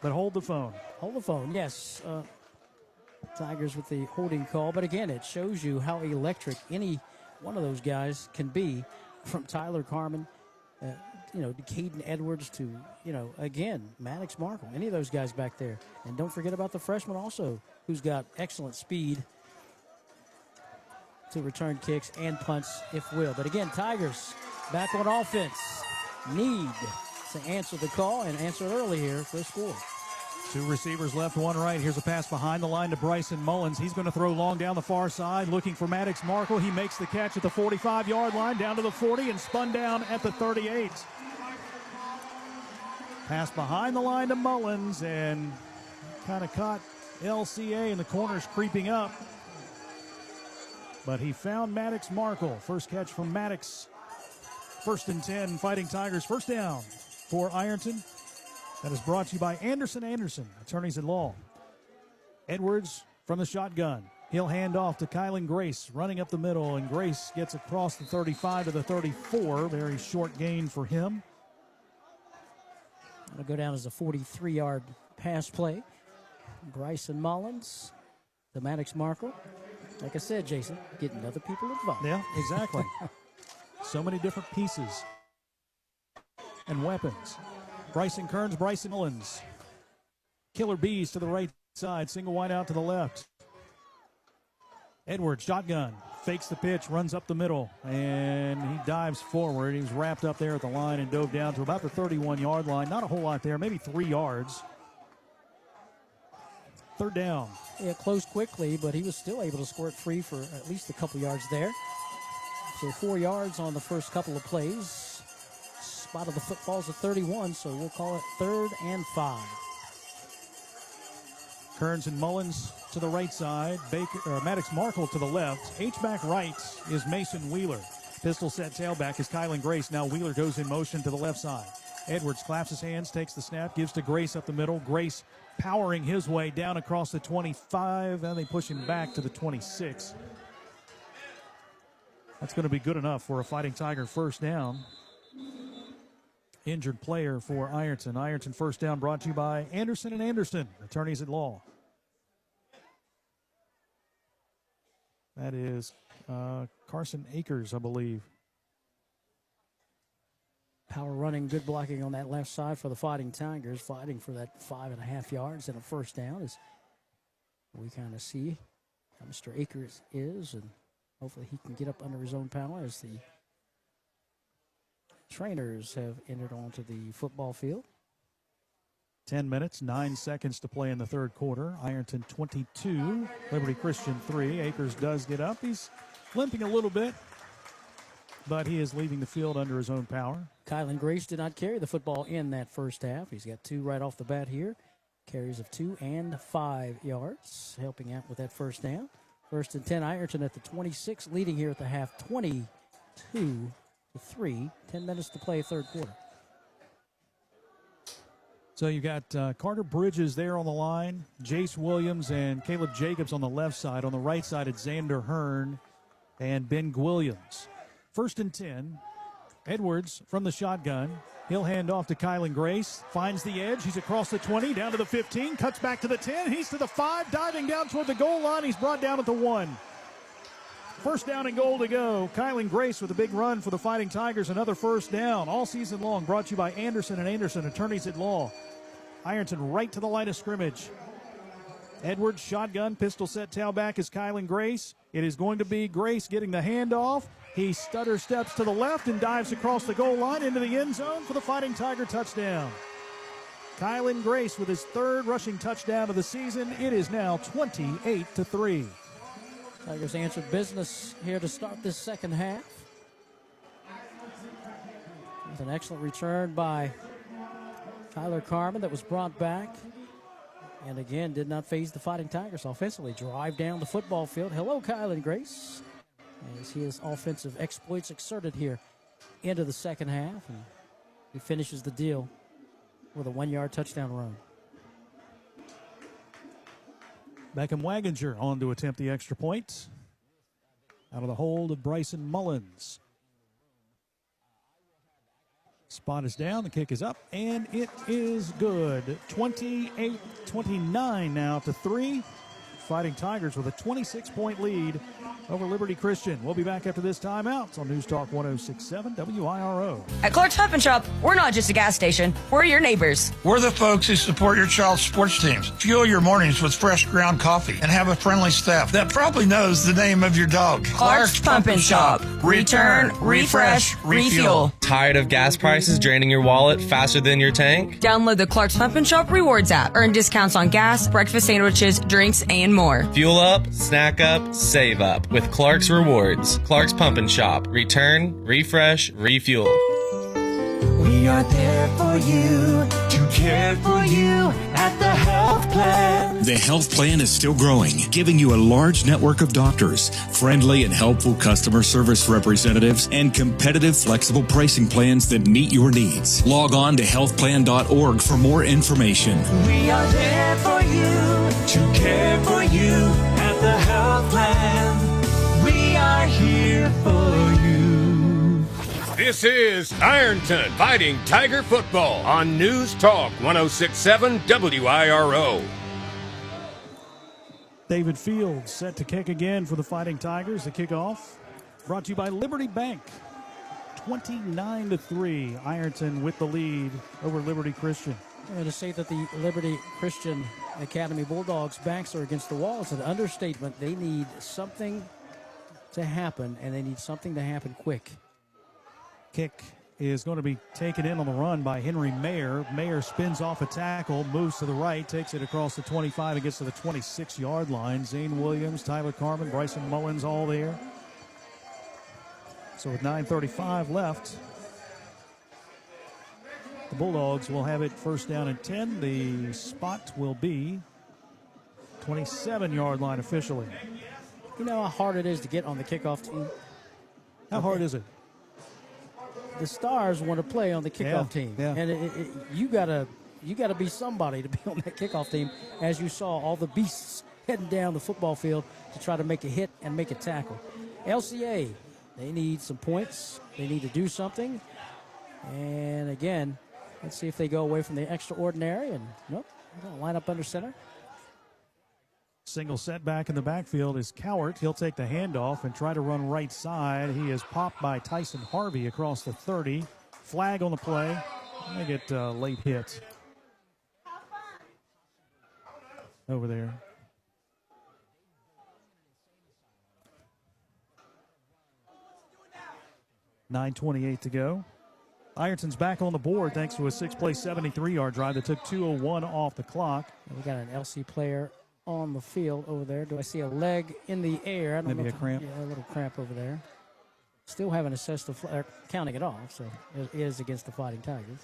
but hold the phone. Hold the phone, yes. Tigers with the holding call. But again, it shows you how electric any one of those guys can be, from Tyler Carmen, to Caden Edwards, to, again, Maddox Markle, any of those guys back there. And don't forget about the freshman also, who's got excellent speed to return kicks and punts if will. But again, Tigers back on offense need to answer the call, and answer it early here for a score. 2 receivers left, 1 right. Here's a pass behind the line to Bryson Mullins. He's going to throw long down the far side, looking for Maddox Markle. He makes the catch at the 45-yard line, down to the 40, and spun down at the 38. Pass behind the line to Mullins, and kind of caught LCA in the corners creeping up. But he found Maddox Markle. First catch from Maddox. 1st and 10, Fighting Tigers. First down for Ironton. That is brought to you by Anderson, attorneys at law. Edwards from the shotgun. He'll hand off to Kylan Grace, running up the middle, and Grace gets across the 35 to the 34. Very short gain for him. It'll go down as a 43-yard pass play. Bryson Mullins to Maddox Markle. Like I said, Jason, getting other people involved. Yeah, exactly. So many different pieces and weapons. Bryson Kearns, Bryson Mullins. Killer bees to the right side. Single wide out to the left. Edwards, shotgun. Fakes the pitch, runs up the middle, and he dives forward. He was wrapped up there at the line and dove down to about the 31-yard line. Not a whole lot there, maybe 3 yards. 3rd down. Yeah, closed quickly, but he was still able to squirt free for at least a couple yards there. So 4 yards on the first couple of plays. Spot of the football's at 31, so we'll call it 3rd and 5. Kearns and Mullins to the right side. Maddox Markle to the left. H-back right is Mason Wheeler. Pistol set tailback is Kylan Grace. Now Wheeler goes in motion to the left side. Edwards claps his hands, takes the snap, gives to Grace up the middle. Grace powering his way down across the 25, and they push him back to the 26. That's going to be good enough for a Fighting Tiger first down. injured player for Ironton. Ironton first down brought to you by Anderson & Anderson, attorneys at law. That is Carson Akers, I believe. Power running, good blocking on that left side for the Fighting Tigers, fighting for that 5.5 yards and a first down, as we kind of see how Mr. Akers is, and hopefully he can get up under his own power as the trainers have entered onto the football field. 10 minutes, 9 seconds to play in the third quarter. Ironton 22, Liberty Christian 3. Akers does get up. He's limping a little bit, but he is leaving the field under his own power. Kylan Grace did not carry the football in that first half. He's got 2 right off the bat here. Carries of 2 and 5 yards, helping out with that first down. First and 10, Ironton at the 26, leading here at the half, 22-3. 10 minutes to play, third quarter. So you got Carter Bridges there on the line, Jace Williams and Caleb Jacobs on the left side. On the right side, it's Xander Hearn and Ben Williams. First and 10, Edwards from the shotgun. He'll hand off to Kylan Grace, finds the edge. He's across the 20, down to the 15, cuts back to the 10. He's to the 5, diving down toward the goal line. He's brought down at the 1. First down and goal to go. Kylan Grace with a big run for the Fighting Tigers. Another first down all season long, brought to you by Anderson & Anderson, attorneys at law. Ironton right to the line of scrimmage. Edwards, shotgun, pistol set, tailback is Kylan Grace. It is going to be Grace getting the handoff. He stutter steps to the left and dives across the goal line into the end zone for the Fighting Tiger touchdown. Kylan Grace with his 3rd rushing touchdown of the season. It is now 28-3. Tigers answered business here to start this second half. With an excellent return by Tyler Carmen that was brought back. And again, did not phase the Fighting Tigers offensively. Drive down the football field. Hello, Kylan Grace. As his offensive exploits exerted here into the second half. And he finishes the deal with a 1-yard touchdown run. Beckham Waginger on to attempt the extra point. Out of the hold of Bryson Mullins. Spot is down, the kick is up, and it is good. 28-29 now to 3. Fighting Tigers with a 26-point lead over Liberty Christian. We'll be back after this timeout on News Talk 106.7 WIRO. At Clark's Pump and Shop, we're not just a gas station. We're your neighbors. We're the folks who support your child's sports teams. Fuel your mornings with fresh ground coffee and have a friendly staff that probably knows the name of your dog. Clark's Pump and Shop. Return, refresh, refuel. Tired of gas prices draining your wallet faster than your tank? Download the Clark's Pump and Shop Rewards app. Earn discounts on gas, breakfast sandwiches, drinks, and more. Fuel up, snack up, save up with Clark's Rewards. Clark's Pump and Shop. Return, refresh, refuel. We are there for you, to care for you at the health plan. The health plan is still growing, giving you a large network of doctors, friendly and helpful customer service representatives, and competitive, flexible pricing plans that meet your needs. Log on to healthplan.org for more information. We are there for you, to care for you at the health plan. We are here for you. This is Ironton Fighting Tiger Football on News Talk 106.7 WIRO. David Fields set to kick again for the Fighting Tigers. The kickoff brought to you by Liberty Bank. 29-3. Ironton with the lead over Liberty Christian. And to say that the Liberty Christian Academy Bulldogs backs are against the wall is an understatement. They need something to happen, and they need something to happen quick. Kick is going to be taken in on the run by Henry Mayer. Mayer spins off a tackle, moves to the right, takes it across the 25 and gets to the 26-yard line. Zane Williams, Tyler Carmen, Bryson Mullins all there. So with 9:35 left, the Bulldogs will have it first down and 10. The spot will be 27-yard line officially. You know how hard it is to get on the kickoff team? How hard is it? The Stars want to play on the kickoff team. Yeah. And you gotta be somebody to be on that kickoff team, as you saw all the beasts heading down the football field to try to make a hit and make a tackle. LCA, they need some points. They need to do something. And again, let's see if they go away from the extraordinary. And nope, they're going to line up under center. Single setback in the backfield is Cowart. He'll take the handoff and try to run right side. He is popped by Tyson Harvey across the 30. Flag on the play. They get late hit over there. .9:28 to go. Ironton's back on the board thanks to a 6-play 73-yard drive that took 2:01 off the clock. We got an LC player on the field over there. Do I see a leg in the air? I don't know. Maybe a cramp. Yeah, a little cramp over there. Still haven't assessed counting it off, so it is against the Fighting Tigers.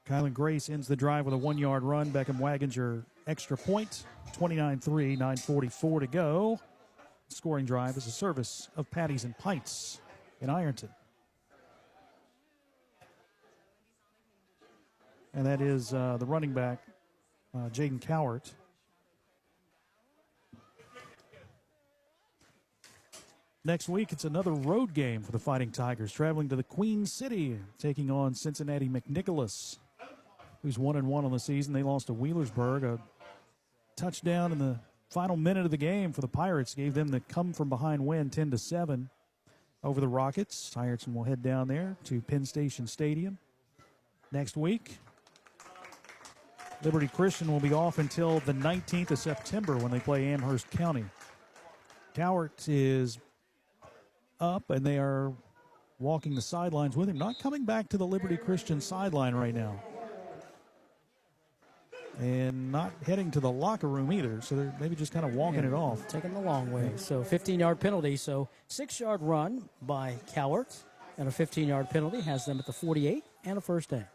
Kylan Grace ends the drive with a 1-yard run. Beckham Waginger extra point. 29-3, 9:44 to go. Scoring drive is a service of Patties and Pints in Ironton. And that is the running back, Jaden Cowart. Next week, it's another road game for the Fighting Tigers, traveling to the Queen City, taking on Cincinnati McNicholas, who's 1-1 on the season. They lost to Wheelersburg. A touchdown in the final minute of the game for the Pirates gave them the come-from-behind win, 10-7 over the Rockets. Ironton will head down there to Penn Station Stadium next week. Liberty Christian will be off until the 19th of September when they play Amherst County. Cowart is up, and they are walking the sidelines with him. Not coming back to the Liberty Christian sideline right now. And not heading to the locker room either, so they're maybe just kind of walking it off. Taking the long way. So 15-yard penalty. So 6-yard run by Cowart, and a 15-yard penalty has them at the 48 and a first down.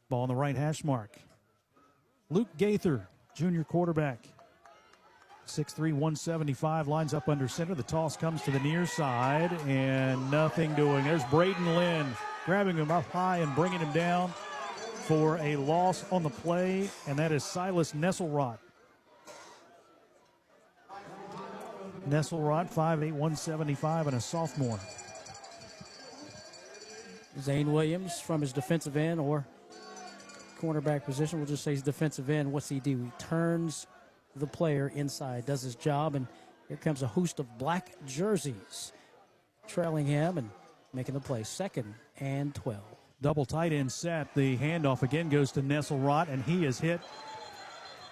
Ball on the right hash mark. Luke Gaither, junior quarterback. 6'3", 175, lines up under center. The toss comes to the near side, and nothing doing. There's Braden Lynn grabbing him up high and bringing him down for a loss on the play, and that is Silas Nesselrott. Nesselrott, 5'8", 175, and a sophomore. Zane Williams from his defensive end or cornerback position. We'll just say he's defensive end. What's he do? He turns the player inside, does his job, and here comes a host of black jerseys trailing him and making the play. 2nd and 12. Double tight end set. The handoff again goes to Nesselrott, and he is hit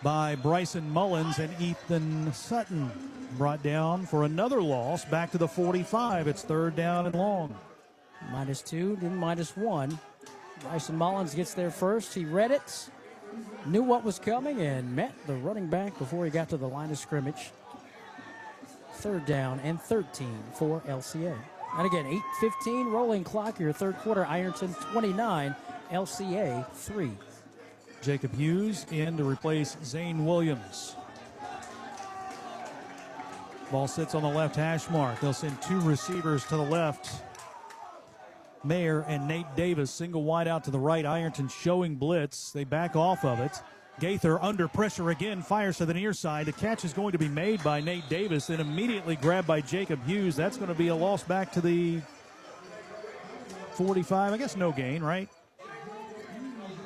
by Bryson Mullins, and Ethan Sutton brought down for another loss back to the 45. It's 3rd down and long. -2, then -1. Bryson Mullins gets there first. He read it, knew what was coming, and met the running back before he got to the line of scrimmage. 3rd down and 13 for LCA. And again, 8:15 rolling clock, your third quarter. Ironton 29, LCA 3. Jacob Hughes in to replace Zane Williams. Ball sits on the left hash mark. They'll send 2 receivers to the left. Mayer and Nate Davis, single wide out to the right. Ironton showing blitz. They back off of it. Gaither under pressure again, fires to the near side. The catch is going to be made by Nate Davis, then immediately grabbed by Jacob Hughes. That's going to be a loss back to the 45. I guess no gain, right?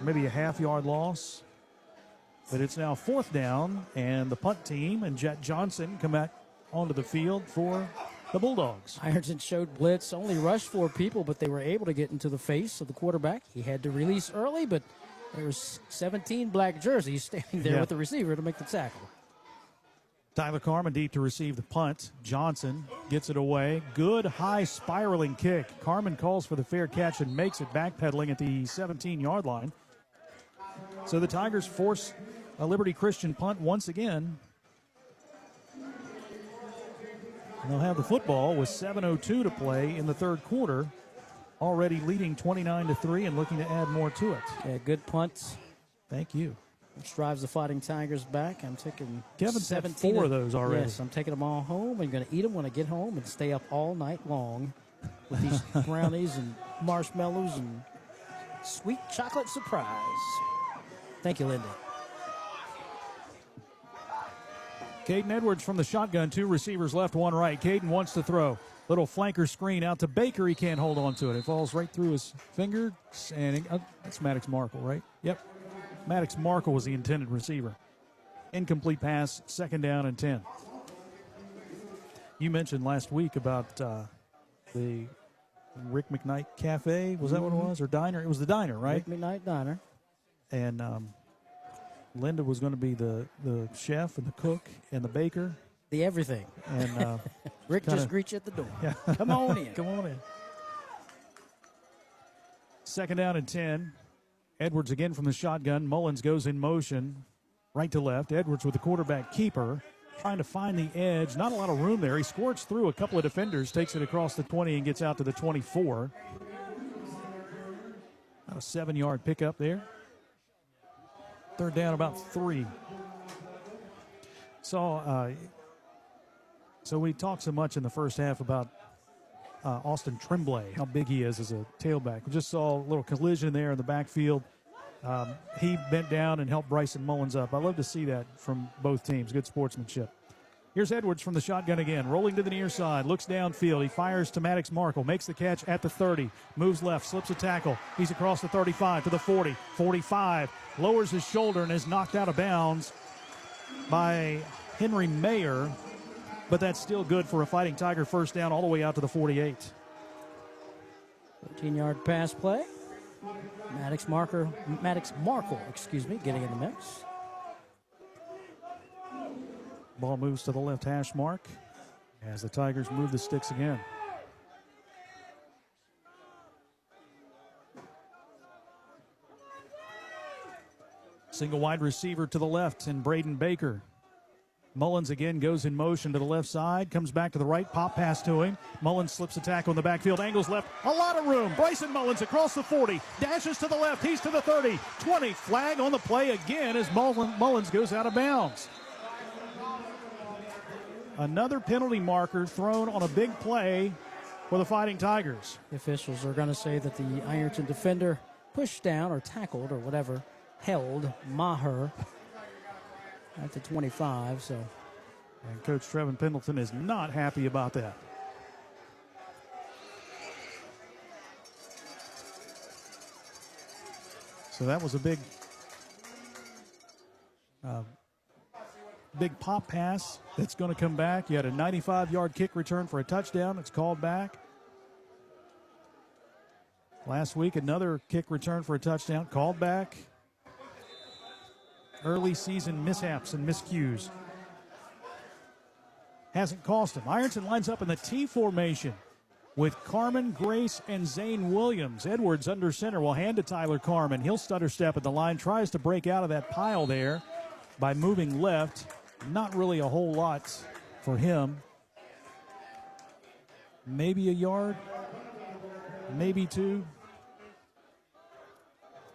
Maybe a half-yard loss. But it's now 4th down, and the punt team and Jet Johnson come back onto the field for the Bulldogs. Ironton showed blitz, only rushed 4 people, but they were able to get into the face of the quarterback. He had to release early, but there was 17 black jerseys standing there with the receiver to make the tackle. Tyler Carman deep to receive the punt. Johnson gets it away. Good high spiraling kick. Carman calls for the fair catch and makes it backpedaling at the 17-yard line. So the Tigers force a Liberty Christian punt once again. And they'll have the football with 7:02 to play in the third quarter. Already leading 29-3 and looking to add more to it. Yeah, good punt. Thank you. Which drives the Fighting Tigers back. I'm taking Kevin's had 4 of those already. Yes, I'm taking them all home. I'm going to eat them when I get home and stay up all night long with these brownies and marshmallows and sweet chocolate surprise. Thank you, Linda. Caden Edwards from the shotgun. 2 receivers left, 1 right. Caden wants to throw. Little flanker screen out to Baker. He can't hold on to it. It falls right through his fingers. And that's Maddox Markle, right? Yep. Maddox Markle was the intended receiver. Incomplete pass, 2nd down and 10. You mentioned last week about the Rick McKnight Cafe. Was that what it was? Or diner? It was the diner, right? Rick McKnight Diner. And Linda was going to be the chef and the cook and the baker. The everything. And Rick just greets you at the door. Yeah. Come on in. Come on in. 2nd down and 10. Edwards again from the shotgun. Mullins goes in motion, right to left. Edwards with the quarterback keeper, trying to find the edge. Not a lot of room there. He squirts through a couple of defenders, takes it across the 20 and gets out to the 24. About a 7-yard pickup there. 3rd down, about 3. So we talked so much in the first half about Austin Tremblay, how big he is as a tailback. We just saw a little collision there in the backfield. He bent down and helped Bryson Mullins up. I love to see that from both teams. Good sportsmanship. Here's Edwards from the shotgun again, rolling to the near side, looks downfield. He fires to Maddox Markle, makes the catch at the 30, moves left, slips a tackle. He's across the 35 to the 40, 45, lowers his shoulder and is knocked out of bounds by Henry Mayer, but that's still good for a Fighting Tiger first down all the way out to the 48. 13-yard pass play. Maddox Markle, getting in the mix. Ball moves to the left hash mark as the Tigers move the sticks again. Single wide receiver to the left and Braden Baker. Mullins again goes in motion to the left side, comes back to the right, pop pass to him. Mullins slips a tackle in the backfield, angles left, a lot of room. Bryson Mullins across the 40, dashes to the left, he's to the 30, 20, flag on the play again as Mullins goes out of bounds. Another penalty marker thrown on a big play for the Fighting Tigers. The officials are going to say that the Ironton defender pushed down or tackled or whatever, held Maher at the 25. So, and Coach Trevin Pendleton is not happy about that. So that was a big pop pass that's going to come back. You had a 95-yard kick return for a touchdown that's called back. Last week, another kick return for a touchdown called back. Early season mishaps and miscues. Hasn't cost him. Ironton lines up in the T formation with Carmen, Grace, and Zane Williams. Edwards under center will hand to Tyler Carmen. He'll stutter step at the line, tries to break out of that pile there by moving left. Not really a whole lot for him. Maybe a yard, maybe 2.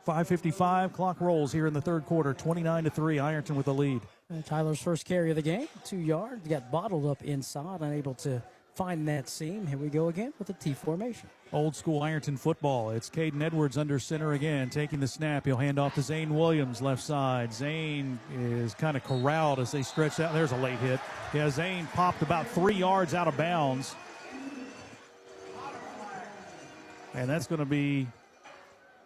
5:55, clock rolls here in the third quarter, 29-3, Ironton with the lead. And Tyler's first carry of the game, 2 yards. He got bottled up inside, unable to find that seam. Here we go again with the T formation. Old school Ironton football. It's Caden Edwards under center again, taking the snap. He'll hand off to Zane Williams, left side. Zane is kind of corralled as they stretch out. There's a late hit. Yeah, Zane popped about 3 yards out of bounds. And that's going to be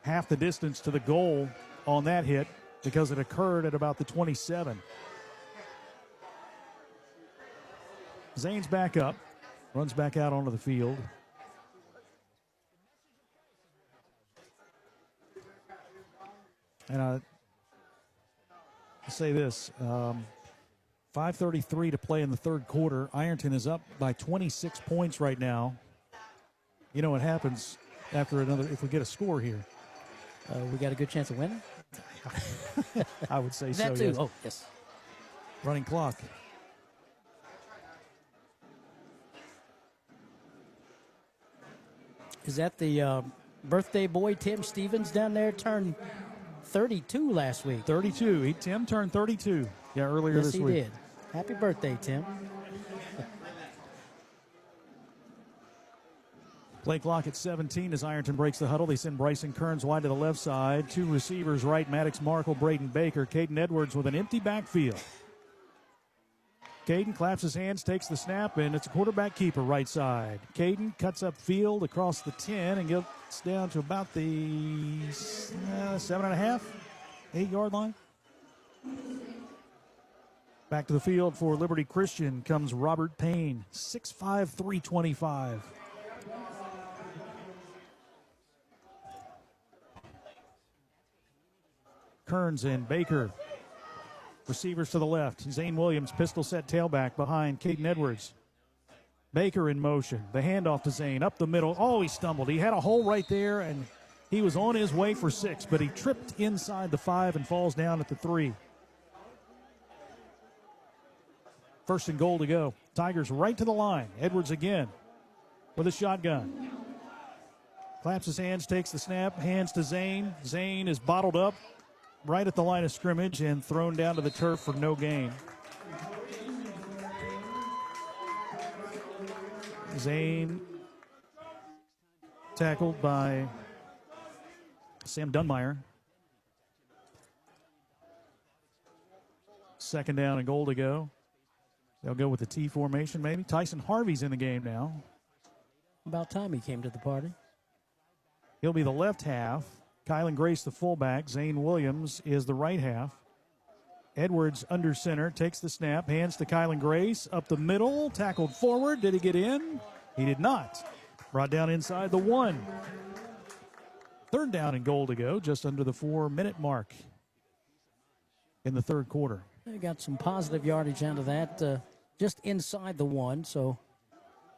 half the distance to the goal on that hit because it occurred at about the 27. Zane's back up, runs back out onto the field. And I'll say this, 5:33 to play in the third quarter. Ironton is up by 26 points right now. You know what happens after another, if we get a score here? We got a good chance of winning? I would say that so, too. yes. Oh, yes. Running clock. Is that the birthday boy, Tim Stevens, down there? Turned 32 last week. 32. Tim turned 32. Yeah, earlier this week. Yes, he did. Happy birthday, Tim. Play clock at 17 as Ironton breaks the huddle. They send Bryson Kearns wide to the left side. 2 receivers right, Maddox Markle, Braden Baker. Caden Edwards with an empty backfield. Caden claps his hands, takes the snap, and it's a quarterback keeper right side. Caden cuts up field across the 10 and gets down to about the 7.5, 8-yard line. Back to the field for Liberty Christian comes Robert Payne, 6'5", 325. Kearns and Baker. Receivers to the left. Zane Williams, pistol set tailback behind Caden Edwards. Baker in motion. The handoff to Zane up the middle. Oh, he stumbled. He had a hole right there, and he was on his way for 6, but he tripped inside the 5 and falls down at the 3. First and goal to go. Tigers right to the line. Edwards again with a shotgun. Claps his hands, takes the snap, hands to Zane. Zane is bottled up right at the line of scrimmage and thrown down to the turf for no gain. Zane tackled by Sam Dunmeyer. Second down and goal to go. They'll go with the T formation maybe. Tyson Harvey's in the game now. About time he came to the party. He'll be the left half. Kylan Grace the fullback. Zane Williams is the right half. Edwards under center, takes the snap, hands to Kylan Grace. Up the middle, tackled forward. Did he get in? He did not. Brought down inside the 1. Third down and goal to go, just under the 4-minute mark in the third quarter. They got some positive yardage out of that, just inside the 1. So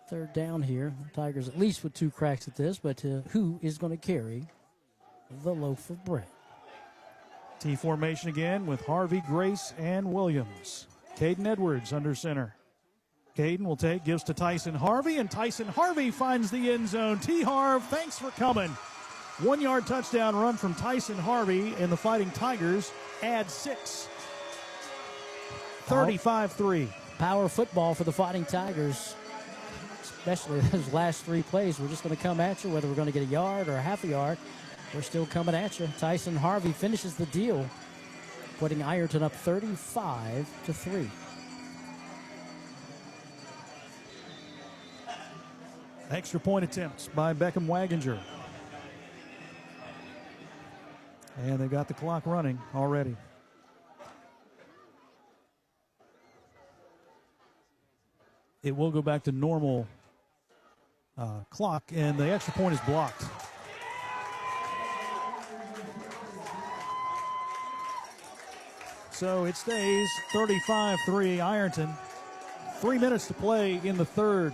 third down here. Tigers at least with 2 cracks at this, but who is going to carry the loaf of bread? T formation again with Harvey, Grace, and Williams. Caden Edwards under center. Caden will take, gives to Tyson Harvey, and Tyson Harvey finds the end zone. T-Harv, thanks for coming. 1-yard touchdown run from Tyson Harvey, and the Fighting Tigers add 6. 35-3. Power football for the Fighting Tigers, especially those last 3 plays. We're just going to come at you, whether we're going to get a yard or a half a yard. We're still coming at you. Tyson Harvey finishes the deal, putting Ironton up 35-3. Extra point attempts by Beckham Waginger. And they got the clock running already. It will go back to normal clock, and the extra point is blocked. So it stays 35-3 Ironton. 3 minutes to play in the third.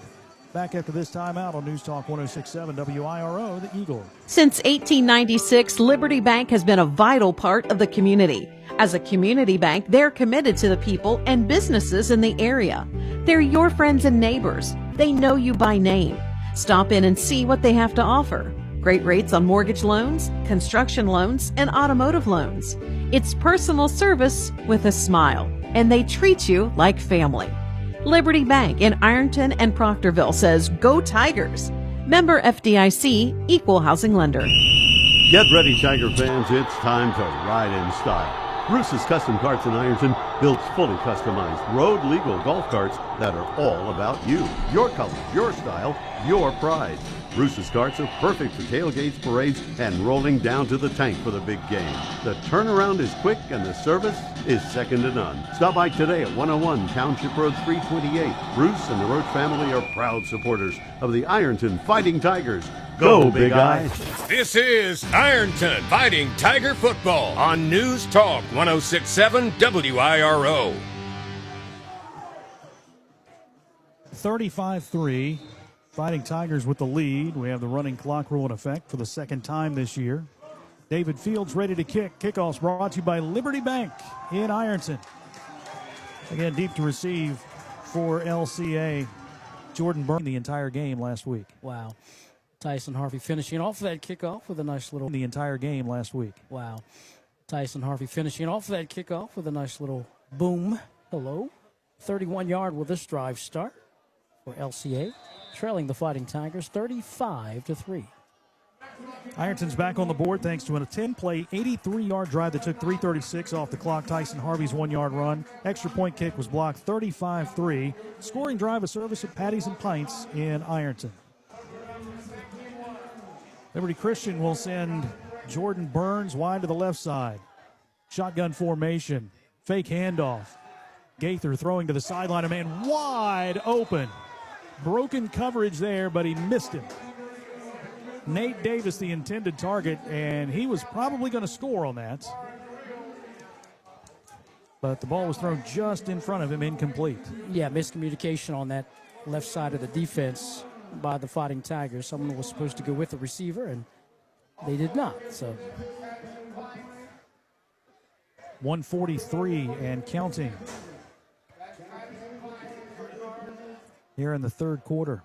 Back after this timeout on News Talk 106.7 WIRO, the Eagle. Since 1896, Liberty Bank has been a vital part of the community. As a community bank, they're committed to the people and businesses in the area. They're your friends and neighbors. They know you by name. Stop in and see what they have to offer. Great rates on mortgage loans, construction loans, and automotive loans. It's personal service with a smile, and they treat you like family. Liberty Bank in Ironton and Proctorville says, "Go Tigers." Member FDIC, Equal Housing Lender. Get ready, Tiger fans. It's time to ride in style. Bruce's Custom Carts in Ironton builds fully customized road-legal golf carts that are all about you. Your colors, your style, your pride. Bruce's carts are perfect for tailgates, parades, and rolling down to the tank for the big game. The turnaround is quick and the service is second to none. Stop by today at 101 Township Road 328. Bruce and the Roach family are proud supporters of the Ironton Fighting Tigers. Go, Big Eye. This is Ironton Fighting Tiger Football on News Talk 106.7 WIRO. 35-3. Fighting Tigers with the lead. We have the running clock rule in effect for the second time this year. David Fields ready to kick. Kickoff's brought to you by Liberty Bank in Ironton. Again, deep to receive for LCA. Jordan Byrne the entire game last week. Wow. Tyson Harvey finishing off that kickoff with a nice little... The entire game last week. Wow. Tyson Harvey finishing off that kickoff with a nice little boom. Hello. 31-yard will this drive start for LCA. Trailing the Fighting Tigers 35-3. Ironton's back on the board thanks to a 10-play, 83-yard drive that took 3:36 off the clock. Tyson Harvey's 1-yard run. Extra point kick was blocked 35-3. Scoring drive, a service of Patties and Pints in Ironton. Liberty Christian will send Jordan Burns wide to the left side. Shotgun formation. Fake handoff. Gaither throwing to the sideline. A man wide open. Broken coverage there, but he missed him. Nate Davis, the intended target, and he was probably going to score on that. But the ball was thrown just in front of him, incomplete. Yeah, miscommunication on that left side of the defense by the Fighting Tigers. Someone was supposed to go with the receiver, and they did not. So 1:43 and counting here in the third quarter.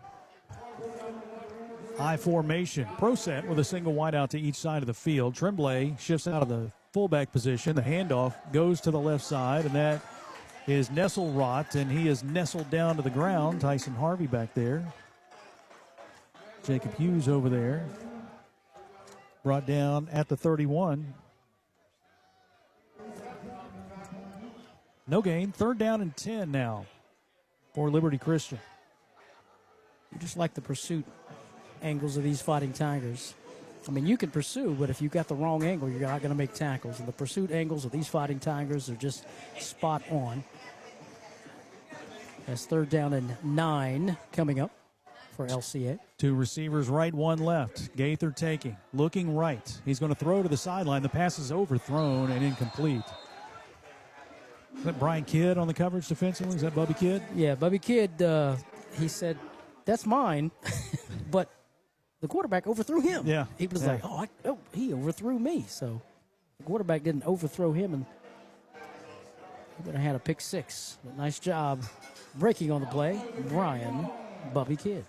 I formation. Pro set with a single wide out to each side of the field. Tremblay shifts out of the fullback position. The handoff goes to the left side, and that is Nesselrot, and he is nestled down to the ground. Tyson Harvey back there. Jacob Hughes over there. Brought down at the 31. No gain. 3rd down and 10 now for Liberty Christian. You just like the pursuit angles of these Fighting Tigers. I mean, you can pursue, but if you got the wrong angle, you're not going to make tackles. And the pursuit angles of these Fighting Tigers are just spot on. That's 3rd down and 9 coming up for LCA. 2 receivers right, 1 left. Gaither taking, looking right. He's going to throw to the sideline. The pass is overthrown and incomplete. Is that Brian Kidd on the coverage defensively? Is that Bubby Kidd? Yeah, Bubby Kidd, he said, that's mine, but the quarterback overthrew him. Yeah. He was like, he overthrew me. So the quarterback didn't overthrow him, and he would have had a pick 6. But nice job breaking on the play, Brian Bubby Kidd.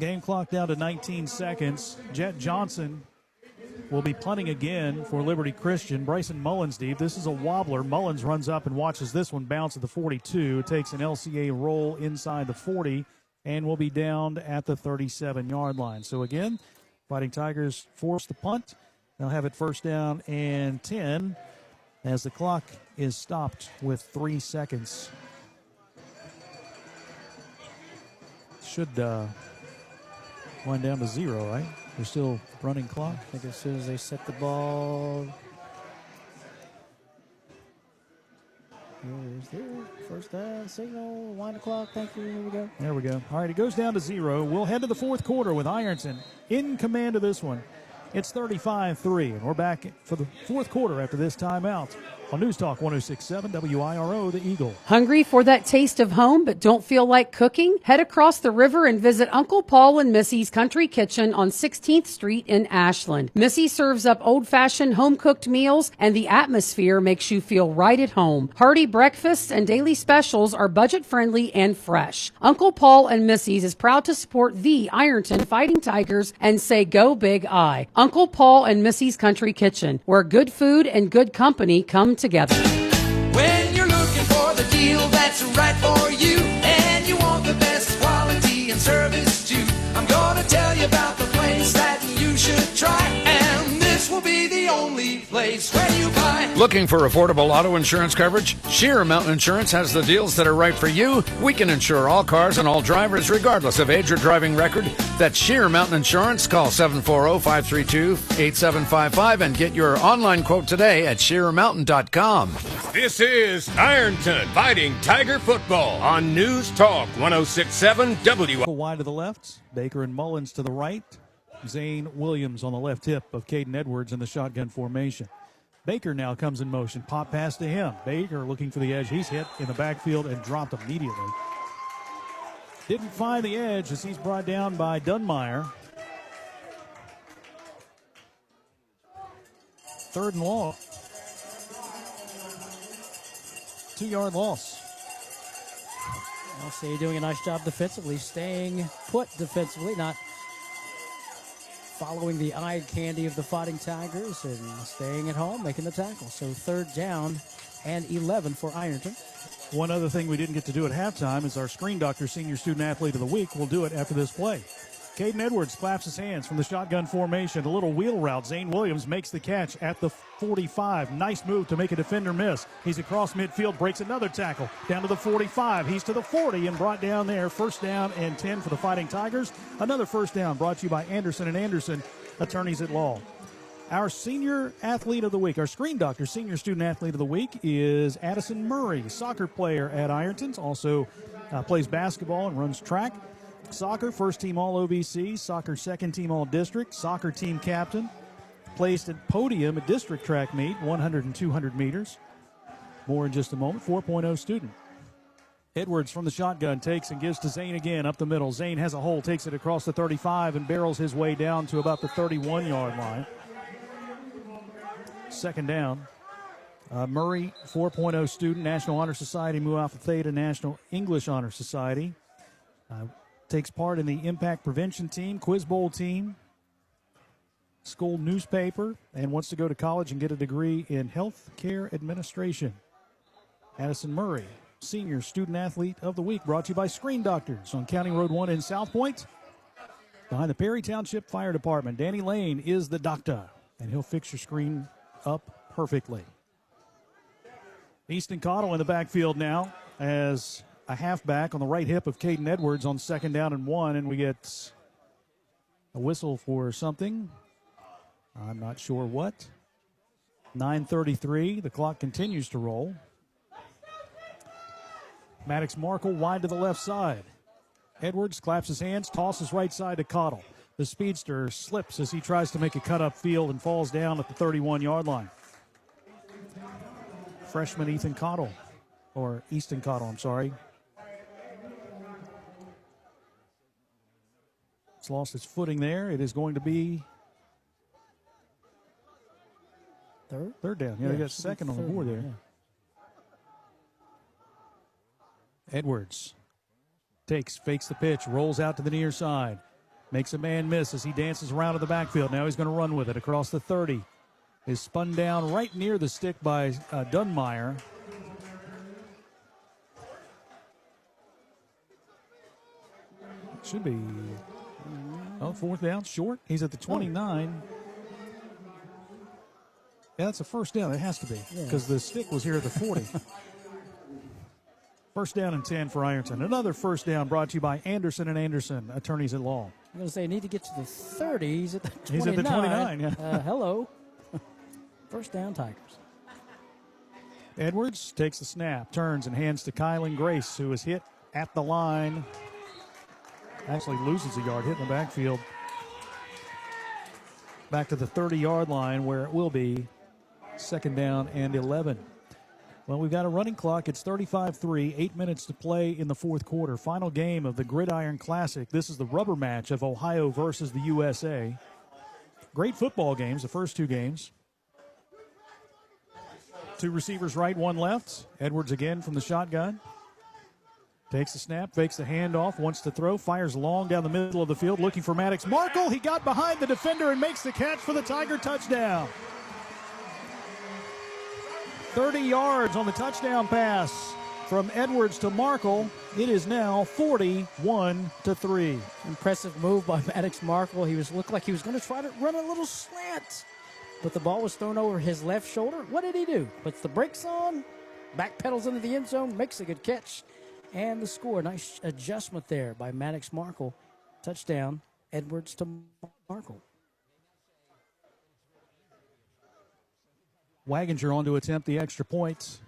Game clock down to 19 seconds. Jet Johnson will be punting again for Liberty Christian. Bryson Mullins deep. This is a wobbler. Mullins runs up and watches this one bounce at the 42. It takes an LCA roll inside the 40 and will be down at the 37-yard line. So again, Fighting Tigers force the punt. They'll have it 1st down and 10 as the clock is stopped with 3 seconds. Should wind down to 0, right? They're still running clock. I think as soon as they set the ball. Here's the 1st down signal. Wind the clock. Thank you. Here we go. There we go. All right, it goes down to 0. We'll head to the 4th quarter with Ironton in command of this one. It's 35-3, and we're back for the 4th quarter after this timeout on News Talk 106.7 WIRO, The Eagle. Hungry for that taste of home but don't feel like cooking? Head across the river and visit Uncle Paul and Missy's Country Kitchen on 16th Street in Ashland. Missy serves up old-fashioned home-cooked meals, and the atmosphere makes you feel right at home. Hearty breakfasts and daily specials are budget-friendly and fresh. Uncle Paul and Missy's is proud to support the Ironton Fighting Tigers and say go Big I. Uncle Paul and Missy's Country Kitchen, where good food and good company come together. When you're looking for the deal that's right for you, and you want the best quality and service too, I'm gonna tell you about the place that you should try, and this will be the only place where you buy. Looking for affordable auto insurance coverage? Sheer Mountain Insurance has the deals that are right for you. We can insure all cars and all drivers regardless of age or driving record. That's Sheer Mountain Insurance. Call 740-532-8755 and get your online quote today at sheermountain.com. This is Ironton Fighting Tiger Football on News Talk 106.7 WIRO. Wide to the left, Baker and Mullins to the right. Zane Williams on the left hip of Caden Edwards in the shotgun formation. Baker now comes in motion. Pop pass to him. Baker looking for the edge. He's hit in the backfield and dropped immediately. Didn't find the edge as he's brought down by Dunmeyer. 3rd and long. 2-yard loss. LCA doing a nice job defensively, staying put defensively, not following the eye candy of the Fighting Tigers and staying at home, making the tackle. So 3rd down and 11 for Ironton. One other thing we didn't get to do at halftime is our Screen Doctor Senior Student Athlete of the Week. We'll do it after this play. Caden Edwards claps his hands from the shotgun formation. A little wheel route. Zane Williams makes the catch at the 45. Nice move to make a defender miss. He's across midfield, breaks another tackle. Down to the 45. He's to the 40 and brought down there. First down and 10 for the Fighting Tigers. Another first down brought to you by Anderson & Anderson, attorneys at law. Our senior athlete of the week, our Screen Doctor senior student athlete of the week is Addison Murray, soccer player at Ironton. Also plays basketball and runs track. Soccer, first team All-OVC. Soccer, second team All-District. Soccer team captain. Placed at podium at district track meet, 100 and 200 meters. More in just a moment. 4.0 student. Edwards from the shotgun takes and gives to Zane again up the middle. Zane has a hole, takes it across the 35 and barrels his way down to about the 31-yard line. Second down. Murray, 4.0 student, National Honor Society, Mu Alpha Theta, National English Honor Society. Takes part in the Impact Prevention Team, Quiz Bowl team, school newspaper, and wants to go to college and get a degree in health care administration. Addison Murray, senior student athlete of the week, brought to you by Screen Doctors on County Road 1 in South Point. Behind the Perry Township Fire Department, Danny Lane is the doctor, and he'll fix your screen up perfectly. Easton Cottle in the backfield now as a halfback on the right hip of Caden Edwards on second down and 1, and we get a whistle for something. I'm not sure what. 9:33, the clock continues to roll. Maddox Markle wide to the left side. Edwards claps his hands, tosses right side to Cottle. The speedster slips as he tries to make a cut up field and falls down at the 31-yard line. Freshman Easton Cottle, I'm sorry. It's lost its footing there. It is going to be third down. Yeah, they got second on the board there. Yeah. Edwards fakes the pitch, rolls out to the near side, makes a man miss as he dances around to the backfield. Now he's going to run with it across the 30. Is spun down right near the stick by Dunmeyer. Should be fourth down, short. He's at the 29. Yeah, that's a first down. It has to be because the stick was here at the 40. First down and 10 for Ironton. Another first down brought to you by Anderson & Anderson, attorneys at law. I'm going to say, need to get to the 30. He's at the 29. He's at the 29, yeah. Hello. First down, Tigers. Edwards takes the snap, turns and hands to Kylan Grace, who is hit at the line. Actually loses a yard, hit in the backfield. Back to the 30-yard line where it will be second down and 11. Well, we've got a running clock. It's 35-3, 8 minutes to play in the fourth quarter. Final game of the Gridiron Classic. This is the rubber match of Ohio versus the USA. Great football games, the first two games. Two receivers right, one left. Edwards again from the shotgun. Takes the snap, fakes the handoff, wants to throw, fires long down the middle of the field, looking for Maddox Markle. He got behind the defender and makes the catch for the Tiger touchdown. 30 yards on the touchdown pass from Edwards to Markle. It is now 41-3. Impressive move by Maddox Markle. Looked like he was going to try to run a little slant, but the ball was thrown over his left shoulder. What did he do? Puts the brakes on, backpedals into the end zone, makes a good catch. And the score, nice adjustment there by Maddox Markle. Touchdown, Edwards to Markle. Waginger on to attempt the extra point.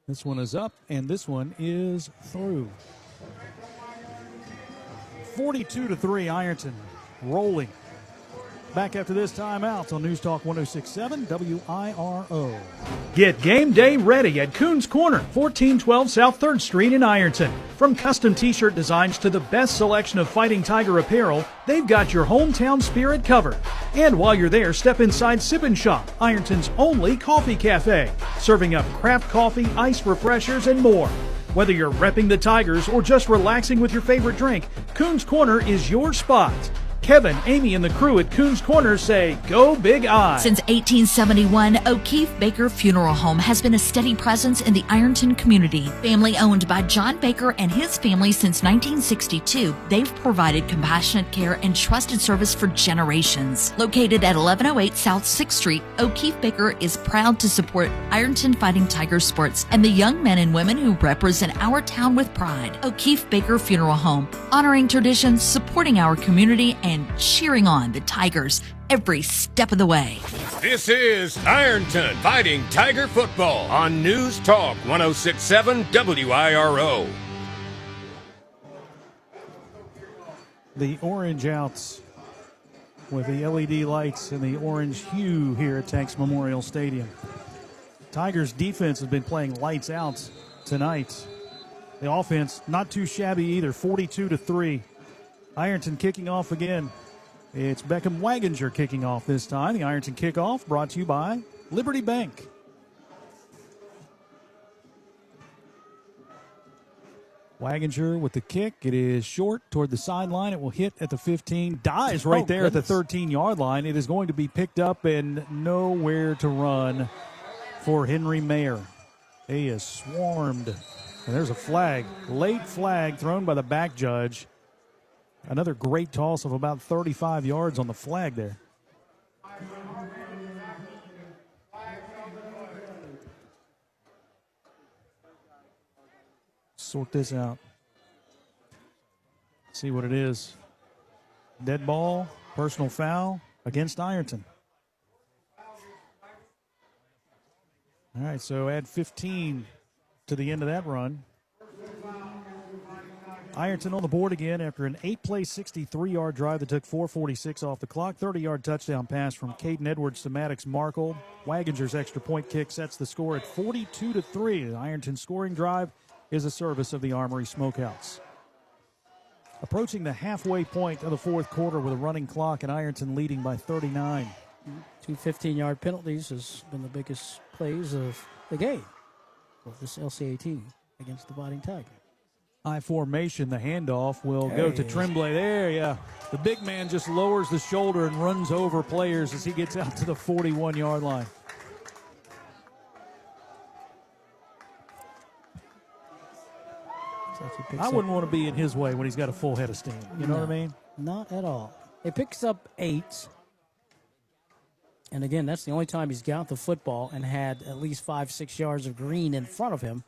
This one is up, and this one is through. 42-3, Ironton rolling. Back after this timeout on News Talk 106.7 WIRO. Get game day ready at Koon's Corner, 1412 South 3rd Street in Ironton. From custom t-shirt designs to the best selection of Fighting Tiger apparel, they've got your hometown spirit covered. And while you're there, step inside Sip & Shop, Ironton's only coffee cafe, serving up craft coffee, ice refreshers, and more. Whether you're repping the Tigers or just relaxing with your favorite drink, Koon's Corner is your spot. Kevin, Amy, and the crew at Coons Corner say, go Big I. Since 1871, O'Keefe Baker Funeral Home has been a steady presence in the Ironton community. Family owned by John Baker and his family since 1962, they've provided compassionate care and trusted service for generations. Located at 1108 South 6th Street, O'Keefe Baker is proud to support Ironton Fighting Tigers sports and the young men and women who represent our town with pride. O'Keefe Baker Funeral Home, honoring traditions, supporting our community, and cheering on the Tigers every step of the way. This is Ironton Fighting Tiger Football on News Talk 106.7 WIRO. The orange outs with the LED lights and the orange hue here at Tanks Memorial Stadium. Tigers defense has been playing lights out tonight. The offense not too shabby either, 42-3. Ironton kicking off again. It's Beckham Waginger kicking off this time. The Ironton kickoff brought to you by Liberty Bank. Waginger with the kick. It is short toward the sideline. It will hit at the 15. Dies right there at the 13-yard line. It is going to be picked up and nowhere to run for Henry Mayer. He is swarmed. And there's a flag. Late flag thrown by the back judge. Another great toss of about 35 yards on the flag there. Sort this out. See what it is. Dead ball, personal foul against Ironton. All right, so add 15 to the end of that run. Ironton on the board again after an 8-play, 63-yard drive that took 4:46 off the clock. 30-yard touchdown pass from Caden Edwards to Maddox Markle. Waginger's extra point kick sets the score at 42-3. The Ironton scoring drive is a service of the Armory Smokehouse. Approaching the halfway point of the fourth quarter with a running clock and Ironton leading by 39. 2 15-yard penalties has been the biggest plays of the game of this LCA team against the Fighting Tigers. High formation, the handoff will go to Tremblay. There, yeah. The big man just lowers the shoulder and runs over players as he gets out to the 41-yard line. I wouldn't want to be in his way when he's got a full head of steam. You know what I mean? Not at all. He picks up 8. And again, that's the only time he's got the football and had at least 5-6 yards of green in front of him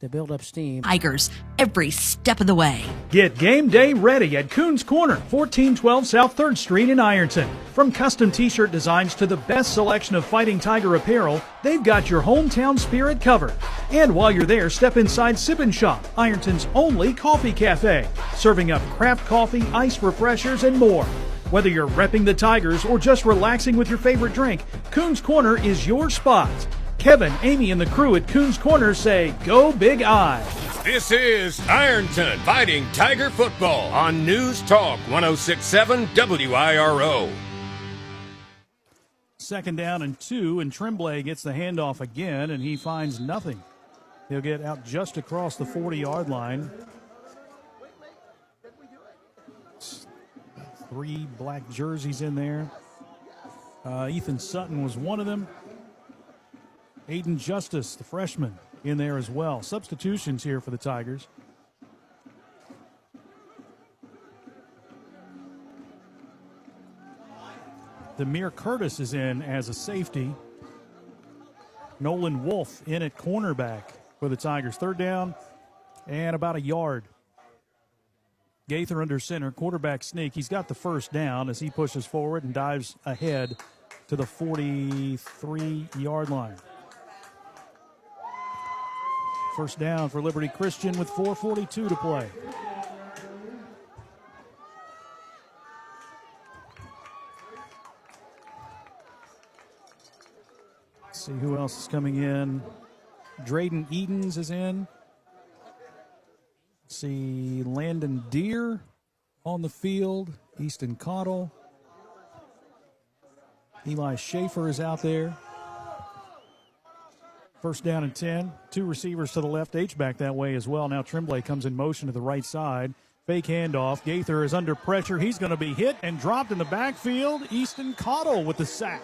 to build up steam. Tigers every step of the way. Get game day ready at Coons Corner, 1412 South 3rd Street in Ironton. From custom t-shirt designs to the best selection of Fighting Tiger apparel, they've got your hometown spirit covered. And while you're there, step inside Sip and Shop, Ironton's only coffee cafe, serving up craft coffee, iced refreshers, and more. Whether you're repping the Tigers or just relaxing with your favorite drink, Coons Corner is your spot. Kevin, Amy, and the crew at Coons Corner say, go Big I. This is Ironton Fighting Tiger Football on News Talk 106.7 WIRO. 2nd down and 2, and Tremblay gets the handoff again, and he finds nothing. He'll get out just across the 40-yard line. 3 black jerseys in there. Ethan Sutton was one of them. Aiden Justice, the freshman, in there as well. Substitutions here for the Tigers. Demir Curtis is in as a safety. Nolan Wolf in at cornerback for the Tigers. 3rd down and about a yard. Gaither under center, quarterback sneak. He's got the 1st down as he pushes forward and dives ahead to the 43-yard line. 1st down for Liberty Christian with 4:42 to play. Let's see who else is coming in. Drayden Edens is in. Let's see Landon Deere on the field. Easton Cottle. Eli Schaefer is out there. 1st down and 10. 2 receivers to the left, H-back that way as well. Now Tremblay comes in motion to the right side. Fake handoff. Gaither is under pressure. He's going to be hit and dropped in the backfield. Easton Cottle with the sack.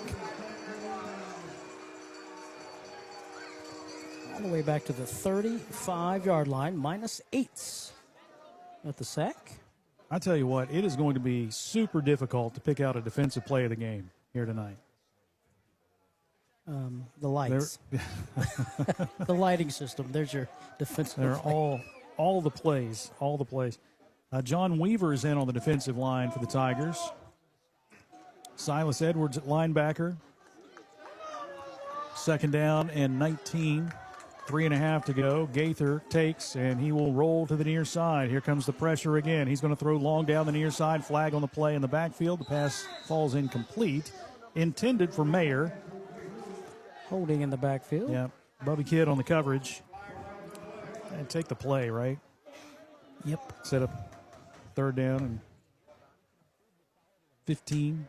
All the way back to the 35-yard line, -8 at the sack. I tell you what, it is going to be super difficult to pick out a defensive play of the game here tonight. The lights. The lighting system. There's your defensive They're play. all the plays. John Weaver is in on the defensive line for the Tigers. Silas Edwards at linebacker. 2nd down and 19. 3.5 to go. Gaither takes, and he will roll to the near side. Here comes the pressure again. He's going to throw long down the near side. Flag on the play in the backfield. The pass falls incomplete. Intended for Mayer. Holding in the backfield. Yeah. Bubby Kidd on the coverage. And take the play, right? Yep. Set up 3rd down and 15.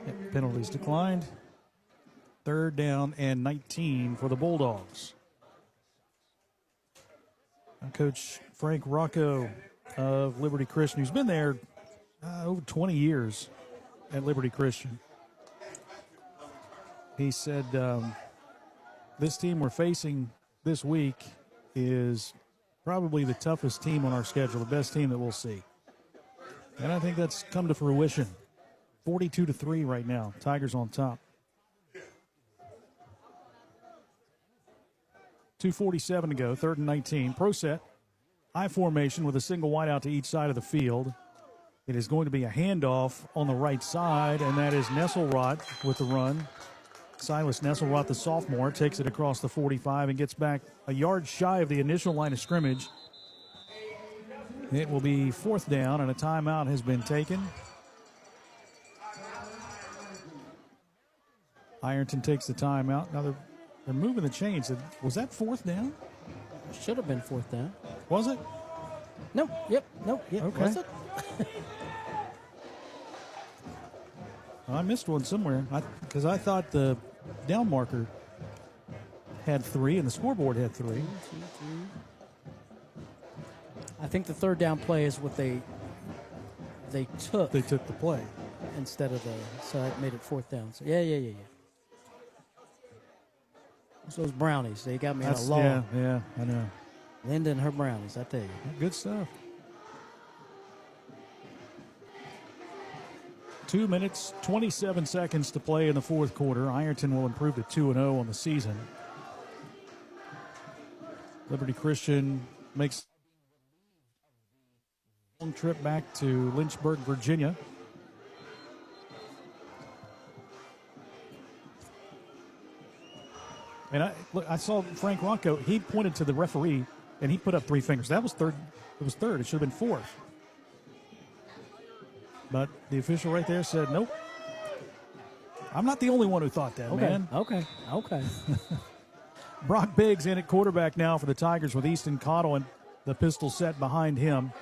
Yep, penalties declined. 3rd down and 19 for the Bulldogs. Now Coach Frank Rocco of Liberty Christian, who's been there over 20 years at Liberty Christian. He said this team we're facing this week is probably the toughest team on our schedule, the best team that we'll see. And I think that's come to fruition. 42-3 right now. Tigers on top. 2:47 to go, 3rd and 19. Pro set, I formation with a single wide out to each side of the field. It is going to be a handoff on the right side, and that is Nesselrot with the run. Silas Nesselrot, the sophomore, takes it across the 45 and gets back a yard shy of the initial line of scrimmage. It will be 4th down, and a timeout has been taken. Ironton takes the timeout. Now they're moving the chains. Was that 4th down? Should have been 4th down. Was it? No. Yep. No. Yep. Okay. Was it? I missed one somewhere because I thought the down marker had 3 and the scoreboard had 3. I think the 3rd down play is what they took. They took the play instead of so that made it 4th down. So yeah. It's those brownies. They got me in a lull. Yeah, I know. Linda and her brownies, I tell you. Good stuff. 2 minutes, 27 seconds to play in the 4th quarter. Ironton will improve to 2-0 on the season. Liberty Christian makes a long trip back to Lynchburg, Virginia. And I saw Frank Rocco. He pointed to the referee, and he put up 3 fingers. That was 3rd. It was 3rd. It should have been 4th. But the official right there said, nope. I'm not the only one who thought that, man. Okay. Brock Biggs in at quarterback now for the Tigers with Easton Cottle and the pistol set behind him.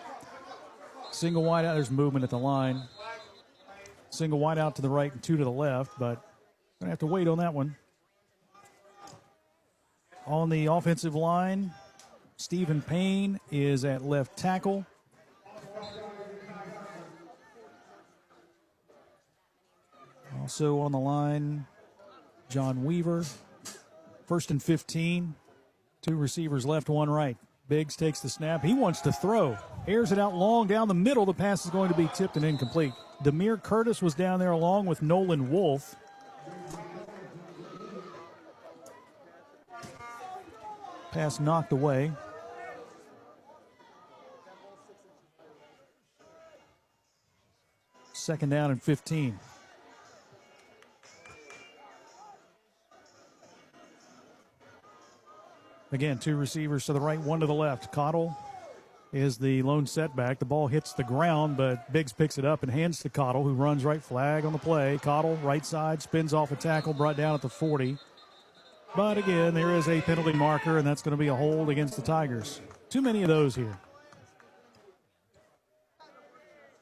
Single wide out. There's movement at the line. Single wide out to the right and 2 to the left, but going to have to wait on that one. On the offensive line, Stephen Payne is at left tackle. Also on the line, John Weaver. 1st and 15. 2 receivers left, 1 right. Biggs takes the snap. He wants to throw. Airs it out long down the middle. The pass is going to be tipped and incomplete. Demir Curtis was down there along with Nolan Wolf. Pass knocked away. Second down and 15. Again, 2 receivers to the right, 1 to the left. Cottle is the lone setback. The ball hits the ground, but Biggs picks it up and hands to Cottle, who runs right. Flag on the play. Cottle, right side, spins off a tackle, brought down at the 40. But again, there is a penalty marker, and that's going to be a hold against the Tigers. Too many of those here.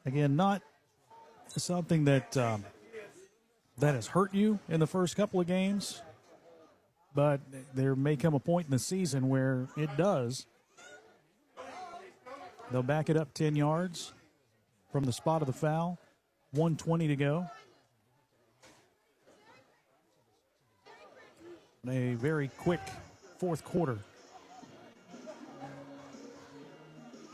Again, not something that that has hurt you in the first couple of games, but there may come a point in the season where it does. They'll back it up 10 yards from the spot of the foul. 1:20 to go. A very quick fourth quarter.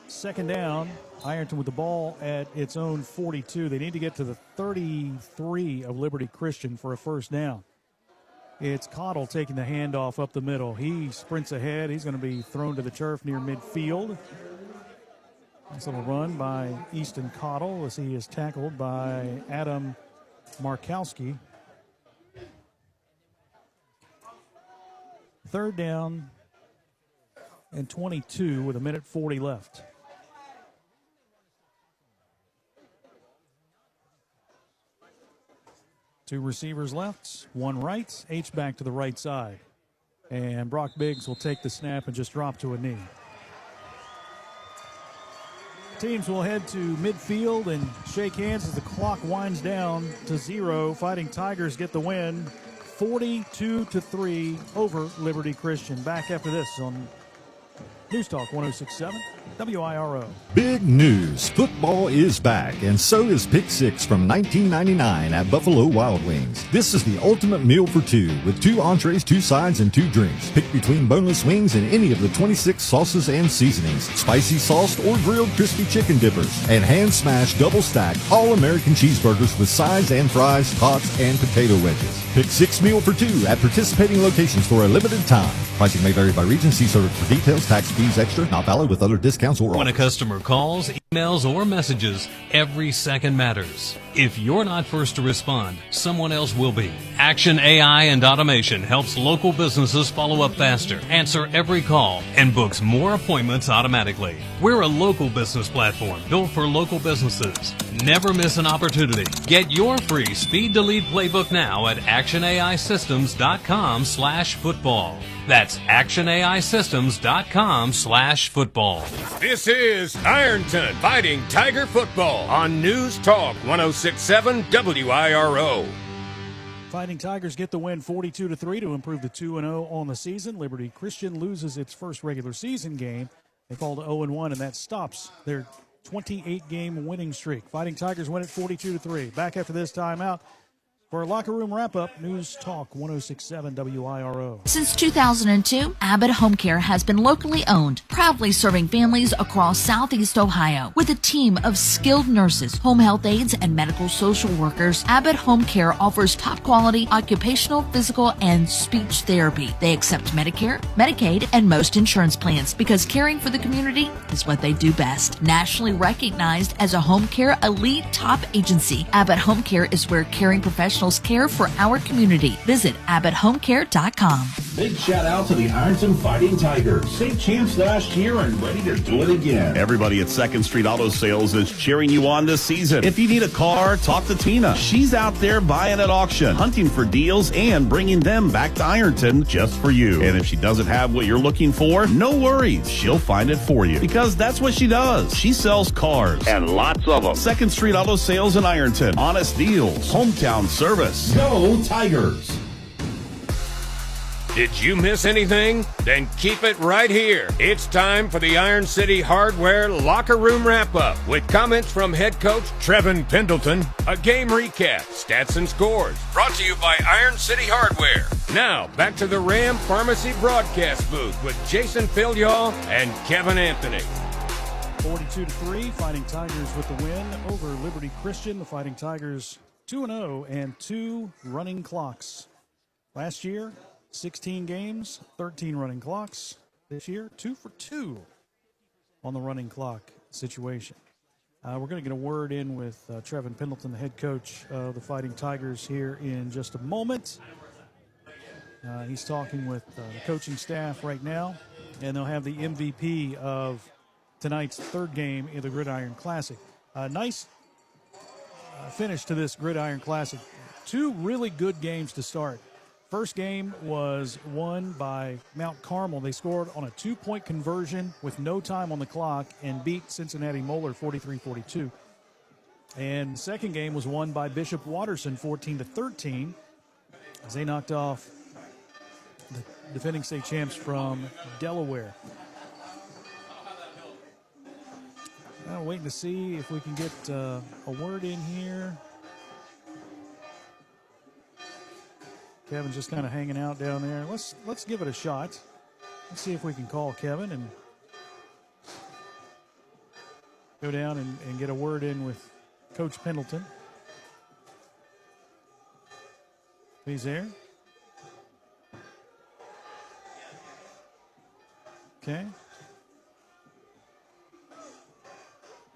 Second down, Ironton with the ball at its own 42. They need to get to the 33 of Liberty Christian for a first down. It's Kool taking the handoff up the middle. He sprints ahead. He's going to be thrown to the turf near midfield. Nice little run by Easton Kool as he is tackled by Adam Markowski. Third down and 22 with 1:40 left. Two receivers left, one right. H-back to the right side. And Brock Biggs will take the snap and just drop to a knee. Teams will head to midfield and shake hands as the clock winds down to 0. Fighting Tigers get the win, 42-3 over Liberty Christian. Back after this on News Talk 106.7 WIRO. Big news. Football is back, and so is Pick 6 from 1999 at Buffalo Wild Wings. This is the ultimate meal for two, with 2 entrees, 2 sides, and 2 drinks. Pick between boneless wings and any of the 26 sauces and seasonings, spicy sauced or grilled crispy chicken dippers, and hand-smashed double-stacked all-American cheeseburgers with sides and fries, tots, and potato wedges. Pick 6 meal for 2 at participating locations for a limited time. Pricing may vary by region. See service for details. Tax fees extra. Not valid with other discounts or When offers. a customer calls, emails, or messages, every second matters. If you're not first to respond, someone else will be. Action AI and Automation helps local businesses follow up faster, answer every call, and books more appointments automatically. We're a local business platform built for local businesses. Never miss an opportunity. Get your free Speed to Lead playbook now at actionaisystems.com/football. That's actionaisystems.com/football. This is Ironton Fighting Tiger Football on News Talk 106.7 WIRO. Fighting Tigers get the win 42-3 to improve to 2-0 on the season. Liberty Christian loses its first regular season game. They fall to 0-1, and that stops their 28-game winning streak. Fighting Tigers win it 42-3. Back after this timeout for a locker room wrap-up. News Talk 106.7 WIRO. Since 2002, Abbott Home Care has been locally owned, proudly serving families across Southeast Ohio. With a team of skilled nurses, home health aides, and medical social workers, Abbott Home Care offers top-quality occupational, physical, and speech therapy. They accept Medicare, Medicaid, and most insurance plans because caring for the community is what they do best. Nationally recognized as a home care elite top agency, Abbott Home Care is where caring professionals care for our community. Visit AbbottHomeCare.com. Big shout out to the Ironton Fighting Tigers. State champs last year and ready to do it again. Everybody at 2nd Street Auto Sales is cheering you on this season. If you need a car, talk to Tina. She's out there buying at auction, hunting for deals, and bringing them back to Ironton just for you. And if she doesn't have what you're looking for, no worries. She'll find it for you because that's what she does. She sells cars and lots of them. 2nd Street Auto Sales in Ironton. Honest deals. Hometown service. Go Tigers! Did you miss anything? Then keep it right here. It's time for the Iron City Hardware Locker Room Wrap-Up with comments from head coach Trevin Pendleton, a game recap, stats and scores, brought to you by Iron City Hardware. Now, back to the Ram Pharmacy broadcast booth with Jason Philyaw and Kevin Anthony. 42-3, Fighting Tigers with the win over Liberty Christian. The Fighting Tigers 2-0 and 2 running clocks. Last year, 16 games, 13 running clocks. This year, 2 for 2 on the running clock situation. We're going to get a word in with Trevin Pendleton, the head coach of the Fighting Tigers, here in just a moment. He's talking with the coaching staff right now, and they'll have the MVP of tonight's third game in the Gridiron Classic. Nice finish to this Gridiron Classic. 2 really good games to start. First game was won by Mount Carmel. They scored on a 2-point conversion with no time on the clock and beat Cincinnati Moeller 43-42. And the second game was won by Bishop Watterson 14-13 as they knocked off the defending state champs from Delaware. Waiting to see if we can get a word in here. Kevin's just kind of hanging out down there. Let's give it a shot. Let's see if we can call Kevin and go down and get a word in with Coach Pendleton. He's there. Okay.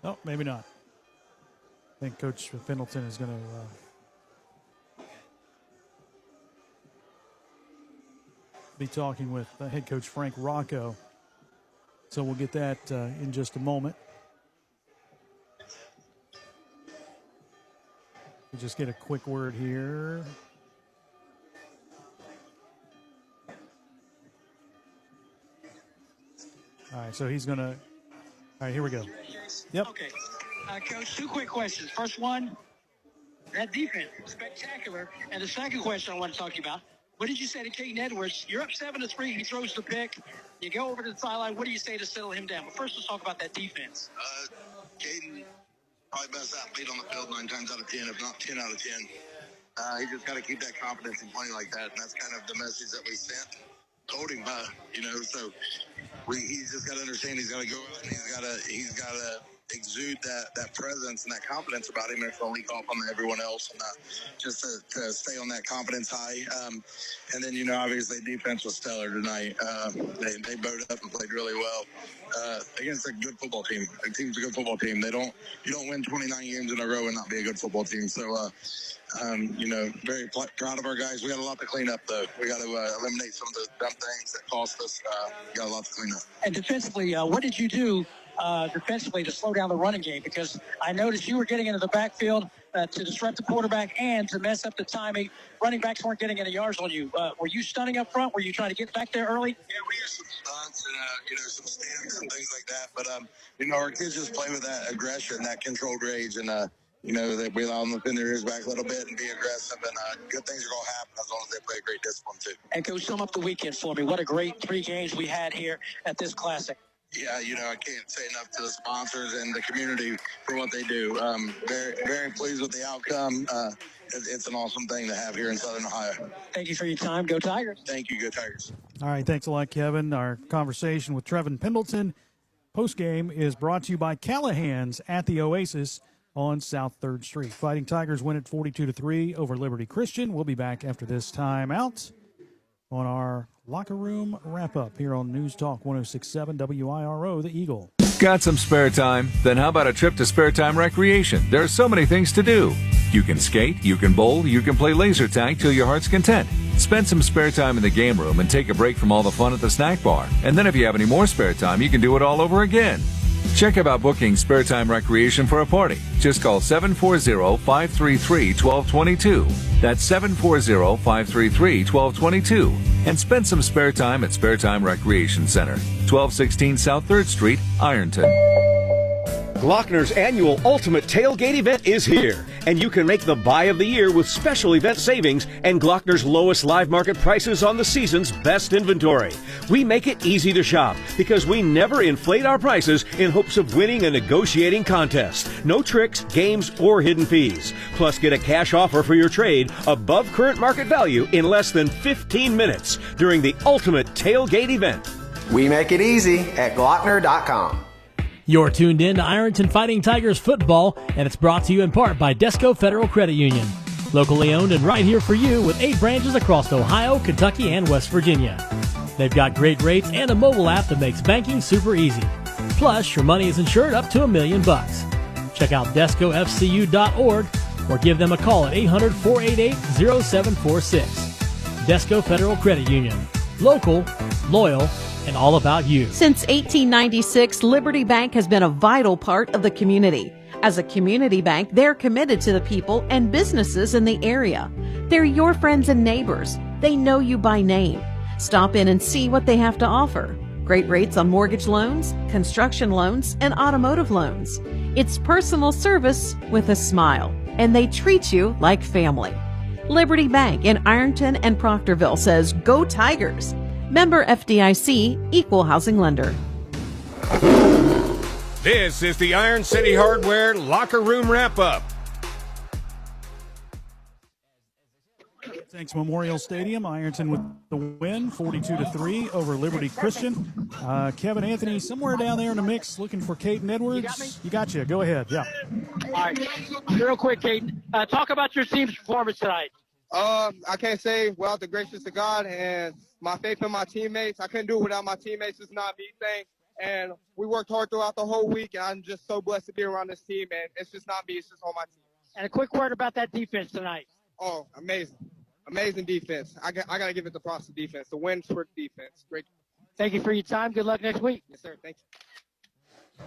Oh, maybe not. I think Coach Pendleton is going to be talking with head coach Frank Rocco. So we'll get that in just a moment. We'll just get a quick word here. All right, so he's going to... All right, here we go. Yep. Okay. Coach, two quick questions. First one, that defense, spectacular. And the second question I want to talk to you about, what did you say to Caden Edwards? You're up 7-3. He throws the pick. You go over to the sideline. What do you say to settle him down? But first, let's talk about that defense. Caden, probably best athlete on the field 9 times out of 10, if not 10 out of 10. He just got to keep that confidence in playing like that. And that's kind of the message that we sent. Told him, so he's just got to understand he's got to go out and he's got to exude that presence and that confidence about him, and it's going to leak off on everyone else, and just to stay on that confidence high. And then, obviously defense was stellar tonight. They bowed up and played really well against a good football team. A team's a good football team. You don't win 29 games in a row and not be a good football team. So, very proud of our guys. We got a lot to clean up, though. We got to eliminate some of the dumb things that cost us. Got a lot to clean up. And defensively, what did you do defensively to slow down the running game? Because I noticed you were getting into the backfield to disrupt the quarterback and to mess up the timing. Running backs weren't getting any yards on you. Were you stunning up front? Were you trying to get back there early? Yeah, we had some stunts and, some stamps and things like that. But, our kids just play with that aggression, that controlled rage, and, that we allow them to pin their ears back a little bit and be aggressive, and good things are going to happen as long as they play great discipline, too. And, Coach, sum up the weekend for me. What a great 3 games we had here at this Classic. Yeah, I can't say enough to the sponsors and the community for what they do. Very, very pleased with the outcome. It's an awesome thing to have here in Southern Ohio. Thank you for your time. Go Tigers. Thank you. Go Tigers. All right, thanks a lot, Kevin. Our conversation with Trevin Pendleton postgame is brought to you by Callahan's at the Oasis on South 3rd Street. Fighting Tigers win it 42-3 over Liberty Christian. We'll be back after this timeout on our locker room wrap-up here on News Talk 106.7 WIRO, The Eagle. Got some spare time? Then how about a trip to Spare Time Recreation? There are so many things to do. You can skate, you can bowl, you can play laser tag till your heart's content. Spend some spare time in the game room and take a break from all the fun at the snack bar. And then if you have any more spare time, you can do it all over again. Check about booking Spare Time Recreation for a party. Just call 740-533-1222. That's 740-533-1222. And spend some spare time at Spare Time Recreation Center, 1216 South 3rd Street, Ironton. Glockner's annual Ultimate Tailgate event is here, and you can make the buy of the year with special event savings and Glockner's lowest live market prices on the season's best inventory. We make it easy to shop because we never inflate our prices in hopes of winning a negotiating contest. No tricks, games, or hidden fees. Plus, get a cash offer for your trade above current market value in less than 15 minutes during the Ultimate Tailgate event. We make it easy at Glockner.com. You're tuned in to Ironton Fighting Tigers football, and it's brought to you in part by Desco Federal Credit Union. Locally owned and right here for you with 8 branches across Ohio, Kentucky, and West Virginia. They've got great rates and a mobile app that makes banking super easy. Plus, your money is insured up to $1 million. Check out DescoFCU.org or give them a call at 800-488-0746. Desco Federal Credit Union. Local, loyal, and all about you. Since 1896, Liberty Bank has been a vital part of the community. As a community bank, they're committed to the people and businesses in the area. They're your friends and neighbors. They know you by name. Stop in and see what they have to offer. Great rates on mortgage loans, construction loans, and automotive loans. It's personal service with a smile, and they treat you like family. Liberty Bank in Ironton and Proctorville says, "Go Tigers." Member FDIC, Equal Housing Lender. This is the Iron City Hardware Locker Room Wrap-Up. Thanks, Memorial Stadium. Ironton with the win, 42-3 over Liberty Christian. Kevin Anthony, somewhere down there in the mix, looking for Caden Edwards. You got you. Go ahead. Yeah. All right. Real quick, Caden. Talk about your team's performance tonight. I can't say without the gracious of God and my faith in my teammates. I couldn't do it without my teammates. It's not me thing. And we worked hard throughout the whole week, and I'm just so blessed to be around this team. And it's just not me. It's just all my team. And a quick word about that defense tonight. Oh, amazing. Amazing defense. I got to give it the props to defense. The wins for defense. Great. Thank you for your time. Good luck next week. Yes, sir. Thank you.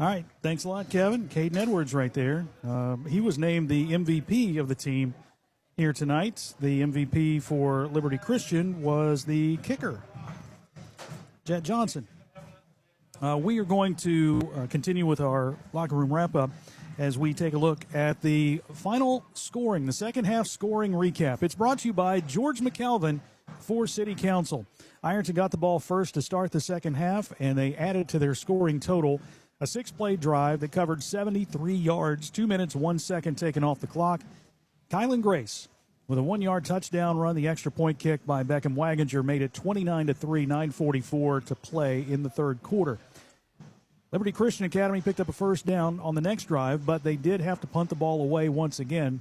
All right. Thanks a lot, Kevin. Caden Edwards right there. He was named the MVP of the team here tonight. The MVP for Liberty Christian was the kicker, Jet Johnson. We are going to continue with our locker room wrap-up as we take a look at the final scoring, the second half scoring recap. It's brought to you by George McKelvin for City Council. Ironton got the ball first to start the second half, and they added to their scoring total a 6-play drive that covered 73 yards, 2 minutes, 1 second taken off the clock. Kylan Grace with a 1-yard touchdown run. The extra point kick by Beckham Waginger made it 29-3, 9:44 to play in the third quarter. Liberty Christian Academy picked up a first down on the next drive, but they did have to punt the ball away once again,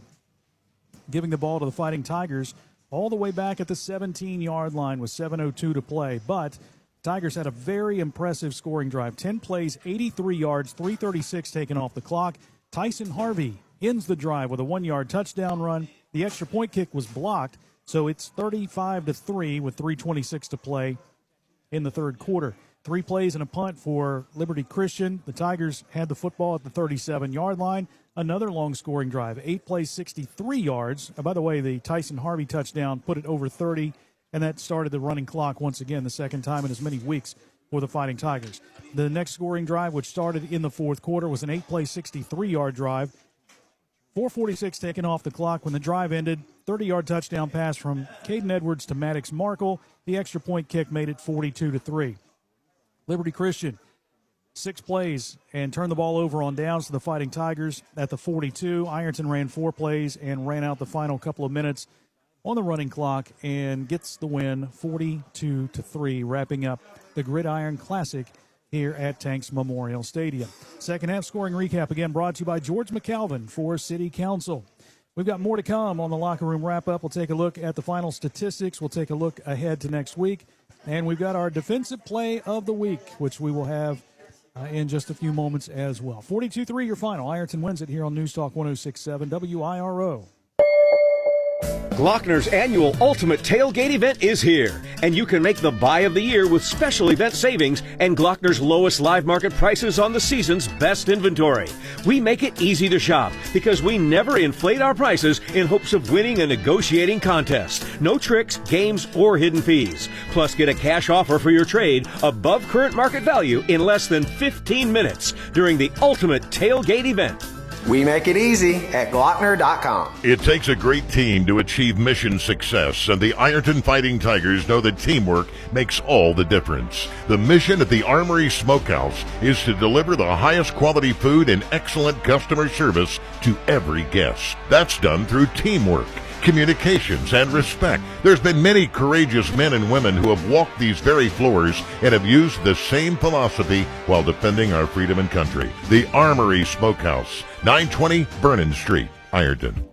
giving the ball to the Fighting Tigers all the way back at the 17-yard line with 7:02 to play. But Tigers had a very impressive scoring drive. 10 plays, 83 yards, 3:36 taken off the clock. Tyson Harvey ends the drive with a 1-yard touchdown run. The extra point kick was blocked, so it's 35-3 with 3:26 to play in the third quarter. 3 plays and a punt for Liberty Christian. The Tigers had the football at the 37-yard line. Another long scoring drive, 8 plays, 63 yards. By the way, the Tyson Harvey touchdown put it over 30, and that started the running clock once again, the second time in as many weeks for the Fighting Tigers. The next scoring drive, which started in the fourth quarter, was an 8-play, 63-yard drive. 4:46 taken off the clock when the drive ended. 30-yard touchdown pass from Caden Edwards to Maddox Markle. The extra point kick made it 42-3. Liberty Christian, 6 plays and turned the ball over on downs to the Fighting Tigers at the 42. Ironton ran 4 plays and ran out the final couple of minutes on the running clock and gets the win 42-3, wrapping up the Gridiron Classic here at Tanks Memorial Stadium. Second half scoring recap again brought to you by George McKelvin for City Council. We've got more to come on the locker room wrap-up. We'll take a look at the final statistics. We'll take a look ahead to next week. And we've got our defensive play of the week, which we will have in just a few moments as well. 42-3 your final. Ironton wins it here on News Talk 106.7 WIRO. Glockner's annual Ultimate Tailgate event is here, and you can make the buy of the year with special event savings and Glockner's lowest live market prices on the season's best inventory. We make it easy to shop because we never inflate our prices in hopes of winning a negotiating contest. No tricks, games, or hidden fees. Plus, get a cash offer for your trade above current market value in less than 15 minutes during the Ultimate Tailgate event. We make it easy at Glockner.com. It takes a great team to achieve mission success, and the Ironton Fighting Tigers know that teamwork makes all the difference. The mission at the Armory Smokehouse is to deliver the highest quality food and excellent customer service to every guest. That's done through teamwork, communications, and respect. There's been many courageous men and women who have walked these very floors and have used the same philosophy while defending our freedom and country. The Armory Smokehouse, 920 Vernon Street, Ironton.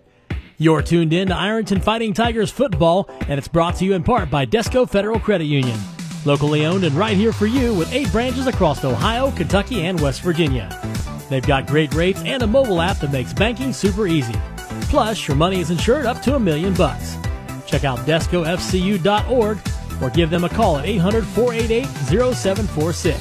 You're tuned in to Ironton Fighting Tigers football, and it's brought to you in part by Desco Federal Credit Union. Locally owned and right here for you with 8 branches across Ohio, Kentucky, and West Virginia. They've got great rates and a mobile app that makes banking super easy. Plus, your money is insured up to $1 million. Check out DescoFCU.org or give them a call at 800-488-0746.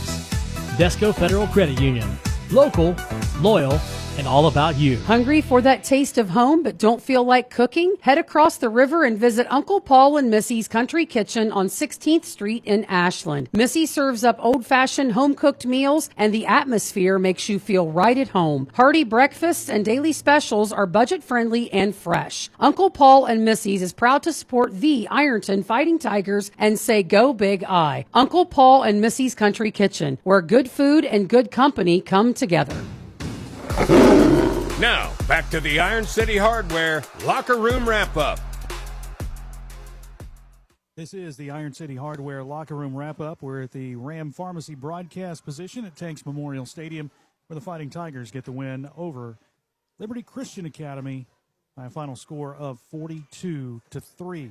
Desco Federal Credit Union. Local, loyal, and all about you. Hungry for that taste of home but don't feel like cooking? Head across the river and visit Uncle Paul and Missy's Country Kitchen on 16th Street in Ashland. Missy serves up old-fashioned home-cooked meals, and the atmosphere makes you feel right at home. Hearty breakfasts and daily specials are budget-friendly and fresh. Uncle Paul and Missy's is proud to support the Ironton Fighting Tigers and say go big I. Uncle Paul and Missy's Country Kitchen, where good food and good company come together. Now, back to the Iron City Hardware Locker Room Wrap-Up. This is the Iron City Hardware Locker Room Wrap-Up. We're at the Ram Pharmacy broadcast position at Tanks Memorial Stadium, where the Fighting Tigers get the win over Liberty Christian Academy by a final score of 42-3.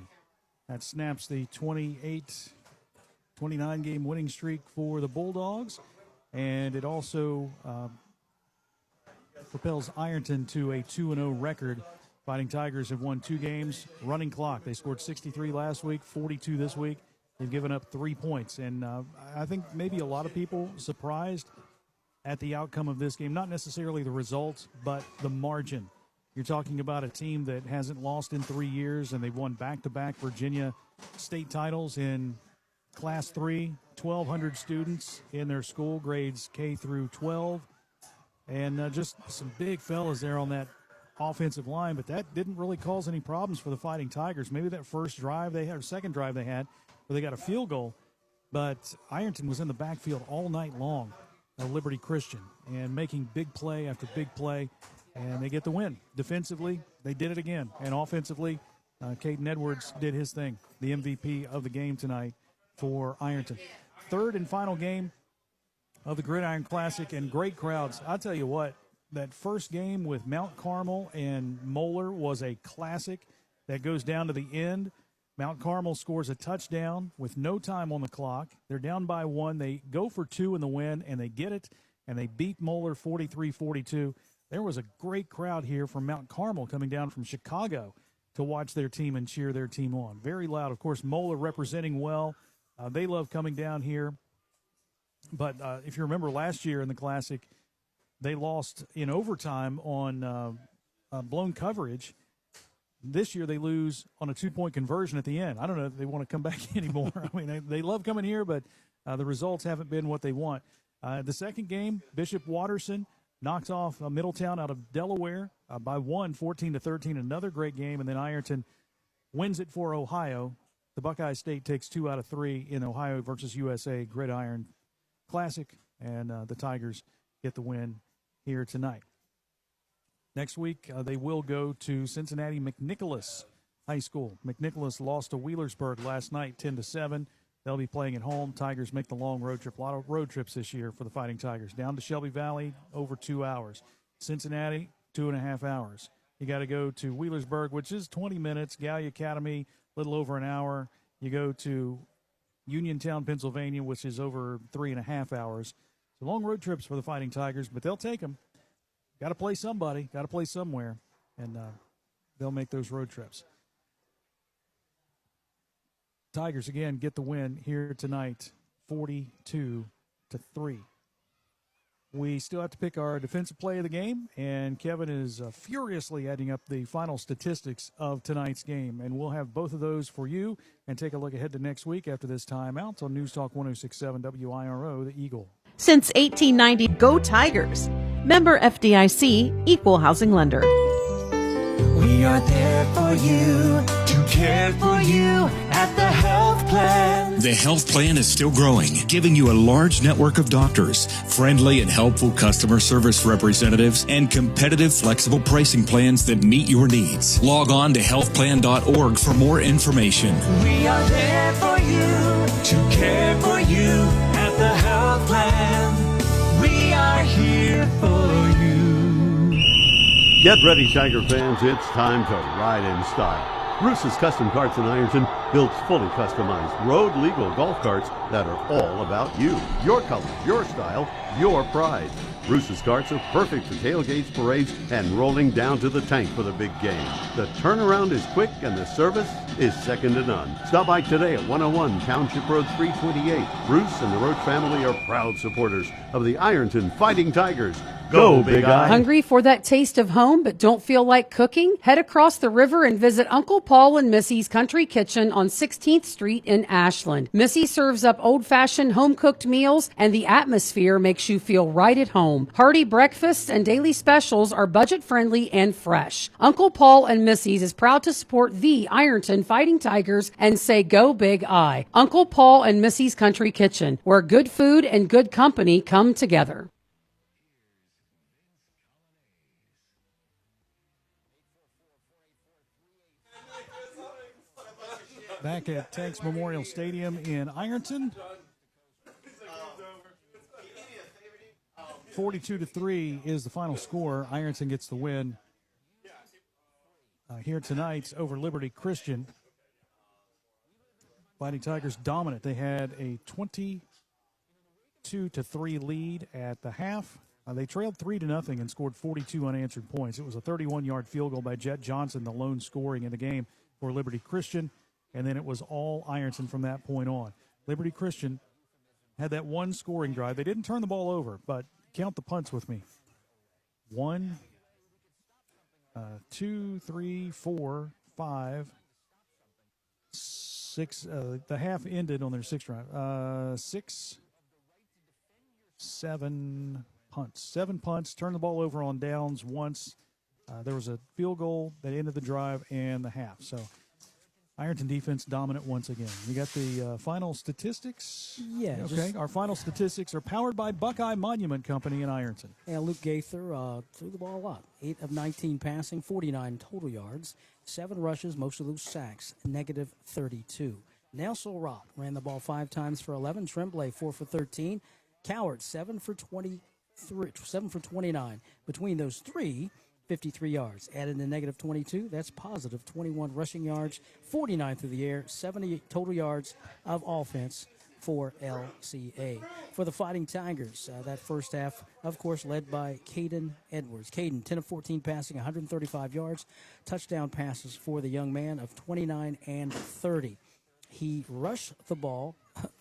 That snaps the 29-game winning streak for the Bulldogs, and it also propels Ironton to a 2-0 record. Fighting Tigers have won 2 games, running clock. They scored 63 last week, 42 this week. They've given up 3 points, and I think maybe a lot of people surprised at the outcome of this game. Not necessarily the results, but the margin. You're talking about a team that hasn't lost in 3 years, and they've won back-to-back Virginia state titles in Class 3, 1,200 students in their school, grades K through 12. And just some big fellas there on that offensive line, but that didn't really cause any problems for the Fighting Tigers. Maybe that first drive they had, or second drive they had, where they got a field goal, but Ironton was in the backfield all night long at Liberty Christian and making big play after big play, and they get the win. Defensively, they did it again, and offensively, Caden Edwards did his thing, the MVP of the game tonight for Ironton. Third and final game of the Gridiron Classic, and great crowds. I'll tell you what, that first game with Mount Carmel and Moeller was a classic that goes down to the end. Mount Carmel scores a touchdown with no time on the clock. They're down by 1. They go for 2 in the win, and they get it, and they beat Moeller 43-42. There was a great crowd here from Mount Carmel coming down from Chicago to watch their team and cheer their team on. Very loud. Of course, Moeller representing well. They love coming down here. But if you remember last year in the Classic, they lost in overtime on blown coverage. This year they lose on a 2-point conversion at the end. I don't know if they want to come back anymore. I mean, they love coming here, but the results haven't been what they want. The second game, Bishop Watterson knocks off Middletown out of Delaware by 1, 14-13. Another great game, and then Ironton wins it for Ohio. The Buckeye State takes 2 out of 3 in Ohio versus USA Gridiron Classic, and the Tigers get the win here tonight. Next week, they will go to Cincinnati McNicholas High School. McNicholas lost to Wheelersburg last night, 10-7. They'll be playing at home. Tigers make the long road trip. A lot of road trips this year for the Fighting Tigers. Down to Shelby Valley, over 2 hours. Cincinnati, 2.5 hours. You got to go to Wheelersburg, which is 20 minutes. Gallia Academy, a little over an hour. You go to Uniontown, Pennsylvania, which is over 3.5 hours. So long road trips for the Fighting Tigers, but they'll take them. Got to play somebody, got to play somewhere, and they'll make those road trips. Tigers, again, get the win here tonight, 42-3. We still have to pick our defensive play of the game, and Kevin is furiously adding up the final statistics of tonight's game. And we'll have both of those for you and take a look ahead to next week after this timeout on News Talk 106.7 WIRO, the Eagle. Since 1890, go Tigers. Member FDIC, Equal Housing Lender. We are there for you, to care for you at the health plan. The health plan is still growing, giving you a large network of doctors, friendly and helpful customer service representatives, and competitive, flexible pricing plans that meet your needs. Log on to healthplan.org for more information. We are there for you, to care for you at the health plan. We are here for you. Get ready, Tiger fans. It's time to ride in style. Bruce's Custom Carts in Ironton builds fully customized road-legal golf carts that are all about you. Your colors, your style, your pride. Bruce's carts are perfect for tailgates, parades, and rolling down to the tank for the big game. The turnaround is quick and the service is second to none. Stop by today at 101 Township Road 328. Bruce and the Roach family are proud supporters of the Ironton Fighting Tigers. Go Big Eye. Hungry for that taste of home but don't feel like cooking? Head across the river and visit Uncle Paul and Missy's Country Kitchen on 16th Street in Ashland. Missy serves up old-fashioned home-cooked meals, and the atmosphere makes you feel right at home. Hearty breakfasts and daily specials are budget-friendly and fresh. Uncle Paul and Missy's is proud to support the Ironton Fighting Tigers and say Go Big Eye. Uncle Paul and Missy's Country Kitchen, where good food and good company come together. Back at Tanks Memorial Stadium in Ironton. 42-3 is the final score. Ironton gets the win here tonight over Liberty Christian. Fighting Tigers dominant. They had a 22-3 lead at the half. They trailed 3-0 and scored 42 unanswered points. It was a 31-yard field goal by Jet Johnson, the lone scoring in the game for Liberty Christian. And then it was all Ironton from that point on. Liberty Christian had that one scoring drive. They didn't turn the ball over, but count the punts with me. 1, 2, 3, 4, 5, 6. The half ended on their sixth drive. 6, 7 punts. 7 punts, turned the ball over on downs once. There was a field goal that ended the drive and the half. So Ironton defense dominant once again. We got the final statistics. Yeah. Okay. Our final statistics are powered by Buckeye Monument Company in Ironton. Yeah, Luke Gaither threw the ball a lot. 8 of 19 passing, 49 total yards, 7 rushes, most of those sacks, negative 32. Nelson Rock ran the ball 5 times for 11. Tremblay 4 for 13. Coward 7 for 29. Between those three, 53 yards. Added to negative 22, that's positive 21 rushing yards, 49 through the air, 70 total yards of offense for LCA. For the Fighting Tigers, that first half, of course, led by Caden Edwards. Caden, 10 of 14 passing, 135 yards. Touchdown passes for the young man of 29 and 30. He rushed the ball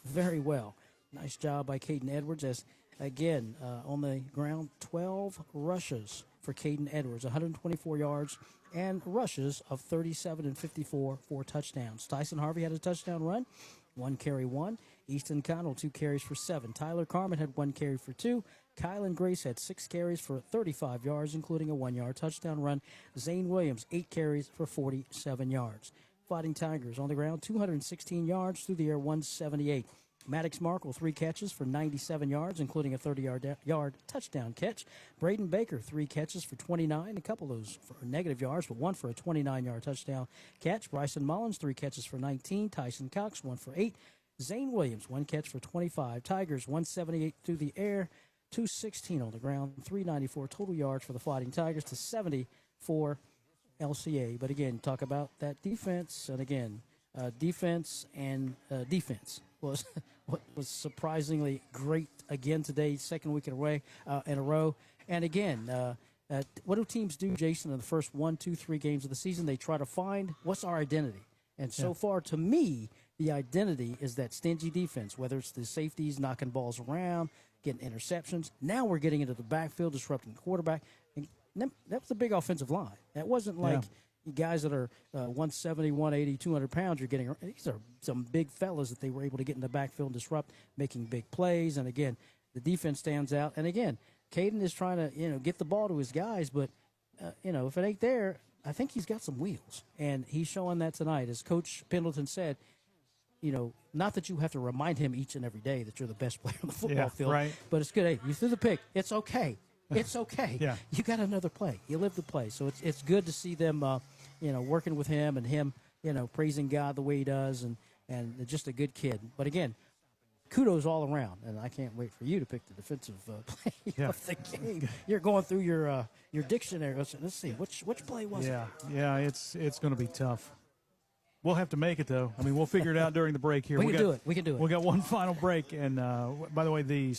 very well. Nice job by Caden Edwards as, again, on the ground, 12 rushes for Caden Edwards, 124 yards, and rushes of 37 and 54 for touchdowns. Tyson Harvey had a touchdown run, 1 carry, 1. Easton Connell, 2 carries for 7. Tyler Carmen had 1 carry for 2. Kylan Grace had 6 carries for 35 yards, including a 1-yard touchdown run. Zane Williams, 8 carries for 47 yards. Fighting Tigers on the ground, 216 yards, through the air, 178. Maddox Markle, 3 catches for 97 yards, including a 30-yard touchdown catch. Braden Baker, 3 catches for 29, a couple of those for negative yards, but 1 for a 29-yard touchdown catch. Bryson Mullins, 3 catches for 19. Tyson Cox, 1 for 8. Zane Williams, 1 catch for 25. Tigers, 178 through the air, 216 on the ground, 394 total yards for the Fighting Tigers to 70 for LCA. But again, talk about that defense, and again, defense was surprisingly great again today, second week in a row. And again, what do teams do, Jason, in the first 1, 2, 3 games of the season? They try to find what's our identity. And so far, to me, the identity is that stingy defense, whether it's the safeties knocking balls around, getting interceptions. Now we're getting into the backfield, disrupting the quarterback. And that was a big offensive line. That wasn't like guys that are 170, 180, 200 pounds. You're getting, these are some big fellas that they were able to get in the backfield and disrupt, making big plays. And again, the defense stands out. And again, Caden is trying to, get the ball to his guys, but if it ain't there, I think he's got some wheels. And he's showing that tonight. As Coach Pendleton said, not that you have to remind him each and every day that you're the best player on the football field, right. but it's good. Hey, you threw the pick. It's okay. It's okay. Yeah. You got another play. You live the play. So it's good to see them, working with him and him, praising God the way he does, and just a good kid. But again, kudos all around, and I can't wait for you to pick the defensive play of the game. You're going through your dictionary. Let's see which play was it? Yeah, it's going to be tough. We'll have to make it, though. I mean, we'll figure it out during the break here. We can do it. We got one final break. And, by the way, the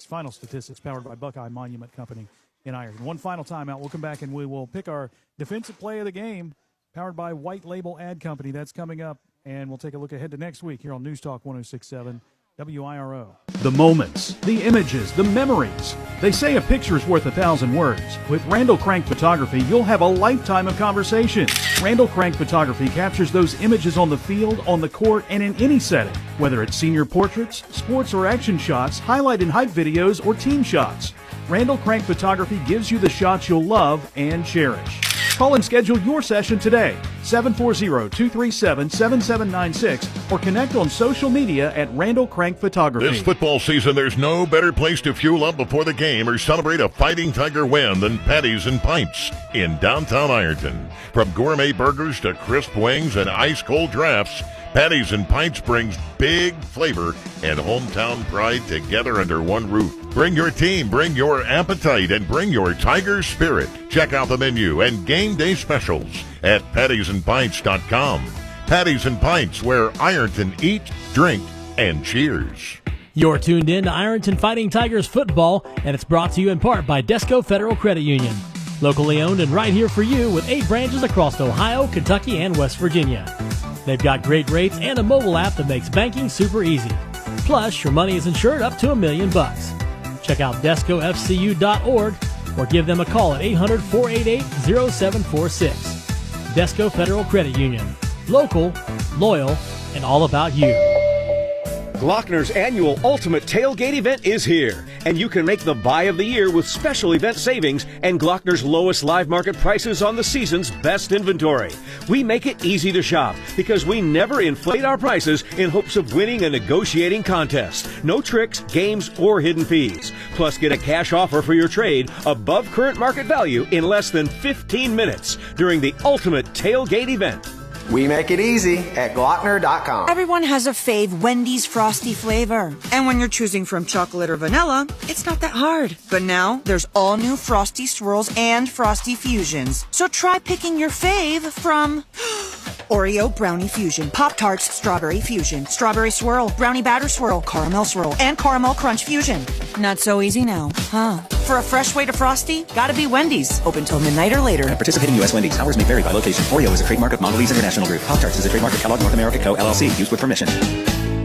final statistics, powered by Buckeye Monument Company in Ironton. One final timeout. We'll come back, and we will pick our defensive play of the game, powered by White Label Ad Company. That's coming up, and we'll take a look ahead to next week here on News Talk 106.7 WIRO. The moments, the images, the memories. They say a picture's worth 1,000 words. With Randall Crank Photography, you'll have a lifetime of conversation. Randall Crank Photography captures those images on the field, on the court, and in any setting. Whether it's senior portraits, sports or action shots, highlight and hype videos, or team shots. Randall Crank Photography gives you the shots you'll love and cherish. Call and schedule your session today, 740-237-7796, or connect on social media at Randall Crank Photography. This football season, there's no better place to fuel up before the game or celebrate a Fighting Tiger win than Patties and Pints in downtown Ironton. From gourmet burgers to crisp wings and ice-cold drafts, Patties and Pints brings big flavor and hometown pride together under one roof. Bring your team, bring your appetite, and bring your Tiger spirit. Check out the menu and game day specials at pattiesandpints.com. Patties and Pints, where Ironton eat, drink, and cheers. You're tuned in to Ironton Fighting Tigers football, and it's brought to you in part by Desco Federal Credit Union. Locally owned and right here for you with 8 branches across Ohio, Kentucky, and West Virginia. They've got great rates and a mobile app that makes banking super easy. Plus, your money is insured up to $1 million. Check out DescoFCU.org or give them a call at 800-488-0746. Desco Federal Credit Union. Local, loyal, and all about you. Glockner's annual Ultimate Tailgate event is here, and you can make the buy of the year with special event savings and Glockner's lowest live market prices on the season's best inventory. We make it easy to shop because we never inflate our prices in hopes of winning a negotiating contest. No tricks, games, or hidden fees. Plus, get a cash offer for your trade above current market value in less than 15 minutes during the Ultimate Tailgate event. We make it easy at Glockner.com. Everyone has a fave Wendy's Frosty flavor. And when you're choosing from chocolate or vanilla, it's not that hard. But now, there's all new Frosty Swirls and Frosty Fusions. So try picking your fave from Oreo Brownie Fusion, Pop-Tarts Strawberry Fusion, Strawberry Swirl, Brownie Batter Swirl, Caramel Swirl, and Caramel Crunch Fusion. Not so easy now, huh? For a fresh way to Frosty, gotta be Wendy's. Open till midnight or later. At participating U.S. Wendy's. Hours may vary by location. Oreo is a trademark of Mondelez International Group. Pop-Tarts is a trademark of Kellogg North America Co., LLC. Used with permission.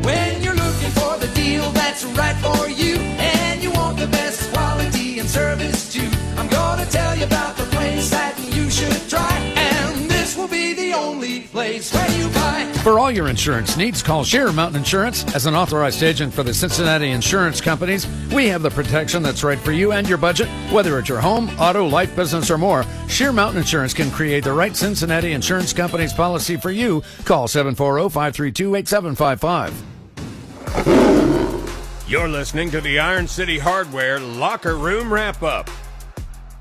When you're looking for the deal that's right for you, and you want the best quality and service too, I'm gonna tell you about the place that you should try, and this will be the only place where you buy. For all your insurance needs, call Sheer Mountain Insurance. As an authorized agent for the Cincinnati Insurance Companies, we have the protection that's right for you and your budget. Whether it's your home, auto, life, business, or more, Sheer Mountain Insurance can create the right Cincinnati Insurance Company's policy for you. Call 740-532-8755. You're listening to the Iron City Hardware Locker Room Wrap-Up.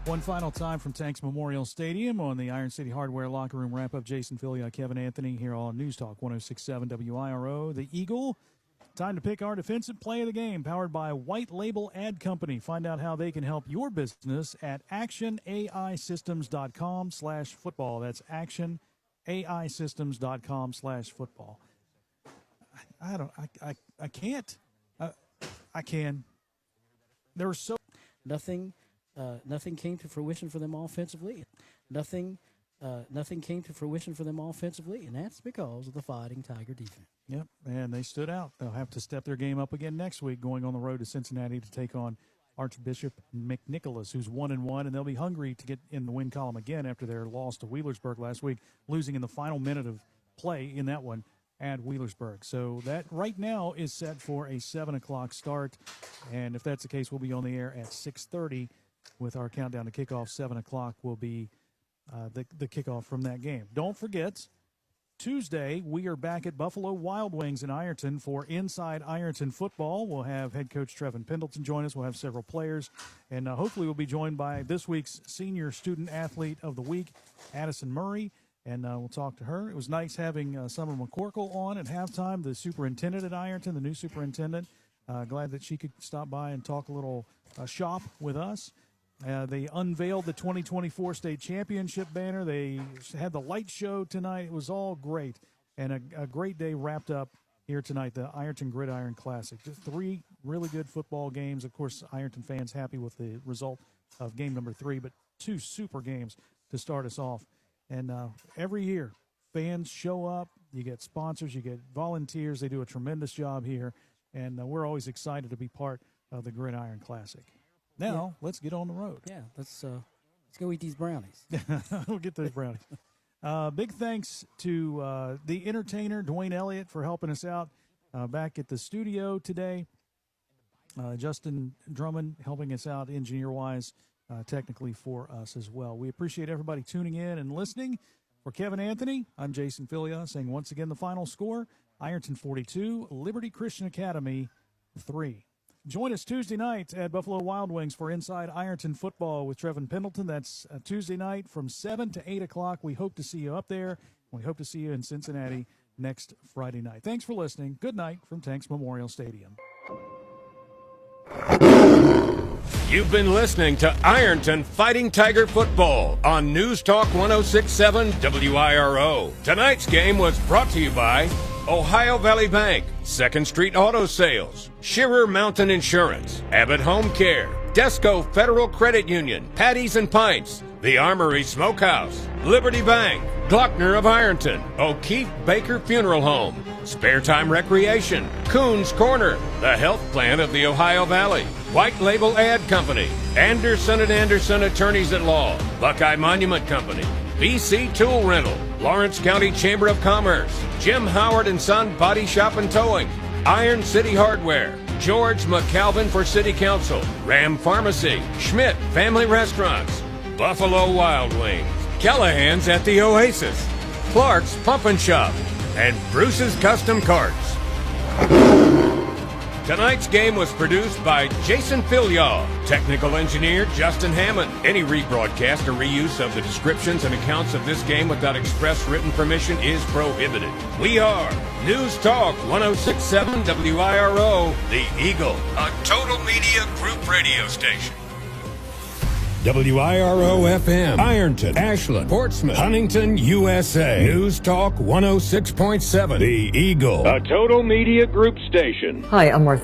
One final time from Tanks Memorial Stadium on the Iron City Hardware Locker Room Wrap-Up. Jason Filia, Kevin Anthony here on News Talk 106.7 WIRO. The Eagle, time to pick our defensive play of the game, powered by White Label Ad Company. Find out how they can help your business at actionaisystems.com/football. That's actionaisystems.com/football. I can't. I can. There were so nothing came to fruition for them offensively. Nothing came to fruition for them offensively, and that's because of the Fighting Tiger defense. Yep, and they stood out. They'll have to step their game up again next week, going on the road to Cincinnati to take on Archbishop McNicholas, who's 1-1, and they'll be hungry to get in the win column again after their loss to Wheelersburg last week, losing in the final minute of play in that one at Wheelersburg. So that right now is set for a 7 o'clock start, and if that's the case, we'll be on the air at 6:30 with our countdown to kickoff. 7 o'clock will be the kickoff from that game. Don't forget, Tuesday, we are back at Buffalo Wild Wings in Ironton for Inside Ironton Football. We'll have head coach Trevin Pendleton join us. We'll have several players, and hopefully we'll be joined by this week's Senior Student Athlete of the Week, Addison Murray, and we'll talk to her. It was nice having Summer McCorkle on at halftime, the superintendent at Ironton, the new superintendent. Glad that she could stop by and talk a little shop with us. They unveiled the 2024 state championship banner. They had the light show tonight. It was all great, and a great day wrapped up here tonight, the Ironton Gridiron Classic. Just 3 really good football games. Of course, Ironton fans happy with the result of game number 3, but 2 super games to start us off. And every year, fans show up. You get sponsors. You get volunteers. They do a tremendous job here. and we're always excited to be part of the Gridiron Classic. Now, let's get on the road. Yeah, let's go eat these brownies. We'll get those brownies. Big thanks to the entertainer, Dwayne Elliott, for helping us out back at the studio today. Justin Drummond helping us out engineer-wise, technically for us as well. We appreciate everybody tuning in and listening. For Kevin Anthony, I'm Jason Filia saying once again the final score, Ironton 42, Liberty Christian Academy 3. Join us Tuesday night at Buffalo Wild Wings for Inside Ironton Football with Trevin Pendleton. That's Tuesday night from 7 to 8 o'clock. We hope to see you up there. We hope to see you in Cincinnati next Friday night. Thanks for listening. Good night from Tanks Memorial Stadium. You've been listening to Ironton Fighting Tiger Football on News Talk 106.7 WIRO. Tonight's game was brought to you by Ohio Valley Bank, 2nd Street Auto Sales, Shearer Mountain Insurance, Abbott Home Care, Desco Federal Credit Union, Patties and Pints, The Armory Smokehouse, Liberty Bank, Glockner of Ironton, O'Keefe Baker Funeral Home, Spare Time Recreation, Coon's Corner, the health plan of the Ohio Valley, White Label Ad Company, Anderson & Anderson Attorneys at Law, Buckeye Monument Company, BC Tool Rental, Lawrence County Chamber of Commerce, Jim Howard & Son Body Shop and Towing, Iron City Hardware, George McCalvin for City Council, Ram Pharmacy, Schmidt Family Restaurants, Buffalo Wild Wings, Callahan's at the Oasis, Clark's Pump and Shop, and Bruce's Custom Carts. Tonight's game was produced by Jason Filia, technical engineer Justin Hammond. Any rebroadcast or reuse of the descriptions and accounts of this game without express written permission is prohibited. We are News Talk 106.7 WIRO, The Eagle, a Total Media Group radio station. WIRO-FM, Ironton, Ashland, Portsmouth, Huntington, USA. News Talk 106.7, The Eagle, a Total Media Group station. Hi, I'm Martha